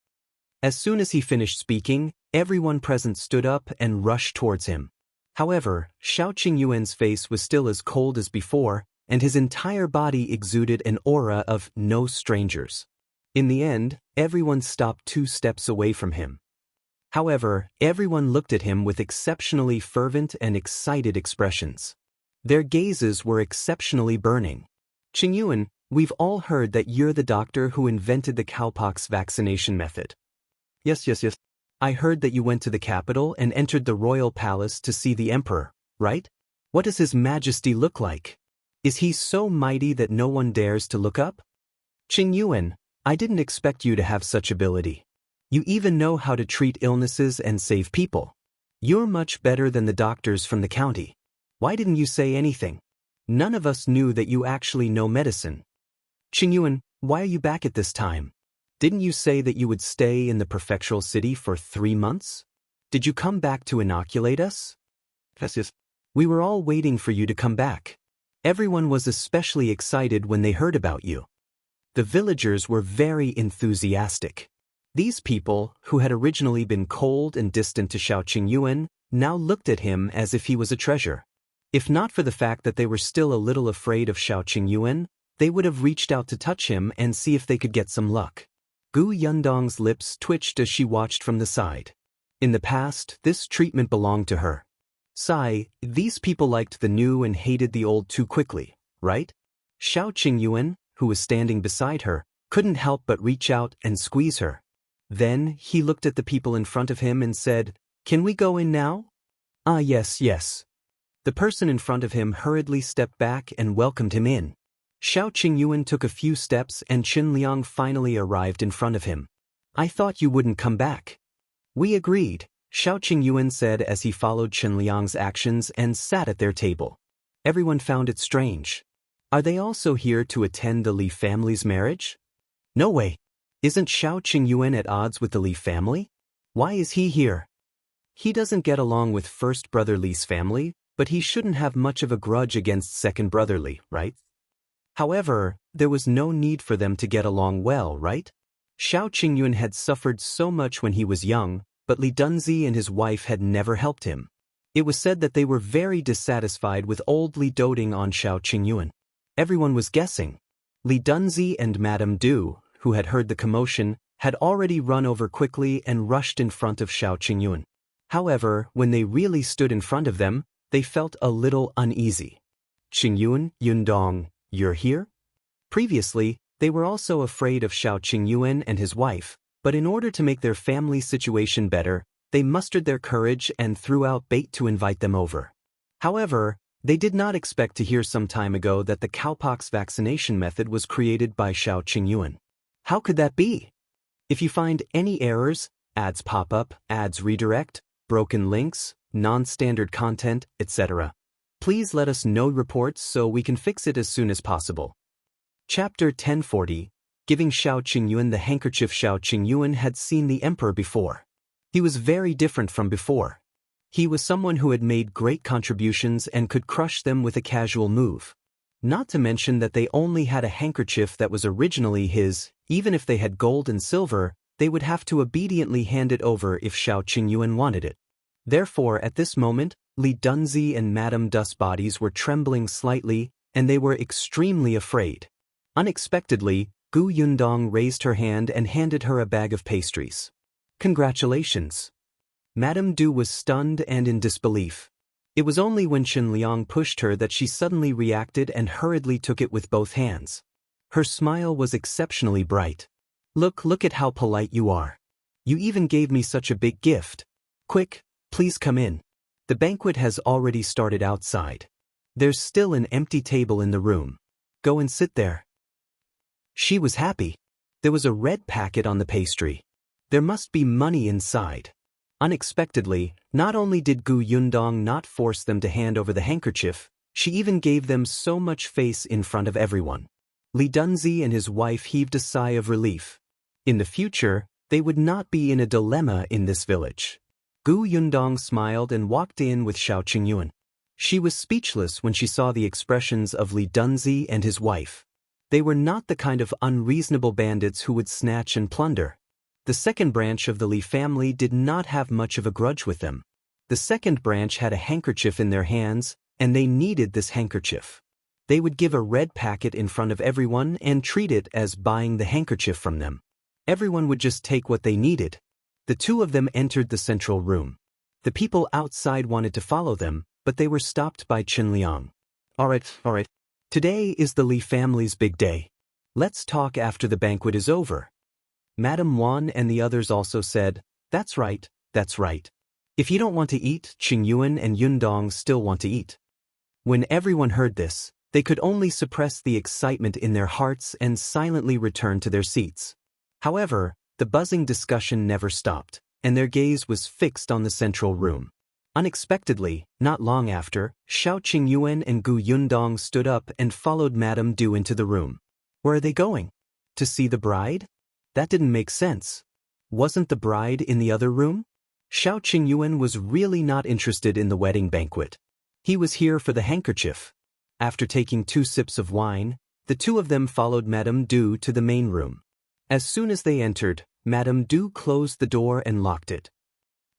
As soon as he finished speaking, everyone present stood up and rushed towards him. However, Shao Qingyuan's face was still as cold as before, and his entire body exuded an aura of no strangers. In the end, everyone stopped 2 steps away from him. However, everyone looked at him with exceptionally fervent and excited expressions. Their gazes were exceptionally burning. "Qingyuan, we've all heard that you're the doctor who invented the cowpox vaccination method." Yes. "I heard that you went to the capital and entered the royal palace to see the emperor, right? What does his majesty look like? Is he so mighty that no one dares to look up?" "Qingyuan, I didn't expect you to have such ability. You even know how to treat illnesses and save people. You're much better than the doctors from the county. Why didn't you say anything? None of us knew that you actually know medicine." "Qingyuan, why are you back at this time? Didn't you say that you would stay in the prefectural city for 3 months? Did you come back to inoculate us?" "Yes. We were all waiting for you to come back. Everyone was especially excited when they heard about you." The villagers were very enthusiastic. These people, who had originally been cold and distant to Shao Qingyuan, now looked at him as if he was a treasure. If not for the fact that they were still a little afraid of Shao Qingyuan, they would have reached out to touch him and see if they could get some luck. Gu Yundong's lips twitched as she watched from the side. In the past, this treatment belonged to her. Sigh, these people liked the new and hated the old too quickly, right? Shao Qingyuan, who was standing beside her, couldn't help but reach out and squeeze her. Then, he looked at the people in front of him and said, "Can we go in now?" Yes. The person in front of him hurriedly stepped back and welcomed him in. Shao Qingyuan took a few steps and Chen Liang finally arrived in front of him. "I thought you wouldn't come back." "We agreed," Shao Qingyuan said as he followed Chen Liang's actions and sat at their table. Everyone found it strange. Are they also here to attend the Li family's marriage? No way. Isn't Shao Qingyuan at odds with the Li family? Why is he here? He doesn't get along with first brother Li's family, but he shouldn't have much of a grudge against second brother Li, right? However, there was no need for them to get along well, right? Shao Qingyuan had suffered so much when he was young, but Li Dunzi and his wife had never helped him. It was said that they were very dissatisfied with old Li doting on Shao Qingyuan. Everyone was guessing. Li Dunzi and Madame Du, who had heard the commotion, had already run over quickly and rushed in front of Shao Qingyuan. However, when they really stood in front of them, they felt a little uneasy. Qingyuan, Yundong, you're here? Previously, they were also afraid of Shao Qingyuan and his wife, but in order to make their family situation better, they mustered their courage and threw out bait to invite them over. However, they did not expect to hear some time ago that the cowpox vaccination method was created by Shao Qingyuan. How could that be? If you find any errors, ads pop up, ads redirect, broken links, non-standard content, etc., please let us know reports so we can fix it as soon as possible. Chapter 1040, Giving Shao Qingyuan the Handkerchief. Shao Qingyuan had seen the emperor before. He was very different from before. He was someone who had made great contributions and could crush them with a casual move. Not to mention that they only had a handkerchief that was originally his. Even if they had gold and silver, they would have to obediently hand it over if Shao Qingyuan wanted it. Therefore, at this moment, Li Dunzi and Madame Du's bodies were trembling slightly, and they were extremely afraid. Unexpectedly, Gu Yundong raised her hand and handed her a bag of pastries. Congratulations. Madame Du was stunned and in disbelief. It was only when Liang pushed her that she suddenly reacted and hurriedly took it with both hands. Her smile was exceptionally bright. Look at how polite you are. You even gave me such a big gift. Quick, please come in. The banquet has already started outside. There's still an empty table in the room. Go and sit there. She was happy. There was a red packet on the pastry. There must be money inside. Unexpectedly, not only did Gu Yundong not force them to hand over the handkerchief, she even gave them so much face in front of everyone. Li Dunzi and his wife heaved a sigh of relief. In the future, they would not be in a dilemma in this village. Gu Yundong smiled and walked in with Shao Qingyuan. She was speechless when she saw the expressions of Li Dunzi and his wife. They were not the kind of unreasonable bandits who would snatch and plunder. The second branch of the Li family did not have much of a grudge with them. The second branch had a handkerchief in their hands, and they needed this handkerchief. They would give a red packet in front of everyone and treat it as buying the handkerchief from them. Everyone would just take what they needed. The two of them entered the central room. The people outside wanted to follow them, but they were stopped by Liang. All right. Today is the Li family's big day. Let's talk after the banquet is over. Madame Wan and the others also said, That's right. If you don't want to eat, Qingyuan and Yundong still want to eat. When everyone heard this, they could only suppress the excitement in their hearts and silently return to their seats. However, the buzzing discussion never stopped, and their gaze was fixed on the central room. Unexpectedly, not long after, Shao Qingyuan and Gu Yundong stood up and followed Madame Du into the room. Where are they going? To see the bride? That didn't make sense. Wasn't the bride in the other room? Shao Qingyuan was really not interested in the wedding banquet. He was here for the handkerchief. After taking 2 sips of wine, the two of them followed Madame Du to the main room. As soon as they entered, Madame Du closed the door and locked it.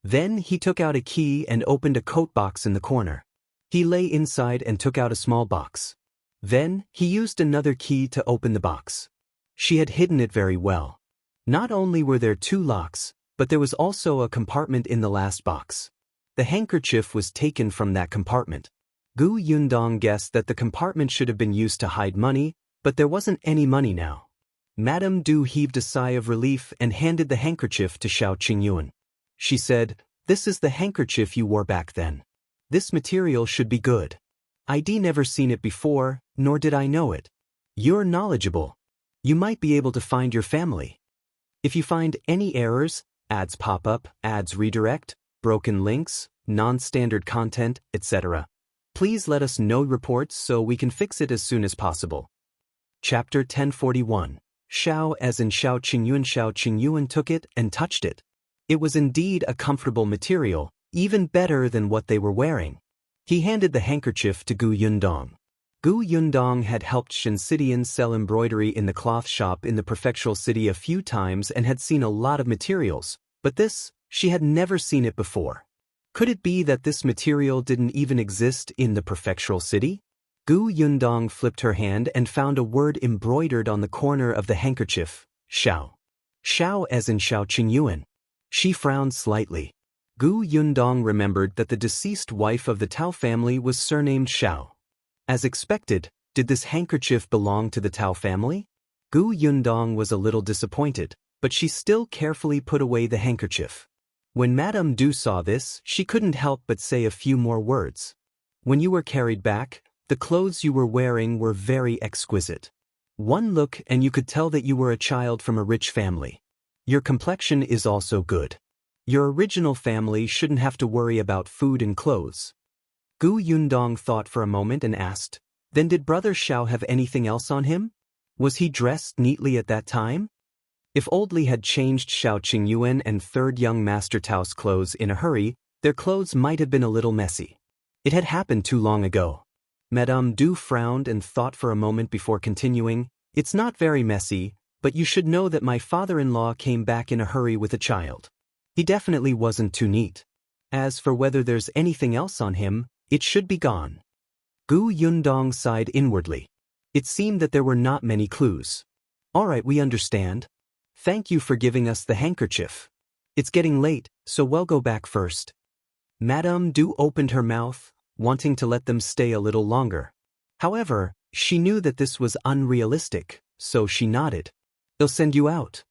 Then he took out a key and opened a coat box in the corner. He lay inside and took out a small box. Then, he used another key to open the box. She had hidden it very well. Not only were there 2 locks, but there was also a compartment in the last box. The handkerchief was taken from that compartment. Gu Yundong guessed that the compartment should have been used to hide money, but there wasn't any money now. Madame Du heaved a sigh of relief and handed the handkerchief to Shao Qingyuan. She said, This is the handkerchief you wore back then. This material should be good. I'd never seen it before, nor did I know it. You're knowledgeable. You might be able to find your family. If you find any errors, ads pop up, ads redirect, broken links, non-standard content, etc., please let us know reports so we can fix it as soon as possible. Chapter 1041. Shao as in Shao Qingyuan took it and touched it. It was indeed a comfortable material, even better than what they were wearing. He handed the handkerchief to Gu Yundong. Gu Yundong had helped Shensidians sell embroidery in the cloth shop in the prefectural city a few times and had seen a lot of materials, but this, she had never seen it before. Could it be that this material didn't even exist in the prefectural city? Gu Yundong flipped her hand and found a word embroidered on the corner of the handkerchief, Shao. Shao as in Shao Qingyuan. She frowned slightly. Gu Yundong remembered that the deceased wife of the Tao family was surnamed Shao. As expected, did this handkerchief belong to the Tao family? Gu Yundong was a little disappointed, but she still carefully put away the handkerchief. When Madame Du saw this, she couldn't help but say a few more words. When you were carried back, the clothes you were wearing were very exquisite. One look and you could tell that you were a child from a rich family. Your complexion is also good. Your original family shouldn't have to worry about food and clothes. Gu Yundong thought for a moment and asked, then did Brother Shao have anything else on him? Was he dressed neatly at that time? If Old Li had changed Shao Qingyuan and third young Master Tao's clothes in a hurry, their clothes might have been a little messy. It had happened too long ago. Madame Du frowned and thought for a moment before continuing, it's not very messy, but you should know that my father-in-law came back in a hurry with a child. He definitely wasn't too neat. As for whether there's anything else on him, it should be gone. Gu Yundong sighed inwardly. It seemed that there were not many clues. All right, we understand. Thank you for giving us the handkerchief. It's getting late, so we'll go back first. Madame Du opened her mouth, wanting to let them stay a little longer. However, she knew that this was unrealistic, so she nodded. They'll send you out.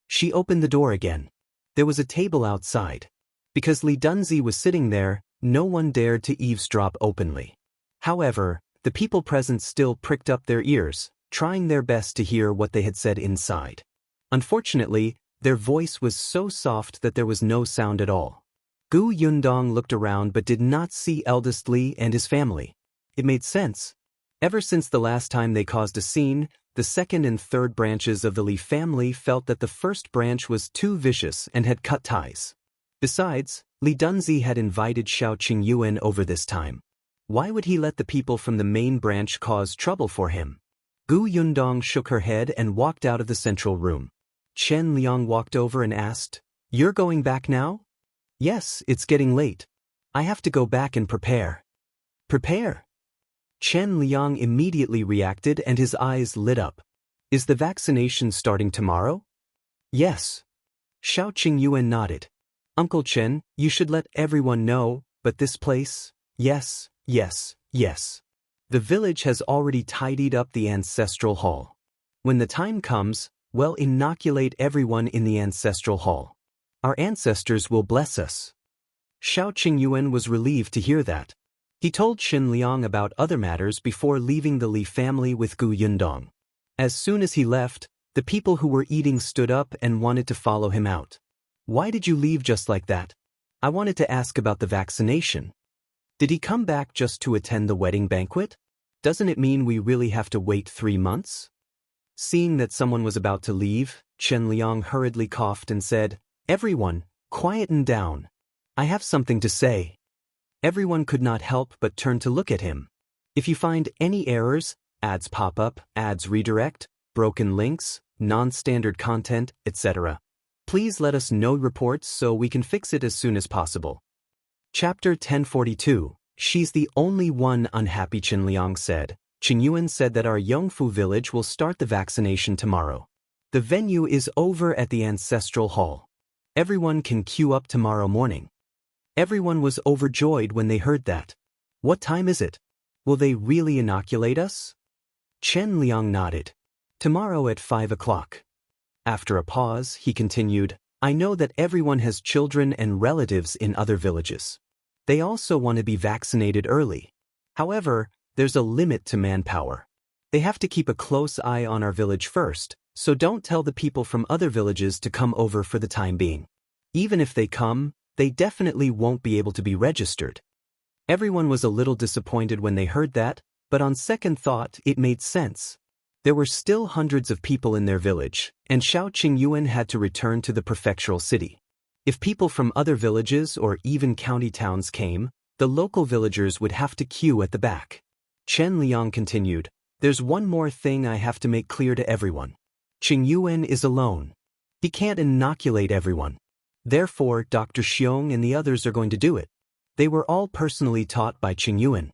She opened the door again. There was a table outside. Because Li Dunzi was sitting there, no one dared to eavesdrop openly. However, the people present still pricked up their ears, trying their best to hear what they had said inside. Unfortunately, their voice was so soft that there was no sound at all. Gu Yundong looked around but did not see Eldest Li and his family. It made sense. Ever since the last time they caused a scene, the second and third branches of the Li family felt that the first branch was too vicious and had cut ties. Besides, Li Dunzi had invited Shao Qingyuan over this time. Why would he let the people from the main branch cause trouble for him? Gu Yundong shook her head and walked out of the central room. Liang walked over and asked, "You're going back now?" "Yes, it's getting late. I have to go back and prepare." "Prepare?" Liang immediately reacted and his eyes lit up. "Is the vaccination starting tomorrow?" "Yes." Shao Qingyuan nodded. "Uncle Chen, you should let everyone know, but this place, yes. The village has already tidied up the ancestral hall. When the time comes, we'll inoculate everyone in the ancestral hall. Our ancestors will bless us." Shao Qingyuan was relieved to hear that. He told Liang about other matters before leaving the Li family with Gu Yundong. As soon as he left, the people who were eating stood up and wanted to follow him out. "Why did you leave just like that? I wanted to ask about the vaccination. Did he come back just to attend the wedding banquet? Doesn't it mean we really have to wait 3 months?" Seeing that someone was about to leave, Liang hurriedly coughed and said, "Everyone, quieten down. I have something to say." Everyone could not help but turn to look at him. If you find any errors, ads pop up, ads redirect, broken links, non-standard content, etc., please let us know reports so we can fix it as soon as possible. Chapter 1042, She's the only one unhappy, Liang said. Qingyuan said that our Yongfu village will start the vaccination tomorrow. The venue is over at the ancestral hall. Everyone can queue up tomorrow morning. Everyone was overjoyed when they heard that. "What time is it? Will they really inoculate us?" Liang nodded. "Tomorrow at 5 o'clock. After a pause, he continued, "I know that everyone has children and relatives in other villages. They also want to be vaccinated early. However, there's a limit to manpower. They have to keep a close eye on our village first, so don't tell the people from other villages to come over for the time being. Even if they come, they definitely won't be able to be registered." Everyone was a little disappointed when they heard that, but on second thought, it made sense. There were still hundreds of people in their village, and Shao Qingyuan had to return to the prefectural city. If people from other villages or even county towns came, the local villagers would have to queue at the back. Chen Liang continued, "There's one more thing I have to make clear to everyone. Qingyuan is alone. He can't inoculate everyone. Therefore, Dr. Xiong and the others are going to do it. They were all personally taught by Qingyuan."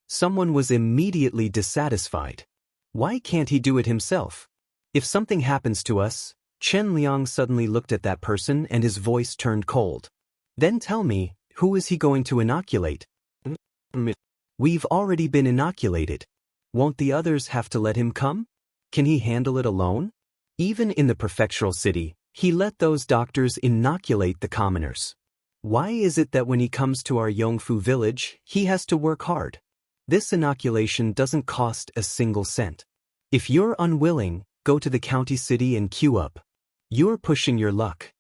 Someone was immediately dissatisfied. Why can't he do it himself? If something happens to us, Chen Liang suddenly looked at that person and his voice turned cold. Then tell me, who is he going to inoculate? We've already been inoculated. Won't the others have to let him come? Can he handle it alone? Even in the prefectural city, he let those doctors inoculate the commoners. Why is it that when he comes to our Yongfu village, he has to work hard? This inoculation doesn't cost a single cent. If you're unwilling, go to the county city and queue up. You're pushing your luck.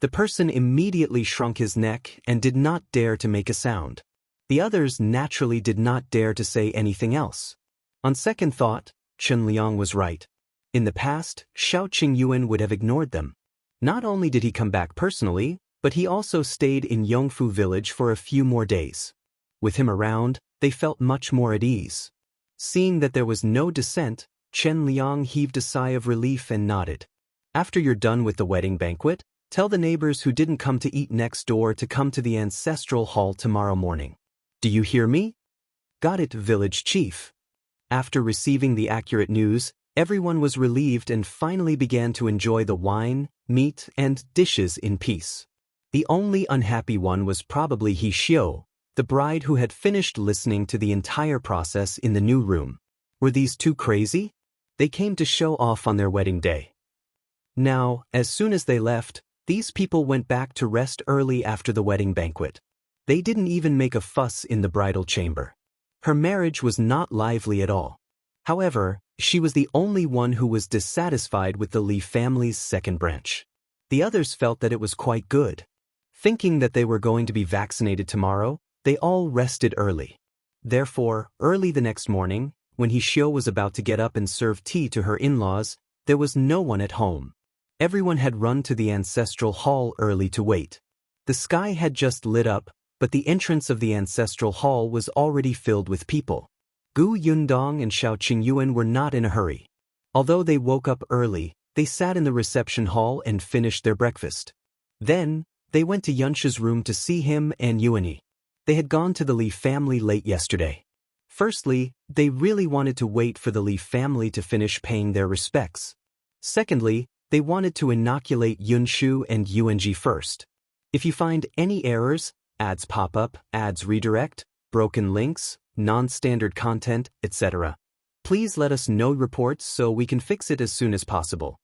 The person immediately shrunk his neck and did not dare to make a sound. The others naturally did not dare to say anything else. On second thought, Chen Liang was right. In the past, Shao Qingyuan would have ignored them. Not only did he come back personally, but he also stayed in Yongfu village for a few more days. With him around, they felt much more at ease. Seeing that there was no dissent, Chen Liang heaved a sigh of relief and nodded. After you're done with the wedding banquet, tell the neighbors who didn't come to eat next door to come to the ancestral hall tomorrow morning. Do you hear me? Got it, village chief. After receiving the accurate news, everyone was relieved and finally began to enjoy the wine, meat, and dishes in peace. The only unhappy one was probably He Xiu, the bride who had finished listening to the entire process in the new room. Were these two crazy? They came to show off on their wedding day. Now, as soon as they left, these people went back to rest early after the wedding banquet. They didn't even make a fuss in the bridal chamber. Her marriage was not lively at all. However, she was the only one who was dissatisfied with the Li family's second branch. The others felt that it was quite good. Thinking that they were going to be vaccinated tomorrow, they all rested early. Therefore, early the next morning, when He Xiu was about to get up and serve tea to her in-laws, there was no one at home. Everyone had run to the ancestral hall early to wait. The sky had just lit up, but the entrance of the ancestral hall was already filled with people. Gu Yundong and Shao Qingyuan were not in a hurry. Although they woke up early, they sat in the reception hall and finished their breakfast. Then, they went to Yunshi's room to see him and Yuanhe. They had gone to the Li family late yesterday. Firstly, they really wanted to wait for the Li family to finish paying their respects. Secondly, they wanted to inoculate Yunshu and Yuanji first. If you find any errors, ads pop up, ads redirect, broken links, non-standard content, etc., please let us know reports so we can fix it as soon as possible.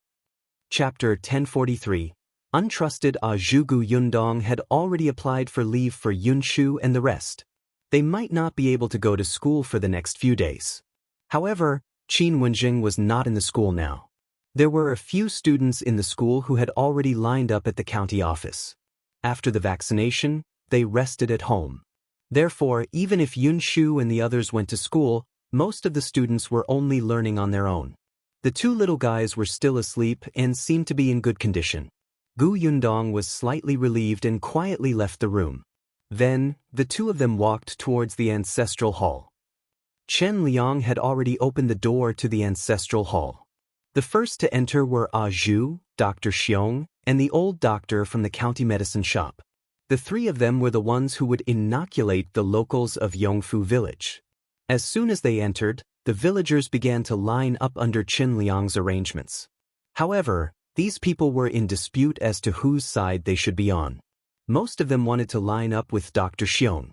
Chapter 1043. Untrusted Ah Zhu. Gu Yundong had already applied for leave for Yunshu and the rest. They might not be able to go to school for the next few days. However, Qin Wenjing was not in the school now. There were a few students in the school who had already lined up at the county office. After the vaccination, they rested at home. Therefore, even if Yunshu and the others went to school, most of the students were only learning on their own. The two little guys were still asleep and seemed to be in good condition. Gu Yundong was slightly relieved and quietly left the room. Then, the two of them walked towards the ancestral hall. Chen Liang had already opened the door to the ancestral hall. The first to enter were Ah Zhu, Dr. Xiong, and the old doctor from the county medicine shop. The three of them were the ones who would inoculate the locals of Yongfu village. As soon as they entered, the villagers began to line up under Chen Liang's arrangements. However, these people were in dispute as to whose side they should be on. Most of them wanted to line up with Dr. Xiong.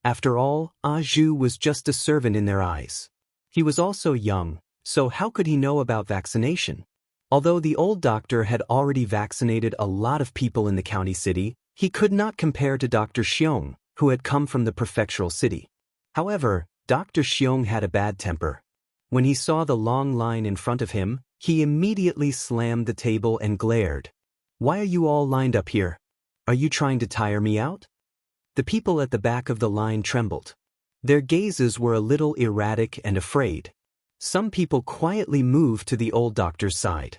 After all, Ah Zhu was just a servant in their eyes. He was also young, so how could he know about vaccination? Although the old doctor had already vaccinated a lot of people in the county city, he could not compare to Dr. Xiong, who had come from the prefectural city. However, Dr. Xiong had a bad temper. When he saw the long line in front of him, he immediately slammed the table and glared. "Why are you all lined up here? Are you trying to tire me out?" The people at the back of the line trembled. Their gazes were a little erratic and afraid. Some people quietly moved to the old doctor's side.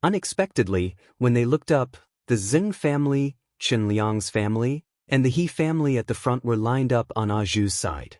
Unexpectedly, when they looked up, the Zhang family, Liang's family, and the He family at the front were lined up on Ah Zhu's side.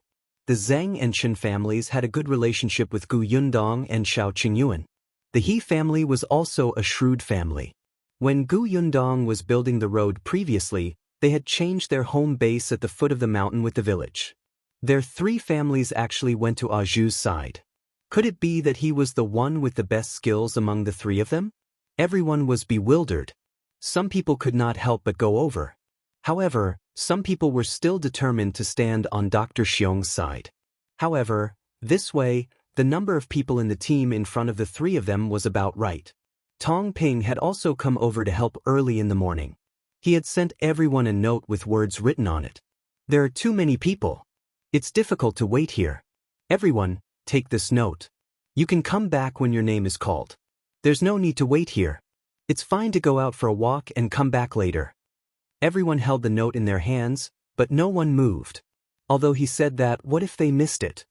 The Zhang and Chen families had a good relationship with Gu Yundong and Shao Qingyuan. The He family was also a shrewd family. When Gu Yundong was building the road previously, they had changed their home base at the foot of the mountain with the village. Their three families actually went to Ah Zhu's side. Could it be that he was the one with the best skills among the three of them? Everyone was bewildered. Some people could not help but go over. However, some people were still determined to stand on Dr. Xiong's side. However, this way, the number of people in the team in front of the three of them was about right. Tong Ping had also come over to help early in the morning. He had sent everyone a note with words written on it. There are too many people. It's difficult to wait here. Everyone, take this note. You can come back when your name is called. There's no need to wait here. It's fine to go out for a walk and come back later. Everyone held the note in their hands, but no one moved. Although he said that, what if they missed it?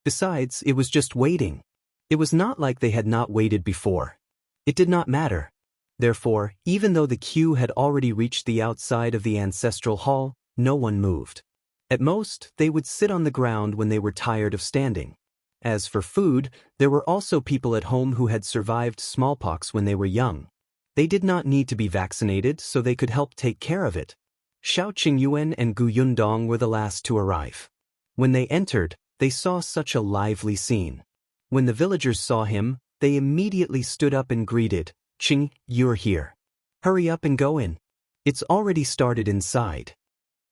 Besides, it was just waiting. It was not like they had not waited before. It did not matter. Therefore, even though the queue had already reached the outside of the ancestral hall, no one moved. At most, they would sit on the ground when they were tired of standing. As for food, there were also people at home who had survived smallpox when they were young. They did not need to be vaccinated, so they could help take care of it. Shao Qingyuan and Gu Yundong were the last to arrive. When they entered, they saw such a lively scene. When the villagers saw him, they immediately stood up and greeted, "Qing, you're here. Hurry up and go in. It's already started inside."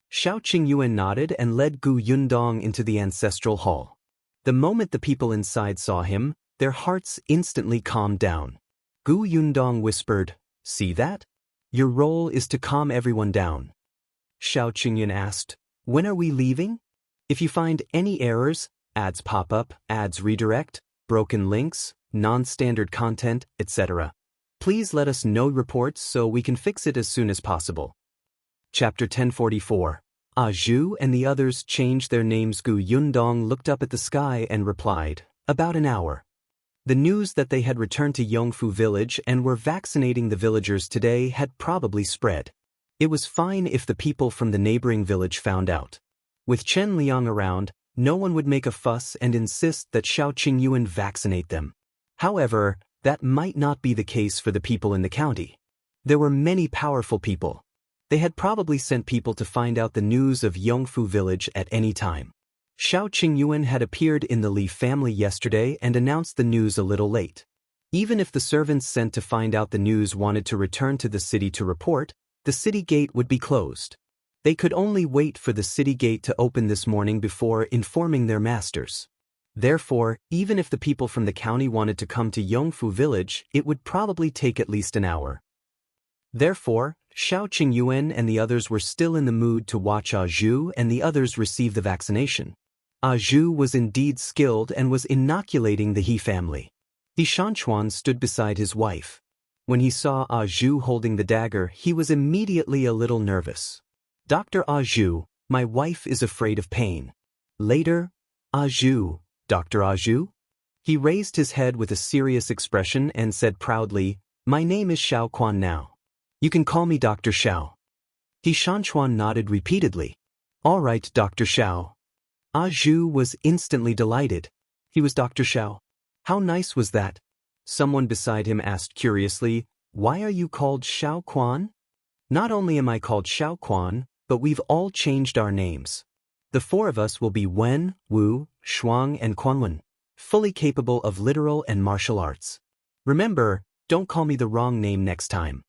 Shao Qingyuan nodded and led Gu Yundong into the ancestral hall. The moment the people inside saw him, their hearts instantly calmed down. Gu Yundong whispered, "See that? Your role is to calm everyone down." Shao Qingyuan asked, "When are we leaving? If you find any errors, ads pop up, ads redirect, broken links, non-standard content, etc., please let us know reports so we can fix it as soon as possible." Chapter 1044. Ah Zhu and the others changed their names. Gu Yundong looked up at the sky and replied, "About an hour." The news that they had returned to Yongfu village and were vaccinating the villagers today had probably spread. It was fine if the people from the neighboring village found out. With Chen Liang around, no one would make a fuss and insist that Shao Qingyuan vaccinate them. However, that might not be the case for the people in the county. There were many powerful people. They had probably sent people to find out the news of Yongfu village at any time. Shao Qingyuan had appeared in the Li family yesterday and announced the news a little late. Even if the servants sent to find out the news wanted to return to the city to report, the city gate would be closed. They could only wait for the city gate to open this morning before informing their masters. Therefore, even if the people from the county wanted to come to Yongfu village, it would probably take at least an hour. Therefore, Shao Qingyuan and the others were still in the mood to watch Ah Zhu and the others receive the vaccination. Ah Zhu was indeed skilled and was inoculating the He family. Di Shanchuan stood beside his wife. When he saw Ah Zhu holding the dagger, he was immediately a little nervous. "Dr. Ah Zhu, my wife is afraid of pain." Later, "Ah Zhu, Dr. Ah Zhu?" He raised his head with a serious expression and said proudly, "My name is Shao Quan now. You can call me Dr. Shao." Di Shanchuan nodded repeatedly. "All right, Dr. Shao." Ah Zhu was instantly delighted. He was Dr. Shao. How nice was that? Someone beside him asked curiously, "Why are you called Shao Quan?" "Not only am I called Shao Quan, but we've all changed our names. The four of us will be Wen, Wu, Shuang and Quanwen, fully capable of literal and martial arts. Remember, don't call me the wrong name next time."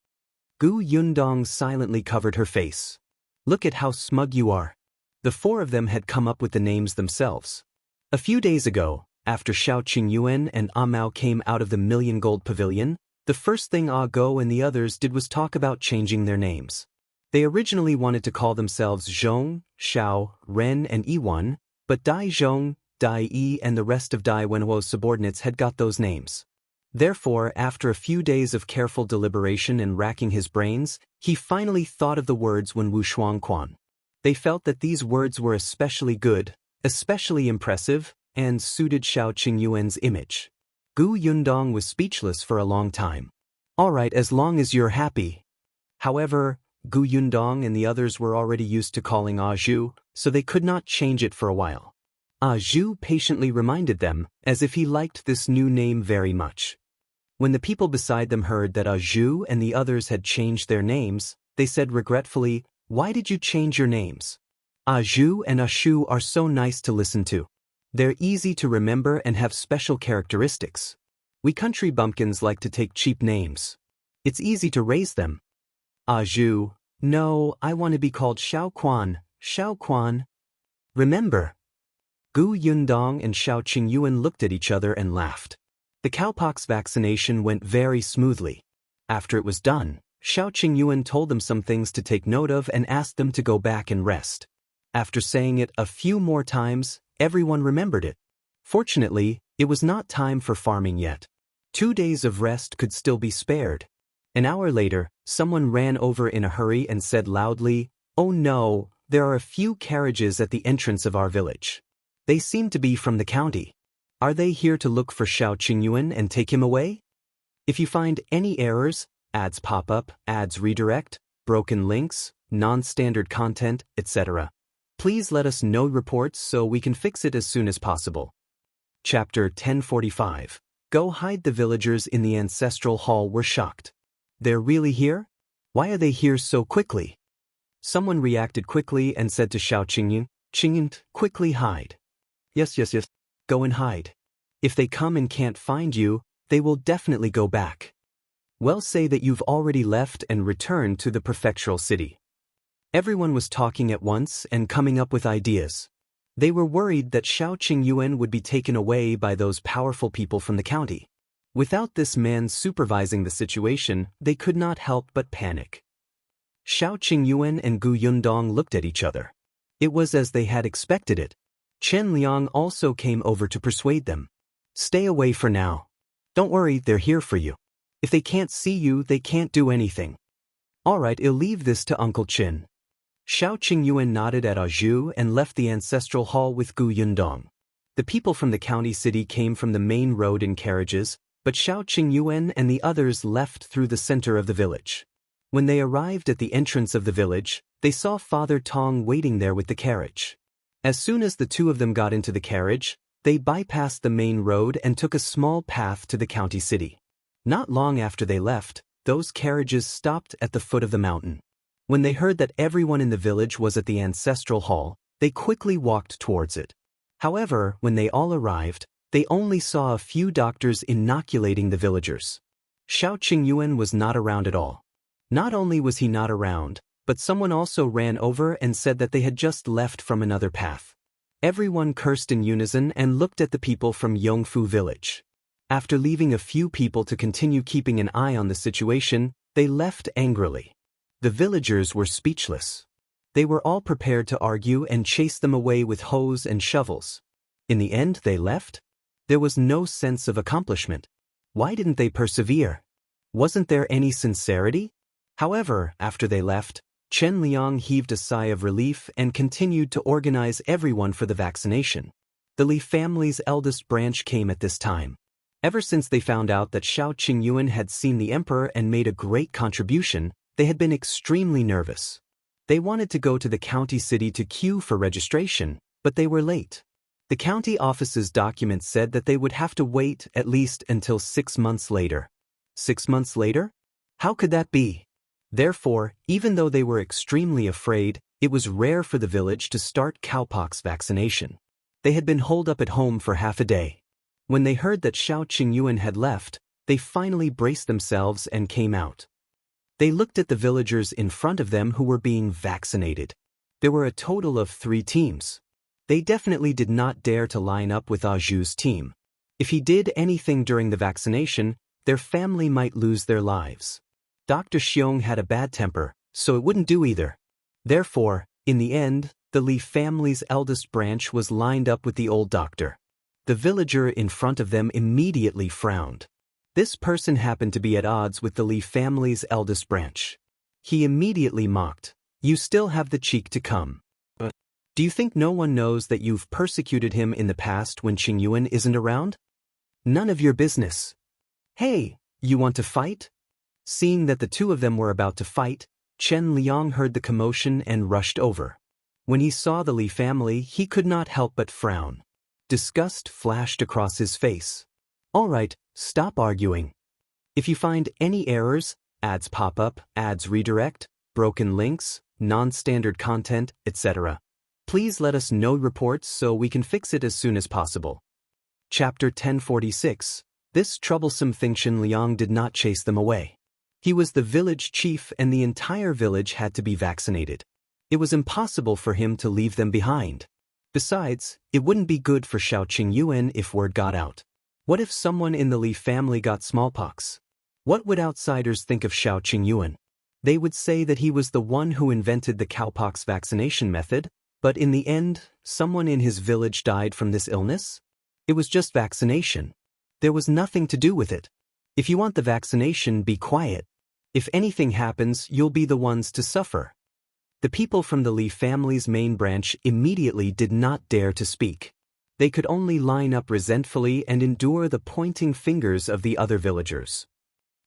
Gu Yundong silently covered her face. "Look at how smug you are." The four of them had come up with the names themselves. A few days ago, after Shao Qingyuan and Ah Mao came out of the Million Gold Pavilion, the first thing Ah Go and the others did was talk about changing their names. They originally wanted to call themselves Zhong, Shao, Ren and Yiwan, but Dai Zhong, Dai Yi and the rest of Dai Wenhuo's subordinates had got those names. Therefore, after a few days of careful deliberation and racking his brains, he finally thought of the words Wen Wu Shuang Quan. They felt that these words were especially good, especially impressive, and suited Shao Qingyuan's image. Gu Yundong was speechless for a long time. All right, as long as you're happy. However, Gu Yundong and the others were already used to calling Ah Zhu, so they could not change it for a while. Ah Zhu patiently reminded them, as if he liked this new name very much. When the people beside them heard that Ah Zhu and the others had changed their names, they said regretfully, "Why did you change your names? Ah Zhu and Ah Shu are so nice to listen to. They're easy to remember and have special characteristics. We country bumpkins like to take cheap names. It's easy to raise them." Ah Zhu, "No, I want to be called Shao Quan, Shao Quan." Remember? Gu Yundong and Shao Qingyuan looked at each other and laughed. The cowpox vaccination went very smoothly. After it was done, Shao Qingyuan told them some things to take note of and asked them to go back and rest. After saying it a few more times, everyone remembered it. Fortunately, it was not time for farming yet. 2 days of rest could still be spared. An hour later, someone ran over in a hurry and said loudly, "Oh no, there are a few carriages at the entrance of our village. They seem to be from the county. Are they here to look for Shao Qingyuan and take him away? If you find any errors, ads pop up, ads redirect, broken links, non-standard content, etc., please let us know reports so we can fix it as soon as possible." Chapter 1045. Go hide. The villagers in the ancestral hall were shocked. They're really here? Why are they here so quickly? Someone reacted quickly and said to Shao Qingyuan, "Qingyuan, quickly hide." Yes. Go and hide. If they come and can't find you, they will definitely go back. Well, say that you've already left and returned to the prefectural city. Everyone was talking at once and coming up with ideas. They were worried that Shao Qingyuan would be taken away by those powerful people from the county. Without this man supervising the situation, they could not help but panic. Shao Qingyuan and Gu Yundong looked at each other. It was as they had expected it. Chen Liang also came over to persuade them. Stay away for now. Don't worry, they're here for you. If they can't see you, they can't do anything. All right, I'll leave this to Uncle Chen. Shao Qingyuan nodded at Ah Zhu and left the ancestral hall with Gu Yundong. The people from the county city came from the main road in carriages, but Shao Qingyuan and the others left through the center of the village. When they arrived at the entrance of the village, they saw Father Tong waiting there with the carriage. As soon as the two of them got into the carriage, they bypassed the main road and took a small path to the county city. Not long after they left, those carriages stopped at the foot of the mountain. When they heard that everyone in the village was at the ancestral hall, they quickly walked towards it. However, when they all arrived, they only saw a few doctors inoculating the villagers. Shao Qingyuan was not around at all. Not only was he not around, but someone also ran over and said that they had just left from another path. Everyone cursed in unison and looked at the people from Yongfu village. After leaving a few people to continue keeping an eye on the situation, they left angrily. The villagers were speechless. They were all prepared to argue and chase them away with hoes and shovels. In the end, they left. There was no sense of accomplishment. Why didn't they persevere? Wasn't there any sincerity? However, after they left, Chen Liang heaved a sigh of relief and continued to organize everyone for the vaccination. The Li family's eldest branch came at this time. Ever since they found out that Shao Qingyuan had seen the emperor and made a great contribution, they had been extremely nervous. They wanted to go to the county city to queue for registration, but they were late. The county office's document said that they would have to wait at least until 6 months later. 6 months later? How could that be? Therefore, even though they were extremely afraid, it was rare for the village to start cowpox vaccination. They had been holed up at home for half a day. When they heard that Shao Qingyuan had left, they finally braced themselves and came out. They looked at the villagers in front of them who were being vaccinated. There were a total of 3 teams. They definitely did not dare to line up with Ah Zhu's team. If he did anything during the vaccination, their family might lose their lives. Dr. Xiong had a bad temper, so it wouldn't do either. Therefore, in the end, the Li family's eldest branch was lined up with the old doctor. The villager in front of them immediately frowned. This person happened to be at odds with the Li family's eldest branch. He immediately mocked, "You still have the cheek to come. Do you think no one knows that you've persecuted him in the past when Qingyuan isn't around? None of your business. Hey, you want to fight? Seeing that the two of them were about to fight, Liang heard the commotion and rushed over. When he saw the Li family, he could not help but frown. Disgust flashed across his face. All right, stop arguing. If you find any errors, ads pop up, ads redirect, broken links, non-standard content, etc., please let us know reports so we can fix it as soon as possible. Chapter 1046. This troublesome Chen Liang did not chase them away. He was the village chief and the entire village had to be vaccinated. It was impossible for him to leave them behind. Besides, it wouldn't be good for Shao Qingyuan if word got out. What if someone in the Li family got smallpox? What would outsiders think of Shao Qingyuan? They would say that he was the one who invented the cowpox vaccination method, but in the end, someone in his village died from this illness? It was just vaccination. There was nothing to do with it. If you want the vaccination, be quiet. If anything happens, you'll be the ones to suffer. The people from the Li family's main branch immediately did not dare to speak. They could only line up resentfully and endure the pointing fingers of the other villagers.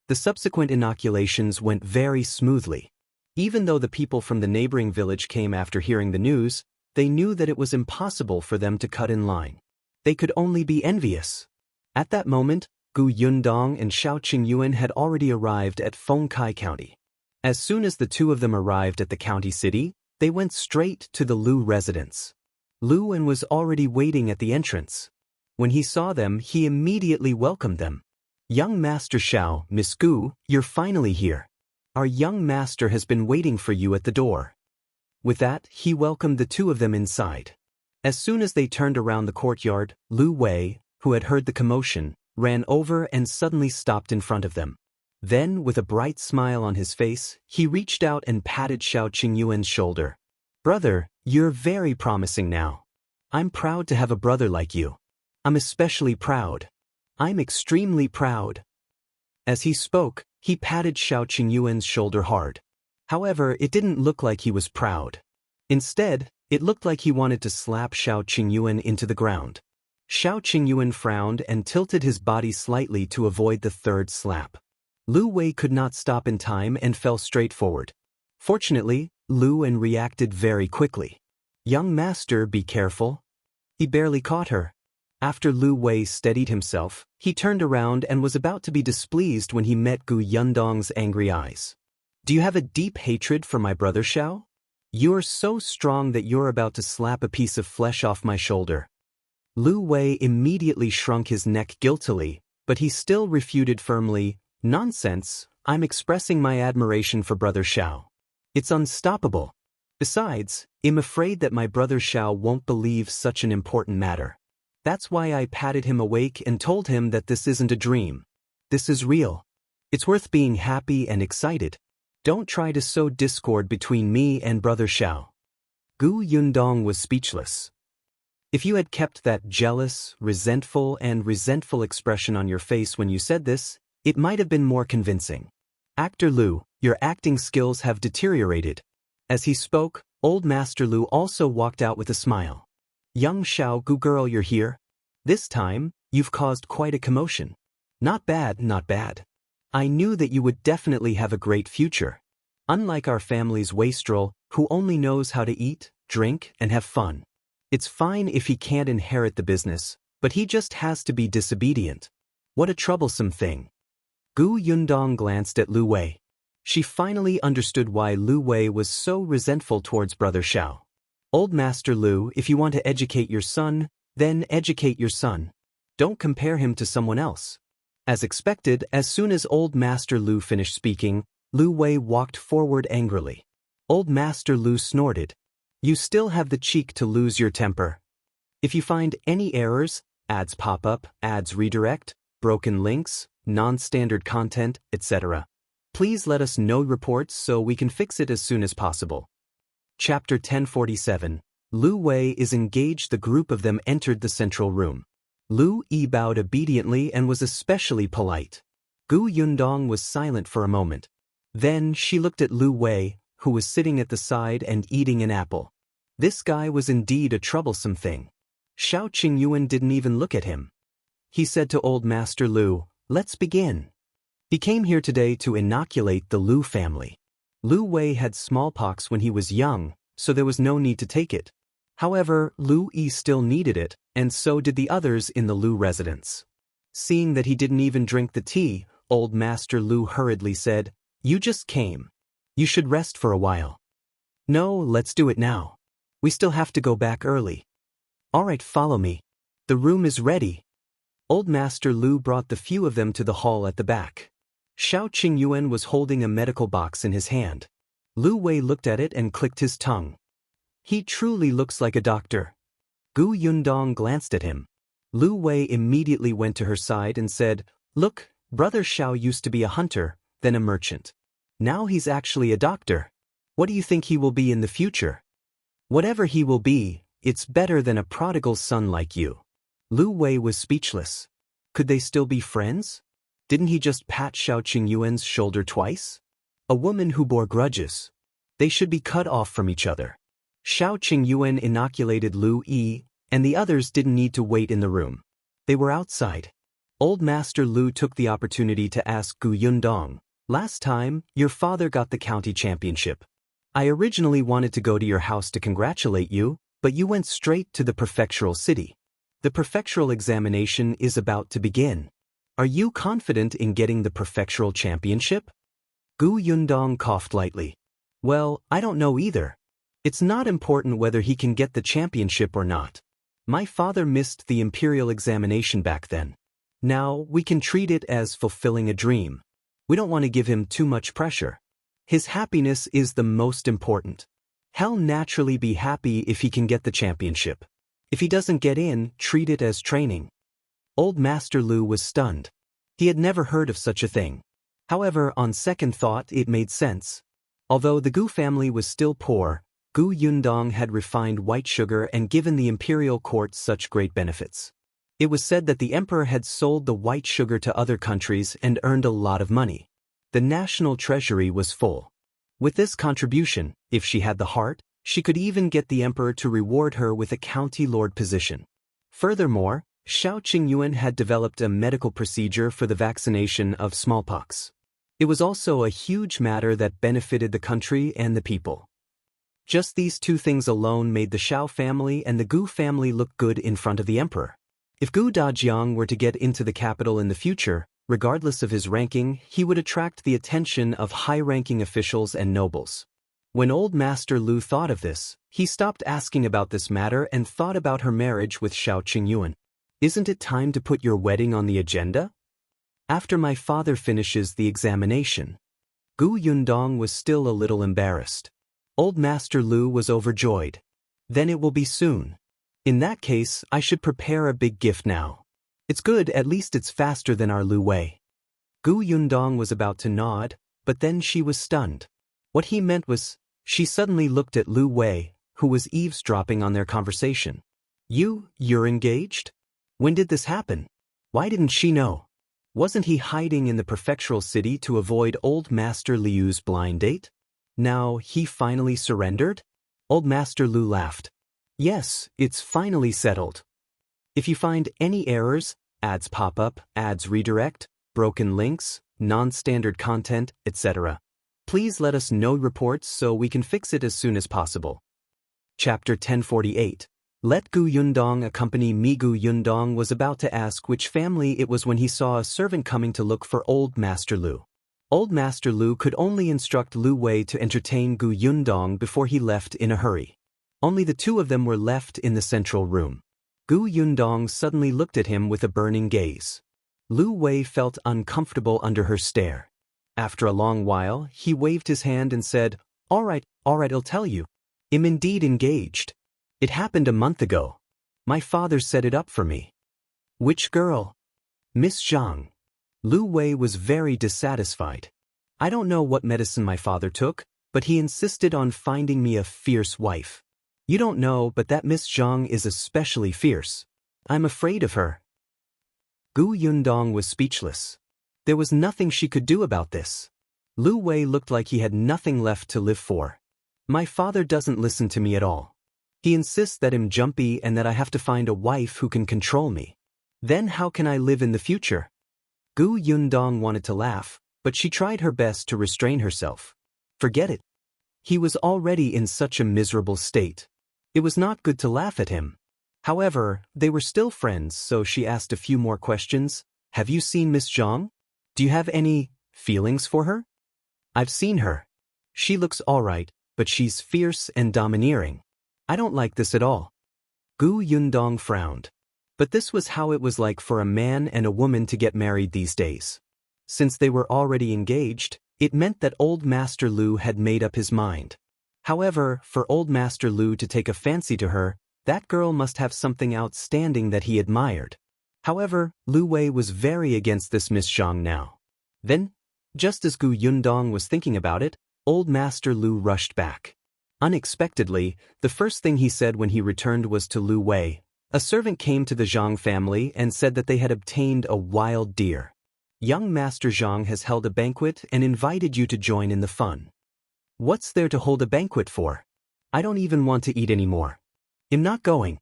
The subsequent inoculations went very smoothly. Even though the people from the neighboring village came after hearing the news, they knew that it was impossible for them to cut in line. They could only be envious. At that moment, Yundong and Shao Qingyuan had already arrived at Fengkai County. As soon as the two of them arrived at the county city, they went straight to the Liu residence. Liu was already waiting at the entrance. When he saw them, he immediately welcomed them. Young Master Shao, Miss Gu, you're finally here. Our young master has been waiting for you at the door. With that, he welcomed the two of them inside. As soon as they turned around the courtyard, Liu Wei, who had heard the commotion, ran over and suddenly stopped in front of them. Then, with a bright smile on his face, he reached out and patted Shao Qingyuan's shoulder. Brother, you're very promising now. I'm proud to have a brother like you. I'm especially proud. I'm extremely proud. As he spoke, he patted Shao Qingyuan's shoulder hard. However, it didn't look like he was proud. Instead, it looked like he wanted to slap Shao Qingyuan into the ground. Shao Qingyuan frowned and tilted his body slightly to avoid the third slap. Liu Wei could not stop in time and fell straight forward. Fortunately, Liu reacted very quickly. Young master, be careful. He barely caught her. After Liu Wei steadied himself, he turned around and was about to be displeased when he met Yundong's angry eyes. Do you have a deep hatred for my brother Shao? You're so strong that you're about to slap a piece of flesh off my shoulder. Liu Wei immediately shrunk his neck guiltily, but he still refuted firmly, Nonsense, I'm expressing my admiration for brother Shao. It's unstoppable. Besides, I'm afraid that my brother Shao won't believe such an important matter. That's why I patted him awake and told him that this isn't a dream. This is real. It's worth being happy and excited. Don't try to sow discord between me and brother Shao. Yundong was speechless. If you had kept that jealous, resentful expression on your face when you said this, it might have been more convincing. Actor Liu, your acting skills have deteriorated. As he spoke, old Master Liu also walked out with a smile. Young Shao Gu girl, you're here. This time, you've caused quite a commotion. Not bad, not bad. I knew that you would definitely have a great future. Unlike our family's wastrel, who only knows how to eat, drink, and have fun. It's fine if he can't inherit the business, but he just has to be disobedient. What a troublesome thing. Yundong glanced at Liu Wei. She finally understood why Liu Wei was so resentful towards brother Shao. Old Master Liu, if you want to educate your son, then educate your son. Don't compare him to someone else. As expected, as soon as Old Master Liu finished speaking, Liu Wei walked forward angrily. Old Master Liu snorted. You still have the cheek to lose your temper. If you find any errors, ads pop up, ads redirect, broken links, non-standard content, etc., please let us know reports so we can fix it as soon as possible. Chapter 1047. Liu Wei Is Engaged. The group of them entered the central room. Liu Yi bowed obediently and was especially polite. Yundong was silent for a moment. Then she looked at Liu Wei, who was sitting at the side and eating an apple. This guy was indeed a troublesome thing. Shao Qingyuan didn't even look at him. He said to Old Master Liu, "Let's begin." He came here today to inoculate the Liu family. Liu Wei had smallpox when he was young, so there was no need to take it. However, Liu Yi still needed it, and so did the others in the Liu residence. Seeing that he didn't even drink the tea, Old Master Liu hurriedly said, "You just came. You should rest for a while." "No, let's do it now. We still have to go back early." "All right, follow me. The room is ready." Old Master Liu brought the few of them to the hall at the back. Shao Qingyuan was holding a medical box in his hand. Liu Wei looked at it and clicked his tongue. "He truly looks like a doctor." Gu Yundong glanced at him. Liu Wei immediately went to her side and said, "Look, Brother Shao used to be a hunter, then a merchant. Now he's actually a doctor. What do you think he will be in the future?" "Whatever he will be, it's better than a prodigal son like you." Liu Wei was speechless. Could they still be friends? Didn't he just pat Shao Qingyuan's shoulder twice? A woman who bore grudges. They should be cut off from each other. Shao Qingyuan inoculated Liu Yi, and the others didn't need to wait in the room. They were outside. Old Master Liu took the opportunity to ask Gu Yundong, "Last time, your father got the county championship. I originally wanted to go to your house to congratulate you, but you went straight to the prefectural city. The prefectural examination is about to begin. Are you confident in getting the prefectural championship?" Gu Yundong coughed lightly. "Well, I don't know either. It's not important whether he can get the championship or not. My father missed the Imperial examination back then. Now, we can treat it as fulfilling a dream. We don't want to give him too much pressure. His happiness is the most important. He'll naturally be happy if he can get the championship. If he doesn't get in, treat it as training." Old Master Liu was stunned. He had never heard of such a thing. However, on second thought, it made sense. Although the Gu family was still poor, Gu Yundong had refined white sugar and given the imperial court such great benefits. It was said that the emperor had sold the white sugar to other countries and earned a lot of money. The national treasury was full. With this contribution, if she had the heart, she could even get the emperor to reward her with a county lord position. Furthermore, Shao Qingyuan had developed a medical procedure for the vaccination of smallpox. It was also a huge matter that benefited the country and the people. Just these two things alone made the Shao family and the Gu family look good in front of the emperor. If Gu Dajiang were to get into the capital in the future, regardless of his ranking, he would attract the attention of high-ranking officials and nobles. When Old Master Liu thought of this, he stopped asking about this matter and thought about her marriage with Shao Qingyuan. "Isn't it time to put your wedding on the agenda?" "After my father finishes the examination." Gu Yundong was still a little embarrassed. Old Master Liu was overjoyed. "Then it will be soon. In that case, I should prepare a big gift now. It's good, at least it's faster than our Liu Wei." Gu Yundong was about to nod, but then she was stunned. What he meant was, she suddenly looked at Liu Wei, who was eavesdropping on their conversation. You're engaged? When did this happen? Why didn't she know? Wasn't he hiding in the prefectural city to avoid Old Master Liu's blind date? Now he finally surrendered? Old Master Liu laughed. "Yes, it's finally settled. If you find any errors, ads pop up, ads redirect, broken links, non-standard content, etc., please let us know reports so we can fix it as soon as possible." Chapter 1048. Let Gu Yundong accompany me. Gu Yundong was about to ask which family it was when he saw a servant coming to look for Old Master Liu. Old Master Liu could only instruct Liu Wei to entertain Gu Yundong before he left in a hurry. Only the two of them were left in the central room. Gu Yundong suddenly looked at him with a burning gaze. Liu Wei felt uncomfortable under her stare. After a long while, he waved his hand and said, all right, I'll tell you. I'm indeed engaged. It happened a month ago. My father set it up for me." "Which girl?" "Miss Zhang." Liu Wei was very dissatisfied. "I don't know what medicine my father took, but he insisted on finding me a fierce wife. You don't know, but that Miss Zhang is especially fierce. I'm afraid of her." Gu Yundong was speechless. There was nothing she could do about this. Liu Wei looked like he had nothing left to live for. "My father doesn't listen to me at all. He insists that I'm jumpy and that I have to find a wife who can control me. Then how can I live in the future? Gu Yundong wanted to laugh, but she tried her best to restrain herself. Forget it. He was already in such a miserable state. It was not good to laugh at him. However, they were still friends, so she asked a few more questions. Have you seen Miss Zhang? Do you have any feelings for her? I've seen her. She looks alright, but she's fierce and domineering. I don't like this at all. Gu Yundong frowned. But this was how it was like for a man and a woman to get married these days. Since they were already engaged, it meant that Old Master Liu had made up his mind. However, for Old Master Liu to take a fancy to her, that girl must have something outstanding that he admired. However, Liu Wei was very against this Miss Zhang now. Then, just as Gu Yundong was thinking about it, Old Master Liu rushed back. Unexpectedly, the first thing he said when he returned was to Liu Wei. A servant came to the Zhang family and said that they had obtained a wild deer. Young Master Zhang has held a banquet and invited you to join in the fun. What's there to hold a banquet for? I don't even want to eat anymore. I'm not going.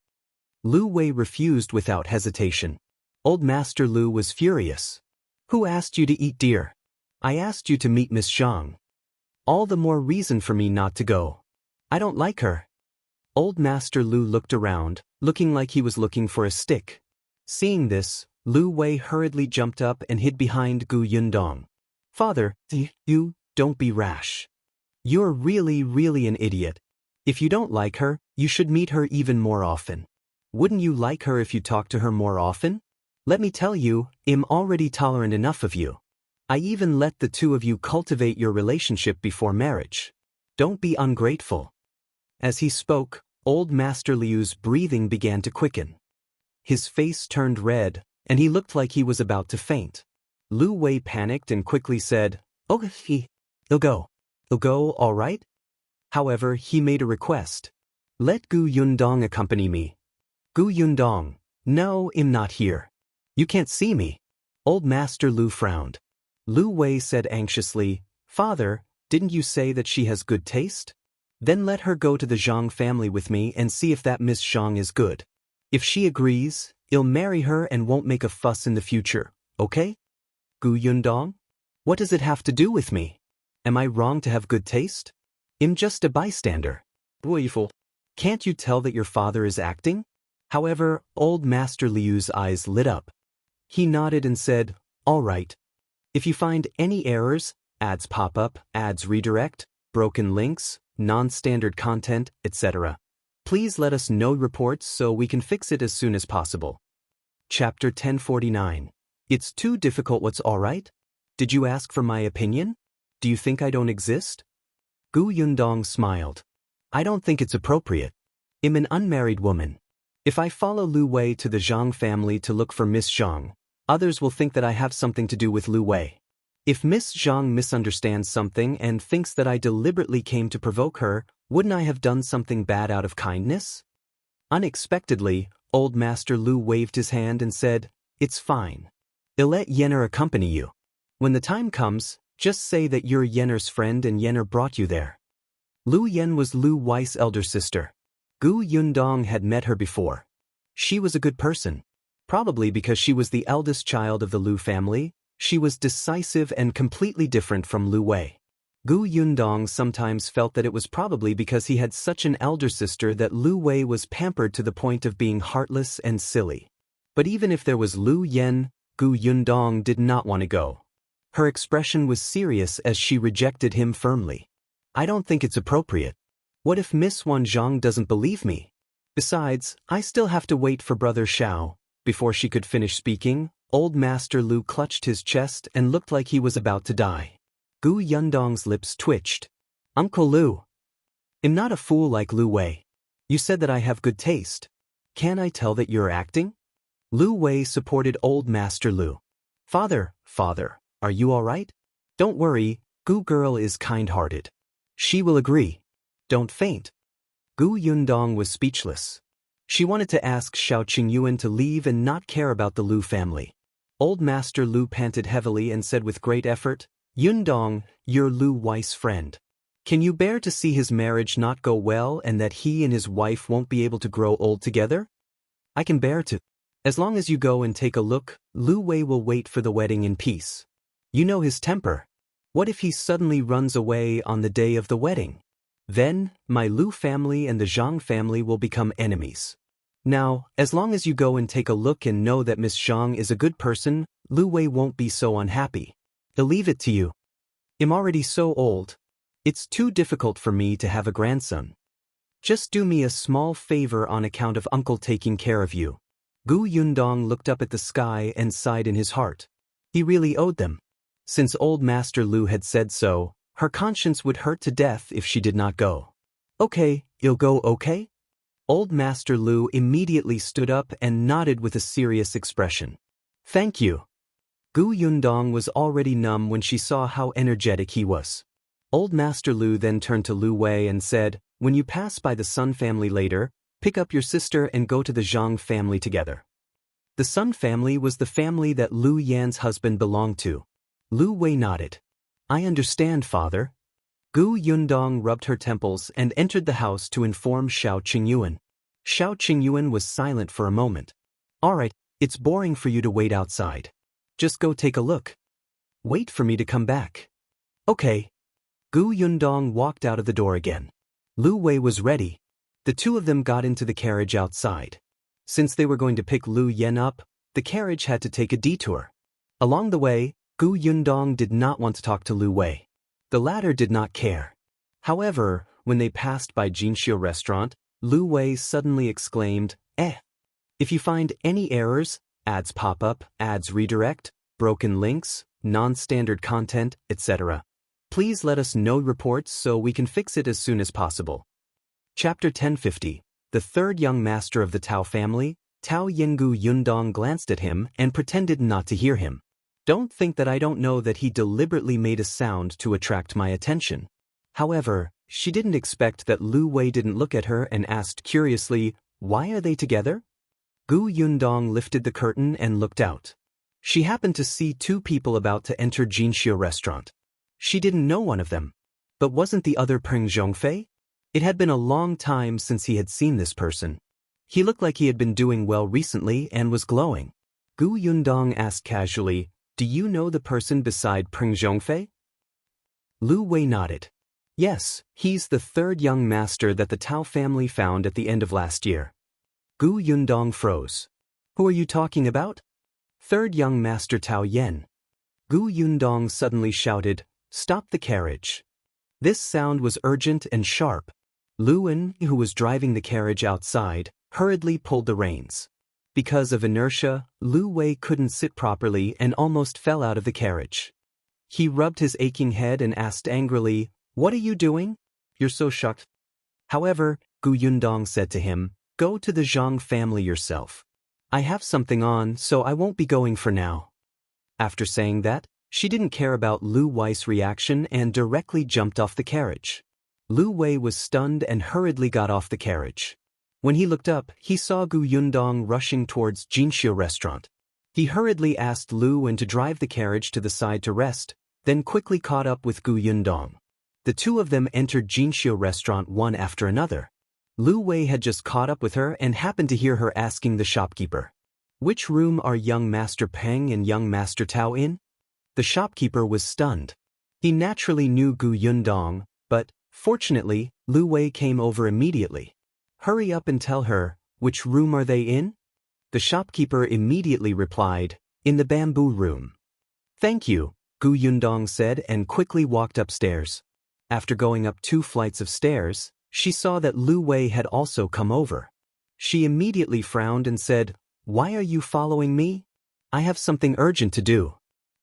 Liu Wei refused without hesitation. Old Master Liu was furious. Who asked you to eat deer? I asked you to meet Miss Zhang. All the more reason for me not to go. I don't like her. Old Master Liu looked around, looking like he was looking for a stick. Seeing this, Liu Wei hurriedly jumped up and hid behind Gu Yundong. Father, you, don't be rash. You're really an idiot. If you don't like her, you should meet her even more often. Wouldn't you like her if you talked to her more often? Let me tell you, I'm already tolerant enough of you. I even let the two of you cultivate your relationship before marriage. Don't be ungrateful. As he spoke, Old Master Liu's breathing began to quicken. His face turned red, and he looked like he was about to faint. Liu Wei panicked and quickly said, He'll go, all right? However, he made a request. Let Gu Yundong accompany me. Gu Yundong, no, I'm not here. You can't see me. Old Master Liu frowned. Liu Wei said anxiously, Father, didn't you say that she has good taste? Then let her go to the Zhang family with me and see if that Miss Zhang is good. If she agrees, I'll marry her and won't make a fuss in the future, okay? Gu Yundong? What does it have to do with me? Am I wrong to have good taste? I'm just a bystander. Wonderful. Can't you tell that your father is acting? However, Old Master Liu's eyes lit up. He nodded and said, All right. If you find any errors, ads pop up, ads redirect, broken links, non-standard content, etc., please let us know reports so we can fix it as soon as possible. Chapter 1049. It's too difficult. What's all right? Did you ask for my opinion? Do you think I don't exist? Gu Yundong smiled. I don't think it's appropriate. I'm an unmarried woman. If I follow Liu Wei to the Zhang family to look for Miss Zhang, others will think that I have something to do with Liu Wei. If Miss Zhang misunderstands something and thinks that I deliberately came to provoke her, wouldn't I have done something bad out of kindness? Unexpectedly, Old Master Liu waved his hand and said, It's fine. I'll let Yenner accompany you. When the time comes, just say that you're Yenner's friend and Yenner brought you there. Liu Yen was Liu Wei's elder sister. Gu Yundong had met her before. She was a good person. Probably because she was the eldest child of the Liu family, she was decisive and completely different from Liu Wei. Gu Yundong sometimes felt that it was probably because he had such an elder sister that Liu Wei was pampered to the point of being heartless and silly. But even if there was Liu Yen, Gu Yundong did not want to go. Her expression was serious as she rejected him firmly. I don't think it's appropriate. What if Miss Zhang doesn't believe me? Besides, I still have to wait for Brother Shao. Before she could finish speaking, Old Master Liu clutched his chest and looked like he was about to die. Gu Yundong's lips twitched. Uncle Liu. I'm not a fool like Liu Wei. You said that I have good taste. Can I tell that you're acting? Liu Wei supported Old Master Liu. Father, are you all right? Don't worry, Gu girl is kind-hearted. She will agree. Don't faint. Gu Yundong was speechless. She wanted to ask Shao Qingyuan to leave and not care about the Liu family. Old Master Liu panted heavily and said with great effort, Yundong, you're Liu Wei's friend. Can you bear to see his marriage not go well and that he and his wife won't be able to grow old together? I can bear to. As long as you go and take a look, Liu Wei will wait for the wedding in peace. You know his temper. What if he suddenly runs away on the day of the wedding? Then, my Liu family and the Zhang family will become enemies. Now, as long as you go and take a look and know that Miss Zhang is a good person, Liu Wei won't be so unhappy. He'll leave it to you. I'm already so old. It's too difficult for me to have a grandson. Just do me a small favor on account of uncle taking care of you. Yundong looked up at the sky and sighed in his heart. He really owed them. Since old Master Liu had said so, her conscience would hurt to death if she did not go. Okay, you'll go, okay? Old Master Liu immediately stood up and nodded with a serious expression. Thank you. Yundong was already numb when she saw how energetic he was. Old Master Liu then turned to Liu Wei and said, when you pass by the Sun family later, pick up your sister and go to the Zhang family together. The Sun family was the family that Liu Yan's husband belonged to. Liu Wei nodded. I understand, father. Yundong rubbed her temples and entered the house to inform Shao Qingyuan. Shao Qingyuan was silent for a moment. All right, it's boring for you to wait outside. Just go take a look. Wait for me to come back. Okay. Yundong walked out of the door again. Liu Wei was ready. The two of them got into the carriage outside. Since they were going to pick Liu Yan up, the carriage had to take a detour. Along the way, Yundong did not want to talk to Liu Wei. The latter did not care. However, when they passed by Jinxiu restaurant, Liu Wei suddenly exclaimed, If you find any errors, ads pop up, ads redirect, broken links, non-standard content, etc., please let us know reports so we can fix it as soon as possible. Chapter 1050. The third young master of the Tao family, Tao Yinggu. Yundong glanced at him and pretended not to hear him. Don't think that I don't know that he deliberately made a sound to attract my attention. However, she didn't expect that Liu Wei didn't look at her and asked curiously, why are they together? Yundong lifted the curtain and looked out. She happened to see two people about to enter Jinxiu restaurant. She didn't know one of them. But wasn't the other Peng Zhongfei? It had been a long time since he had seen this person. He looked like he had been doing well recently and was glowing. Yundong asked casually, do you know the person beside Peng Zhongfei? Liu Wei nodded. Yes, he's the third young master that the Tao family found at the end of last year. Yundong froze. Who are you talking about? Third young master Tao Yan. Yundong suddenly shouted, stop the carriage. This sound was urgent and sharp. Liu, who was driving the carriage outside, hurriedly pulled the reins. Because of inertia, Liu Wei couldn't sit properly and almost fell out of the carriage. He rubbed his aching head and asked angrily, what are you doing? You're so shocked. However, Yundong said to him, go to the Zhang family yourself. I have something on, so I won't be going for now. After saying that, she didn't care about Liu Wei's reaction and directly jumped off the carriage. Liu Wei was stunned and hurriedly got off the carriage. When he looked up, he saw Yundong rushing towards Jinxiu restaurant. He hurriedly asked Liu to drive the carriage to the side to rest, then quickly caught up with Yundong. The two of them entered Jinxiu restaurant one after another. Liu Wei had just caught up with her and happened to hear her asking the shopkeeper, which room are young Master Peng and young Master Tao in? The shopkeeper was stunned. He naturally knew Yundong, but, fortunately, Liu Wei came over immediately. Hurry up and tell her, which room are they in? The shopkeeper immediately replied, in the bamboo room. Thank you, Yundong said and quickly walked upstairs. After going up 2 flights of stairs, she saw that Liu Wei had also come over. She immediately frowned and said, why are you following me? I have something urgent to do.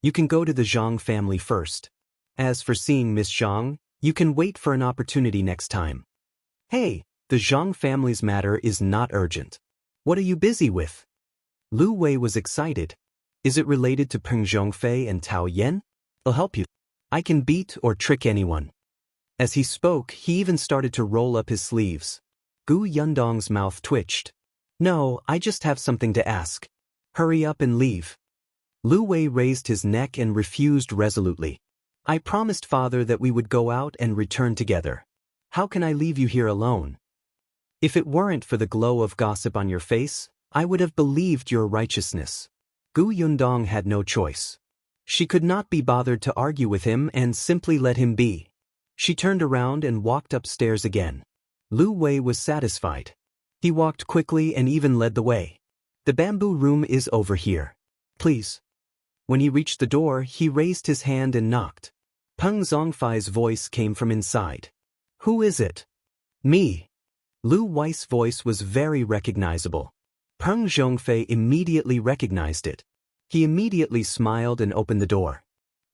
You can go to the Zhang family first. As for seeing Miss Zhang, you can wait for an opportunity next time. Hey, the Zhang family's matter is not urgent. What are you busy with? Liu Wei was excited. Is it related to Peng Zhongfei and Tao Yan? I'll help you. I can beat or trick anyone. As he spoke, he even started to roll up his sleeves. Yundong's mouth twitched. No, I just have something to ask. Hurry up and leave. Liu Wei raised his neck and refused resolutely. I promised father that we would go out and return together. How can I leave you here alone? If it weren't for the glow of gossip on your face, I would have believed your righteousness. Gu Yundong had no choice. She could not be bothered to argue with him and simply let him be. She turned around and walked upstairs again. Liu Wei was satisfied. He walked quickly and even led the way. The bamboo room is over here. Please. When he reached the door, he raised his hand and knocked. Peng Zhongfei's voice came from inside. Who is it? Me. Liu Wei's voice was very recognizable. Peng Zhongfei immediately recognized it. He immediately smiled and opened the door.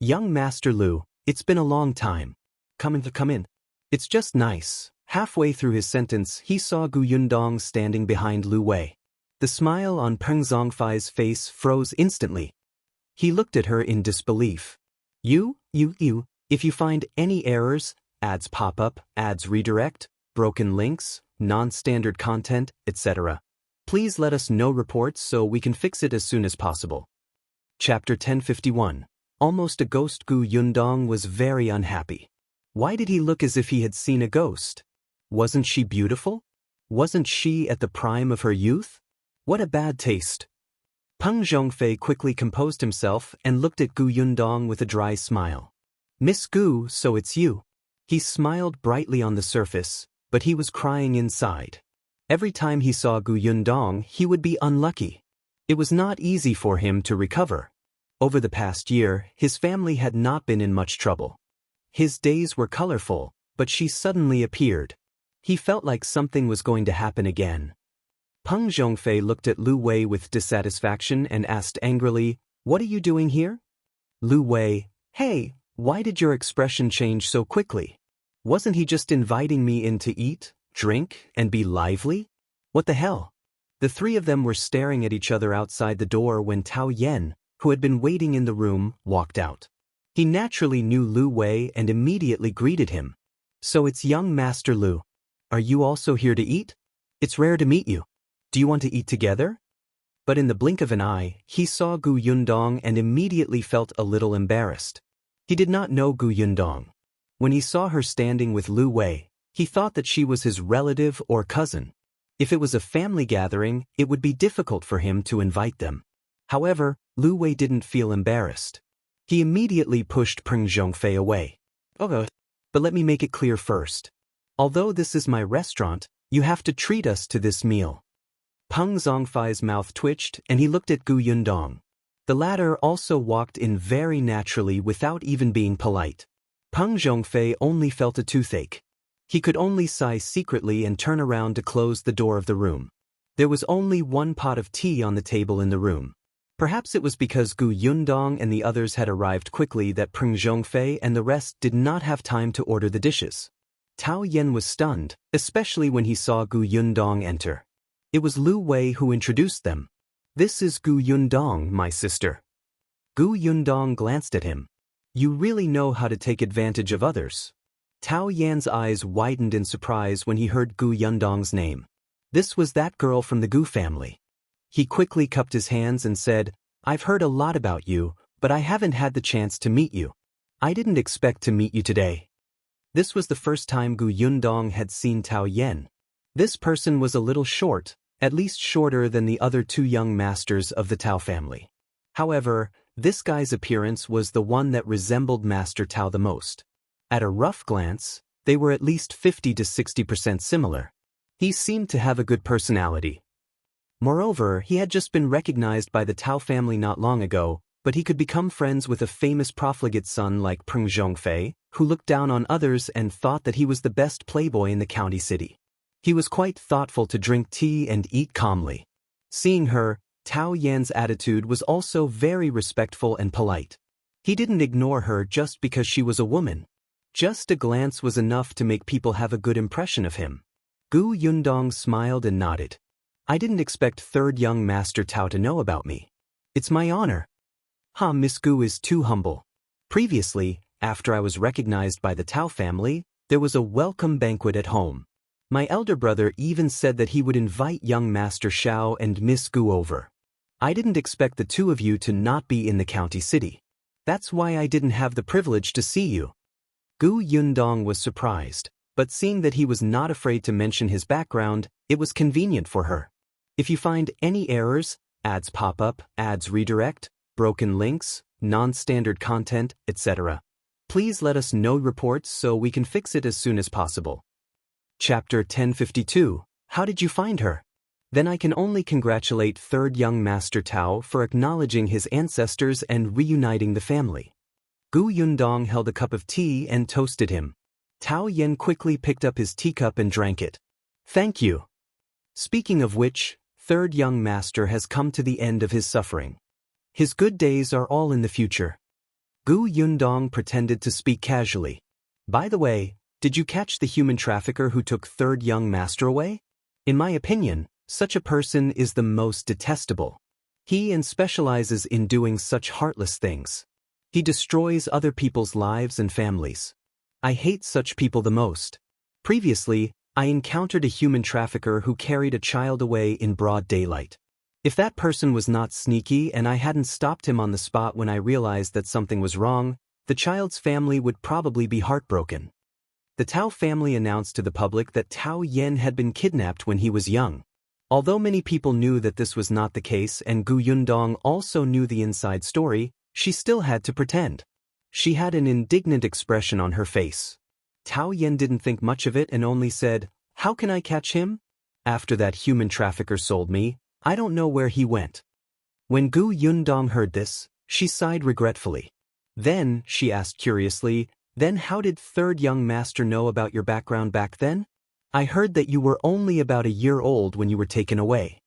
Young Master Liu, it's been a long time. Come in. It's just nice. Halfway through his sentence, he saw Gu Yundong standing behind Liu Wei. The smile on Peng Zhongfei's face froze instantly. He looked at her in disbelief. You, if you find any errors, ads pop up, ads redirect, broken links, non-standard content, etc., please let us know reports so we can fix it as soon as possible. Chapter 1051. Almost a ghost. Gu Yundong was very unhappy. Why did he look as if he had seen a ghost? Wasn't she beautiful? Wasn't she at the prime of her youth? What a bad taste. Peng Zhongfei quickly composed himself and looked at Gu Yundong with a dry smile. Miss Gu, so it's you. He smiled brightly on the surface, but he was crying inside. Every time he saw Gu Yundong, he would be unlucky. It was not easy for him to recover. Over the past year, his family had not been in much trouble. His days were colorful, but she suddenly appeared. He felt like something was going to happen again. Peng Zhongfei looked at Liu Wei with dissatisfaction and asked angrily, What are you doing here? Liu Wei, hey, why did your expression change so quickly? Wasn't he just inviting me in to eat, drink, and be lively? What the hell? The three of them were staring at each other outside the door when Tao Yen, who had been waiting in the room, walked out. He naturally knew Liu Wei and immediately greeted him. So it's young Master Liu. Are you also here to eat? It's rare to meet you. Do you want to eat together? But in the blink of an eye, he saw Gu Yundong and immediately felt a little embarrassed. He did not know Gu Yundong. When he saw her standing with Liu Wei, he thought that she was his relative or cousin. If it was a family gathering, it would be difficult for him to invite them. However, Liu Wei didn't feel embarrassed. He immediately pushed Peng Zhongfei away. Okay, but let me make it clear first. Although this is my restaurant, you have to treat us to this meal. Peng Zhongfei's mouth twitched and he looked at Gu Yundong. The latter also walked in very naturally without even being polite. Peng Zhongfei only felt a toothache. He could only sigh secretly and turn around to close the door of the room. There was only one pot of tea on the table in the room. Perhaps it was because Gu Yundong and the others had arrived quickly that Peng Zhongfei and the rest did not have time to order the dishes. Tao Yen was stunned, especially when he saw Gu Yundong enter. It was Liu Wei who introduced them. This is Gu Yundong, my sister. Gu Yundong glanced at him. You really know how to take advantage of others. Tao Yan's eyes widened in surprise when he heard Gu Yundong's name. This was that girl from the Gu family. He quickly cupped his hands and said, I've heard a lot about you, but I haven't had the chance to meet you. I didn't expect to meet you today. This was the first time Gu Yundong had seen Tao Yen. This person was a little short, at least shorter than the other two young masters of the Tao family. However, this guy's appearance was the one that resembled Master Tao the most. At a rough glance, they were at least 50 to 60% similar. He seemed to have a good personality. Moreover, he had just been recognized by the Tao family not long ago, but he could become friends with a famous profligate son like Peng Zhongfei, who looked down on others and thought that he was the best playboy in the county city. He was quite thoughtful to drink tea and eat calmly. Seeing her, Tao Yan's attitude was also very respectful and polite. He didn't ignore her just because she was a woman. Just a glance was enough to make people have a good impression of him. Gu Yundong smiled and nodded. I didn't expect third young Master Tao to know about me. It's my honor. Miss Gu is too humble. Previously, after I was recognized by the Tao family, there was a welcome banquet at home. My elder brother even said that he would invite young Master Shao and Miss Gu over. I didn't expect the two of you to not be in the county city. That's why I didn't have the privilege to see you. Gu Yundong was surprised, but seeing that he was not afraid to mention his background, it was convenient for her. If you find any errors, ads pop up, ads redirect, broken links, non-standard content, etc., please let us know reports so we can fix it as soon as possible. Chapter 1052. How did you find her? Then I can only congratulate Third Young Master Tao for acknowledging his ancestors and reuniting the family. Gu Yundong held a cup of tea and toasted him. Tao Yen quickly picked up his teacup and drank it. Thank you. Speaking of which, Third Young Master has come to the end of his suffering. His good days are all in the future. Gu Yundong pretended to speak casually. By the way, did you catch the human trafficker who took Third Young Master away? In my opinion, such a person is the most detestable. He specializes in doing such heartless things. He destroys other people's lives and families. I hate such people the most. Previously, I encountered a human trafficker who carried a child away in broad daylight. If that person was not sneaky and I hadn't stopped him on the spot when I realized that something was wrong, the child's family would probably be heartbroken. The Tao family announced to the public that Tao Yen had been kidnapped when he was young. Although many people knew that this was not the case and Gu Yundong also knew the inside story, she still had to pretend. She had an indignant expression on her face. Tao Yen didn't think much of it and only said, "How can I catch him? After that human trafficker sold me, I don't know where he went." When Gu Yundong heard this, she sighed regretfully. Then, she asked curiously, "Then how did Third Young Master know about your background back then? I heard that you were only about a year old when you were taken away."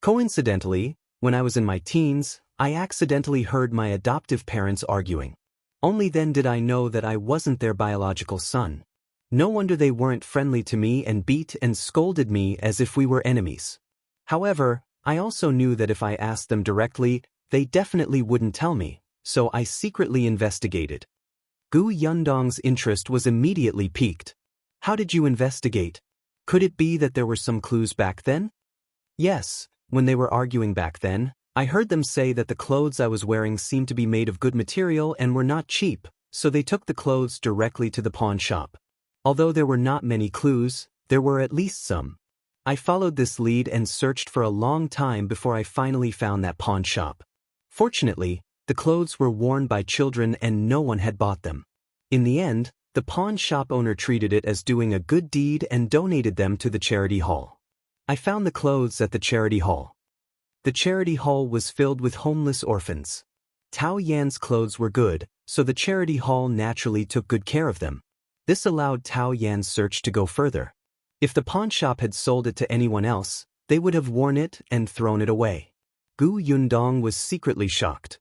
Coincidentally, when I was in my teens, I accidentally heard my adoptive parents arguing. Only then did I know that I wasn't their biological son. No wonder they weren't friendly to me and beat and scolded me as if we were enemies. However, I also knew that if I asked them directly, they definitely wouldn't tell me, so I secretly investigated. Gu Yundong's interest was immediately piqued. How did you investigate? Could it be that there were some clues back then? Yes, when they were arguing back then, I heard them say that the clothes I was wearing seemed to be made of good material and were not cheap, so they took the clothes directly to the pawn shop. Although there were not many clues, there were at least some. I followed this lead and searched for a long time before I finally found that pawn shop. Fortunately, the clothes were worn by children and no one had bought them. In the end, the pawn shop owner treated it as doing a good deed and donated them to the charity hall. I found the clothes at the charity hall. The charity hall was filled with homeless orphans. Tao Yan's clothes were good, so the charity hall naturally took good care of them. This allowed Tao Yan's search to go further. If the pawn shop had sold it to anyone else, they would have worn it and thrown it away. Gu Yundong was secretly shocked.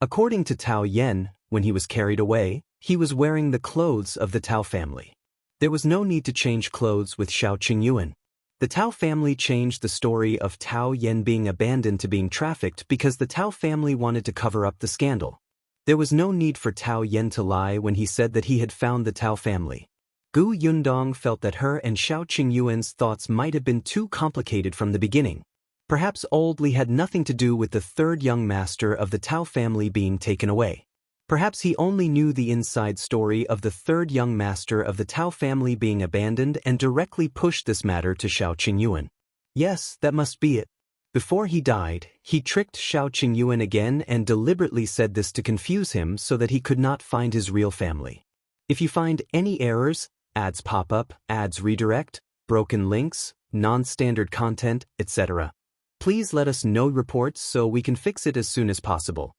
According to Tao Yan, when he was carried away, he was wearing the clothes of the Tao family. There was no need to change clothes with Shao Qingyuan. The Tao family changed the story of Tao Yan being abandoned to being trafficked because the Tao family wanted to cover up the scandal. There was no need for Tao Yan to lie when he said that he had found the Tao family. Gu Yundong felt that her and Shao Qingyuan's thoughts might have been too complicated from the beginning. Perhaps Old Li had nothing to do with the third young master of the Tao family being taken away. Perhaps he only knew the inside story of the third young master of the Tao family being abandoned and directly pushed this matter to Shao Qingyuan. Yes, that must be it. Before he died, he tricked Shao Qingyuan again and deliberately said this to confuse him so that he could not find his real family. If you find any errors, ads pop up, ads redirect, broken links, non-standard content, etc., please let us know reports so we can fix it as soon as possible.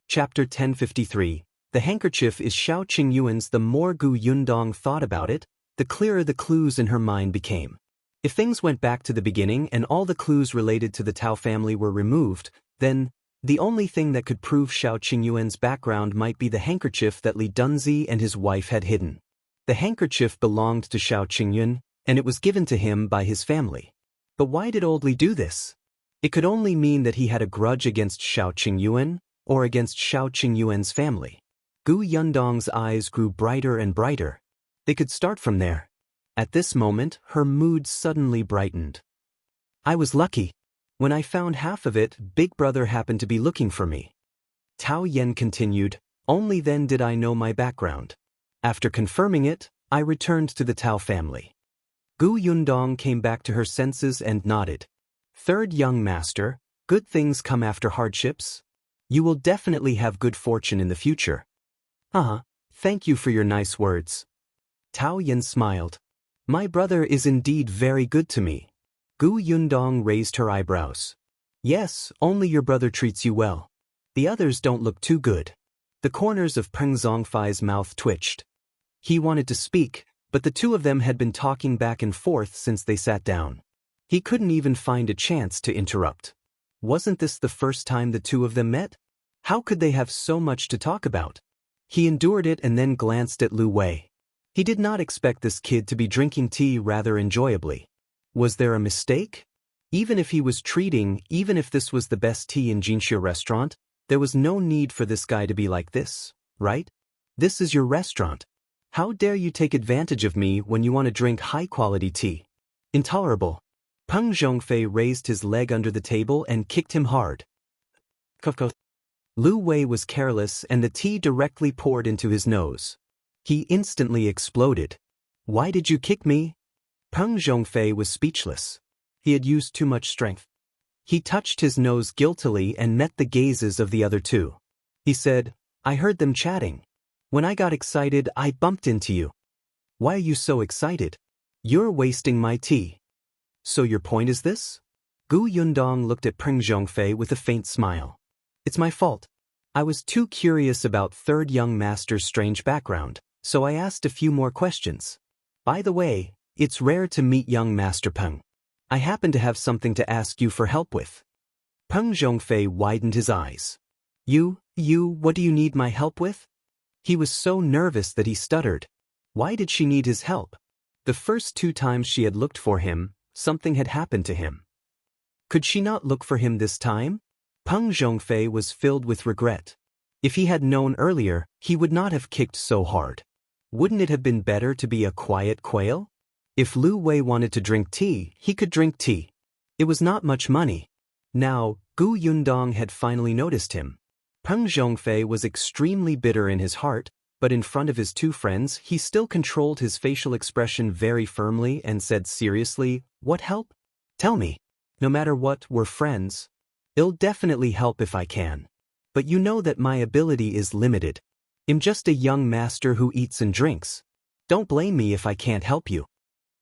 Chapter 1053. The handkerchief is Shao Qingyuan's. The more Gu Yundong thought about it, the clearer the clues in her mind became. If things went back to the beginning and all the clues related to the Tao family were removed, then the only thing that could prove Shao Qingyuan's background might be the handkerchief that Li Dunzi and his wife had hidden. The handkerchief belonged to Shao Qingyuan, and it was given to him by his family. But why did Old Li do this? It could only mean that he had a grudge against Shao Qingyuan, or against Shao Qingyuan's family. Gu Yundong's eyes grew brighter and brighter. They could start from there. At this moment, her mood suddenly brightened. I was lucky. When I found half of it, Big Brother happened to be looking for me. Tao Yen continued, only then did I know my background. After confirming it, I returned to the Tao family. Gu Yundong came back to her senses and nodded. Third young master, good things come after hardships. You will definitely have good fortune in the future. Thank you for your nice words. Tao Yen smiled. My brother is indeed very good to me. Gu Yundong raised her eyebrows. Yes, only your brother treats you well. The others don't look too good. The corners of Peng Zhongfei's mouth twitched. He wanted to speak, but the two of them had been talking back and forth since they sat down. He couldn't even find a chance to interrupt. Wasn't this the first time the two of them met? How could they have so much to talk about? He endured it and then glanced at Liu Wei. He did not expect this kid to be drinking tea rather enjoyably. Was there a mistake? Even if this was the best tea in Jinxia restaurant, there was no need for this guy to be like this, right? This is your restaurant. How dare you take advantage of me when you want to drink high-quality tea? Intolerable. Peng Zhongfei raised his leg under the table and kicked him hard. Liu Wei was careless and the tea directly poured into his nose. He instantly exploded. Why did you kick me? Peng Zhongfei was speechless. He had used too much strength. He touched his nose guiltily and met the gazes of the other two. He said, I heard them chatting. When I got excited, I bumped into you. Why are you so excited? You're wasting my tea. So your point is this? Gu Yundong looked at Peng Zhongfei with a faint smile. It's my fault. I was too curious about third young master's strange background, so I asked a few more questions. By the way, it's rare to meet young Master Peng. I happen to have something to ask you for help with. Peng Zhongfei widened his eyes. What do you need my help with? He was so nervous that he stuttered. Why did she need his help? The first 2 times she had looked for him, something had happened to him. Could she not look for him this time? Peng Zhongfei was filled with regret. If he had known earlier, he would not have kicked so hard. Wouldn't it have been better to be a quiet quail? If Liu Wei wanted to drink tea, he could drink tea. It was not much money. Now, Gu Yundong had finally noticed him. Peng Zhongfei was extremely bitter in his heart, but in front of his 2 friends he still controlled his facial expression very firmly and said seriously, what help? Tell me. No matter what, we're friends. It'll definitely help if I can. But you know that my ability is limited. I'm just a young master who eats and drinks. Don't blame me if I can't help you.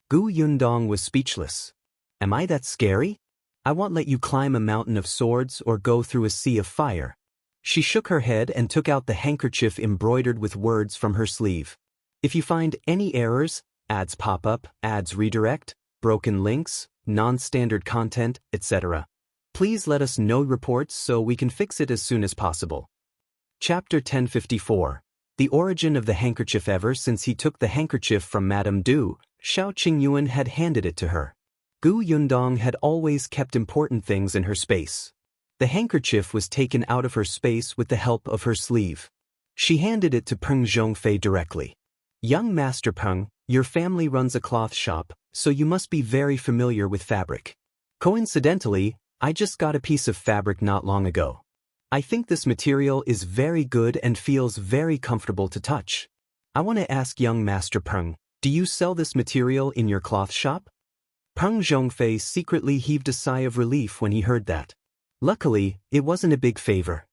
Gu Yundong was speechless. Am I that scary? I won't let you climb a mountain of swords or go through a sea of fire. She shook her head and took out the handkerchief embroidered with words from her sleeve. If you find any errors, ads pop up, ads redirect, broken links, non-standard content, etc., please let us know reports so we can fix it as soon as possible. Chapter 1054. The origin of the handkerchief. Ever since he took the handkerchief from Madame Du, Shao Qingyuan had handed it to her. Gu Yundong had always kept important things in her space. The handkerchief was taken out of her space with the help of her sleeve. She handed it to Peng Zhongfei directly. Young Master Peng, your family runs a cloth shop, so you must be very familiar with fabric. Coincidentally, I just got a piece of fabric not long ago. I think this material is very good and feels very comfortable to touch. I want to ask young Master Peng, do you sell this material in your cloth shop? Peng Zhongfei secretly heaved a sigh of relief when he heard that. Luckily, it wasn't a big favor.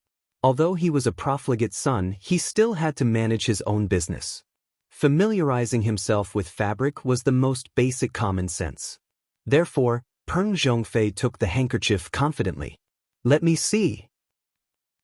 Although he was a profligate son, he still had to manage his own business. Familiarizing himself with fabric was the most basic common sense. Therefore, Peng Zhongfei took the handkerchief confidently. Let me see.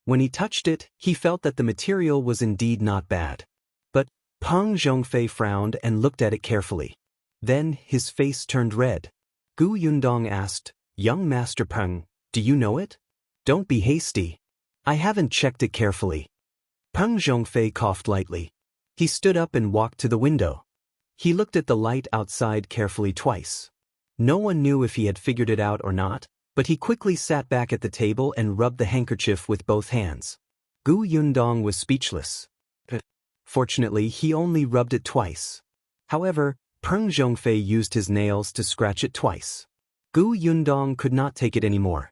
When he touched it, he felt that the material was indeed not bad. But Peng Zhongfei frowned and looked at it carefully. Then his face turned red. Gu Yundong asked, Young Master Peng, do you know it? Don't be hasty. I haven't checked it carefully. Peng Zhongfei coughed lightly. He stood up and walked to the window. He looked at the light outside carefully twice. No one knew if he had figured it out or not, but he quickly sat back at the table and rubbed the handkerchief with both hands. Gu Yundong was speechless. Fortunately, he only rubbed it twice. However, Peng Zhongfei used his nails to scratch it twice. Gu Yundong could not take it anymore.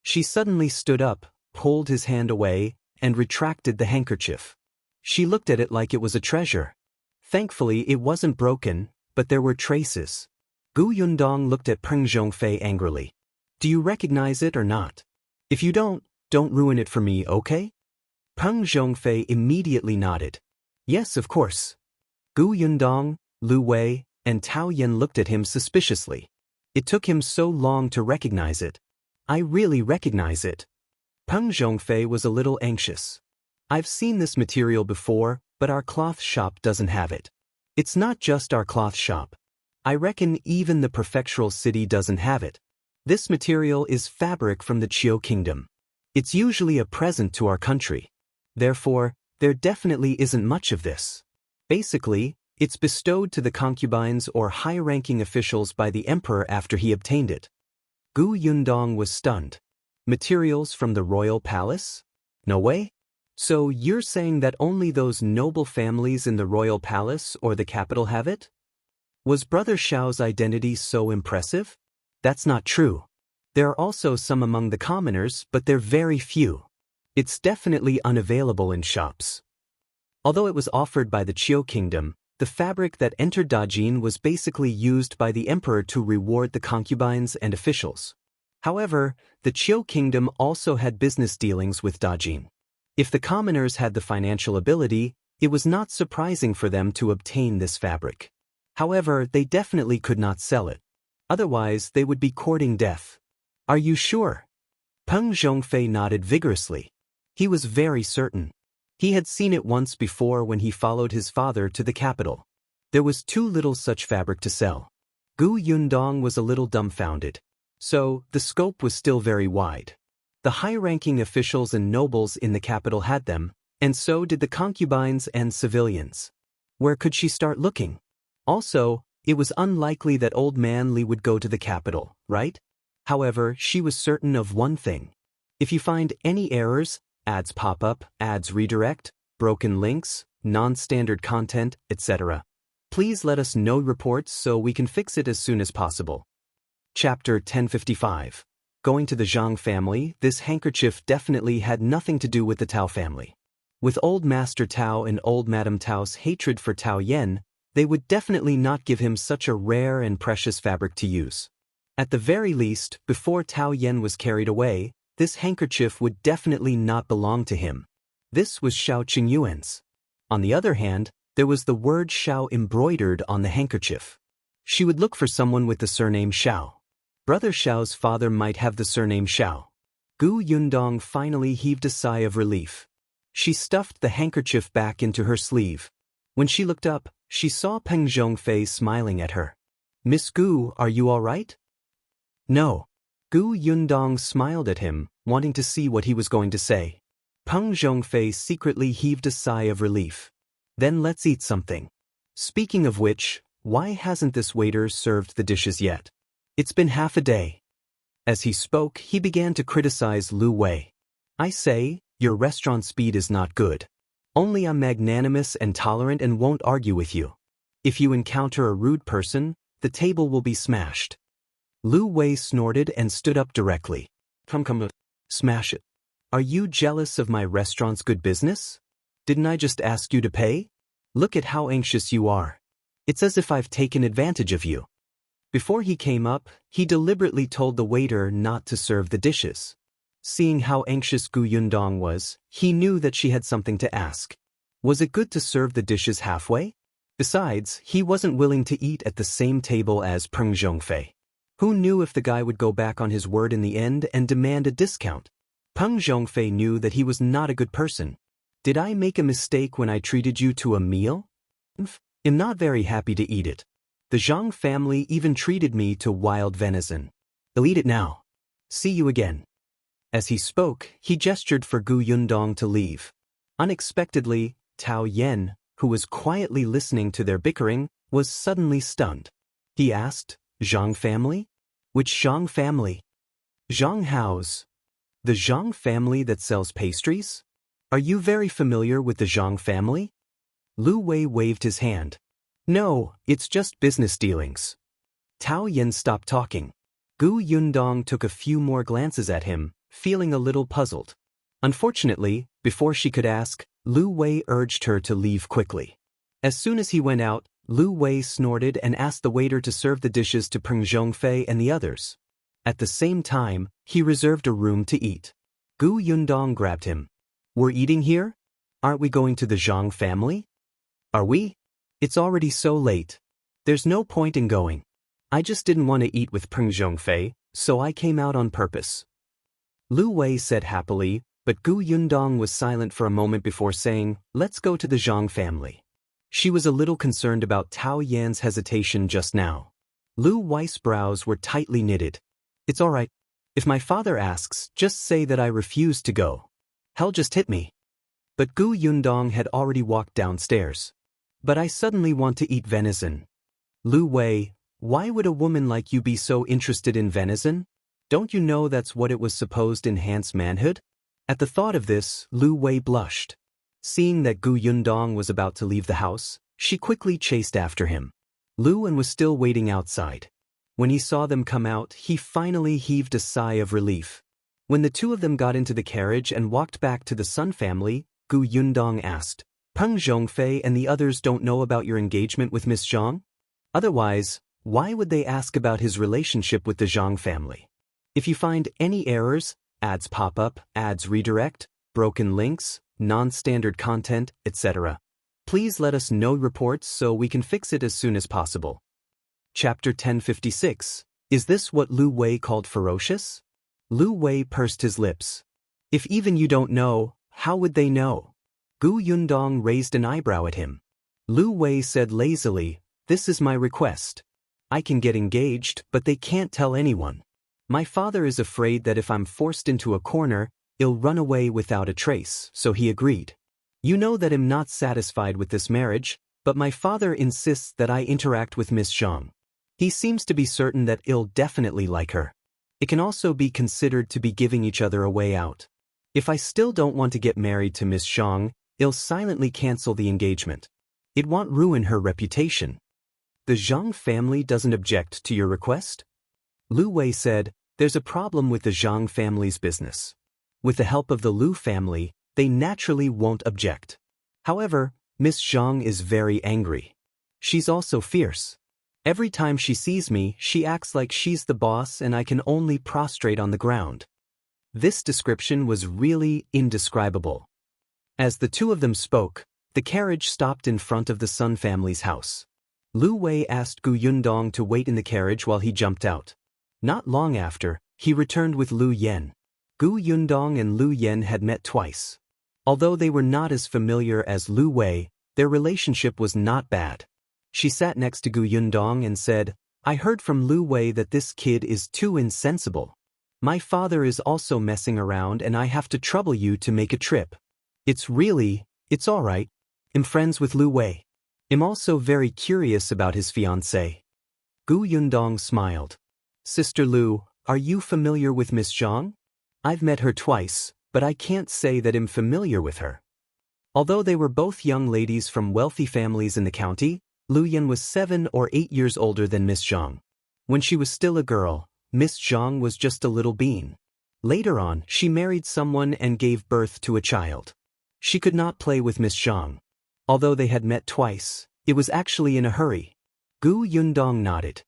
She suddenly stood up, pulled his hand away, and retracted the handkerchief. She looked at it like it was a treasure. Thankfully it wasn't broken, but there were traces. Gu Yundong looked at Peng Zhongfei angrily. Do you recognize it or not? If you don't ruin it for me, okay? Peng Zhongfei immediately nodded. Yes, of course. Gu Yundong, Liu Wei, and Tao Yan looked at him suspiciously. It took him so long to recognize it. I really recognize it. Peng Zhongfei was a little anxious. I've seen this material before, but our cloth shop doesn't have it. It's not just our cloth shop. I reckon even the prefectural city doesn't have it. This material is fabric from the Qiu kingdom. It's usually a present to our country. Therefore, there definitely isn't much of this. Basically, it's bestowed to the concubines or high-ranking officials by the emperor after he obtained it. Gu Yundong was stunned. Materials from the royal palace? No way? So you're saying that only those noble families in the royal palace or the capital have it? Was Brother Shao's identity so impressive? That's not true. There are also some among the commoners, but they're very few. It's definitely unavailable in shops. Although it was offered by the Qiu kingdom, the fabric that entered Dajin was basically used by the emperor to reward the concubines and officials. However, the Qiu kingdom also had business dealings with Dajin. If the commoners had the financial ability, it was not surprising for them to obtain this fabric. However, they definitely could not sell it. Otherwise, they would be courting death. Are you sure? Peng Zhongfei nodded vigorously. He was very certain. He had seen it once before when he followed his father to the capital. There was too little such fabric to sell. Gu Yundong was a little dumbfounded. So, the scope was still very wide. The high-ranking officials and nobles in the capital had them, and so did the concubines and civilians. Where could she start looking? Also, it was unlikely that old man Li would go to the capital, right? However, she was certain of one thing. If you find any errors, ads pop up, ads redirect, broken links, non-standard content, etc., please let us know reports so we can fix it as soon as possible. Chapter 1055. Going to the Zhang family, this handkerchief definitely had nothing to do with the Tao family. With Old Master Tao and Old Madam Tao's hatred for Tao Yan, they would definitely not give him such a rare and precious fabric to use. At the very least, before Tao Yan was carried away, this handkerchief would definitely not belong to him. This was Shao Qingyuan's. On the other hand, there was the word Shao embroidered on the handkerchief. She would look for someone with the surname Shao. Brother Shao's father might have the surname Shao. Gu Yundong finally heaved a sigh of relief. She stuffed the handkerchief back into her sleeve. When she looked up, she saw Peng Zhongfei smiling at her. Miss Gu, are you all right? No. Gu Yundong smiled at him, wanting to see what he was going to say. Peng Zhongfei secretly heaved a sigh of relief. Then let's eat something. Speaking of which, why hasn't this waiter served the dishes yet? It's been half a day. As he spoke, he began to criticize Liu Wei. I say, your restaurant speed is not good. Only I'm magnanimous and tolerant and won't argue with you. If you encounter a rude person, the table will be smashed. Liu Wei snorted and stood up directly. Come, smash it. Are you jealous of my restaurant's good business? Didn't I just ask you to pay? Look at how anxious you are. It's as if I've taken advantage of you. Before he came up, he deliberately told the waiter not to serve the dishes. Seeing how anxious Gu Yundong was, he knew that she had something to ask. Was it good to serve the dishes halfway? Besides, he wasn't willing to eat at the same table as Peng Zhongfei. Who knew if the guy would go back on his word in the end and demand a discount? Peng Zhongfei knew that he was not a good person. Did I make a mistake when I treated you to a meal? I'm not very happy to eat it. The Zhang family even treated me to wild venison. I'll eat it now. See you again. As he spoke, he gestured for Gu Yundong to leave. Unexpectedly, Tao Yan, who was quietly listening to their bickering, was suddenly stunned. He asked, Zhang family? Which Zhang family? Zhang Hao's. The Zhang family that sells pastries? Are you very familiar with the Zhang family? Liu Wei waved his hand. No, it's just business dealings. Tao Yan stopped talking. Gu Yundong took a few more glances at him, feeling a little puzzled. Unfortunately, before she could ask, Liu Wei urged her to leave quickly. As soon as he went out, Liu Wei snorted and asked the waiter to serve the dishes to Zhang and the others. At the same time, he reserved a room to eat. Yundong grabbed him. "We're eating here? Aren't we going to the Zhang family?" "Are we? It's already so late. There's no point in going. I just didn't want to eat with Zhang, so I came out on purpose," Liu Wei said happily, but Yundong was silent for a moment before saying, "Let's go to the Zhang family." She was a little concerned about Tao Yan's hesitation just now. Liu Wei's brows were tightly knitted. "It's all right. If my father asks, just say that I refuse to go. Hell just hit me." But Yundong had already walked downstairs. "But I suddenly want to eat venison." "Liu Wei, why would a woman like you be so interested in venison? Don't you know that's what it was supposed to enhance manhood?" At the thought of this, Liu Wei blushed. Seeing that Yundong was about to leave the house, she quickly chased after him. Liu was still waiting outside. When he saw them come out, he finally heaved a sigh of relief. When the two of them got into the carriage and walked back to the Sun family, Yundong asked, "Zhang and the others don't know about your engagement with Miss Zhang? Otherwise, why would they ask about his relationship with the Zhang family? If you find any errors, ads pop up, ads redirect, broken links, non-standard content, etc., please let us know reports so we can fix it as soon as possible." Chapter 1056. Is this what Liu Wei called ferocious? Liu Wei pursed his lips. "If even you don't know, how would they know?" Yundong raised an eyebrow at him. Liu Wei said lazily, "This is my request. I can get engaged, but they can't tell anyone. My father is afraid that if I'm forced into a corner, he'll run away without a trace, so he agreed. You know that I'm not satisfied with this marriage, but my father insists that I interact with Miss Zhang. He seems to be certain that he'll definitely like her. It can also be considered to be giving each other a way out. If I still don't want to get married to Miss Zhang, he'll silently cancel the engagement. It won't ruin her reputation." "The Zhang family doesn't object to your request?" Liu Wei said, "There's a problem with the Zhang family's business. With the help of the Liu family, they naturally won't object. However, Miss Zhang is very angry. She's also fierce. Every time she sees me, she acts like she's the boss and I can only prostrate on the ground." This description was really indescribable. As the two of them spoke, the carriage stopped in front of the Sun family's house. Liu Wei asked Yundong to wait in the carriage while he jumped out. Not long after, he returned with Liu Yan. Yundong and Liu Yan had met twice. Although they were not as familiar as Liu Wei, their relationship was not bad. She sat next to Yundong and said, "I heard from Liu Wei that this kid is too insensible. My father is also messing around and I have to trouble you to make a trip. It's all right. I'm friends with Liu Wei. I'm also very curious about his fiancée." Yundong smiled. "Sister Liu, are you familiar with Miss Zhang? I've met her twice, but I can't say that I'm familiar with her." Although they were both young ladies from wealthy families in the county, Liu Yan was 7 or 8 years older than Miss Zhang. When she was still a girl, Miss Zhang was just a little bean. Later on, she married someone and gave birth to a child. She could not play with Miss Zhang. Although they had met twice, it was actually in a hurry. Yundong nodded.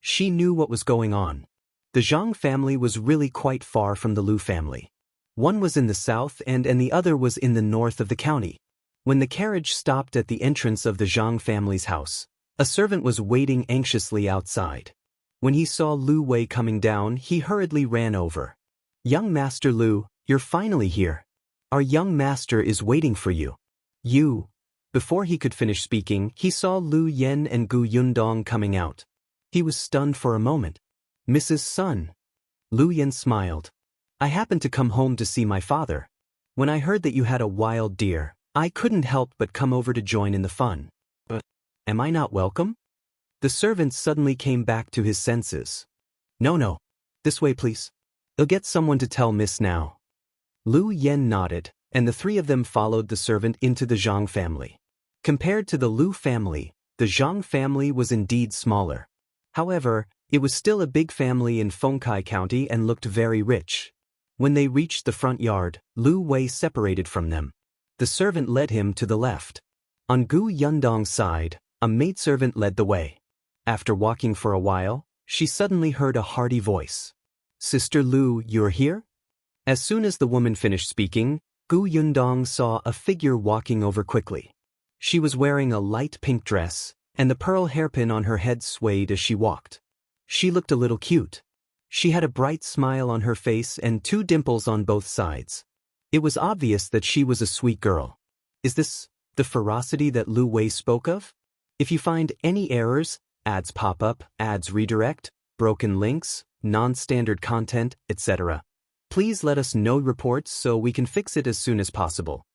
She knew what was going on. The Zhang family was really quite far from the Liu family. One was in the south and the other was in the north of the county. When the carriage stopped at the entrance of the Zhang family's house, a servant was waiting anxiously outside. When he saw Liu Wei coming down, he hurriedly ran over. "Young Master Liu, you're finally here. Our young master is waiting for you." Before he could finish speaking, he saw Liu Yan and Yundong coming out. He was stunned for a moment. "Mrs. Sun." Liu Yan smiled. "I happened to come home to see my father. When I heard that you had a wild deer, I couldn't help but come over to join in the fun. But am I not welcome?" The servant suddenly came back to his senses. No. This way, please. I'll get someone to tell Miss now." Liu Yan nodded, and the three of them followed the servant into the Zhang family. Compared to the Liu family, the Zhang family was indeed smaller. However, it was still a big family in Fengkai County and looked very rich. When they reached the front yard, Liu Wei separated from them. The servant led him to the left. On Gu Yundong's side, a maidservant led the way. After walking for a while, she suddenly heard a hearty voice. "Sister Liu, you're here?" As soon as the woman finished speaking, Gu Yundong saw a figure walking over quickly. She was wearing a light pink dress, and the pearl hairpin on her head swayed as she walked. She looked a little cute. She had a bright smile on her face and 2 dimples on both sides. It was obvious that she was a sweet girl. Is this the ferocity that Liu Wei spoke of? If you find any errors, ads pop up, ads redirect, broken links, non-standard content, etc., please let us know reports so we can fix it as soon as possible.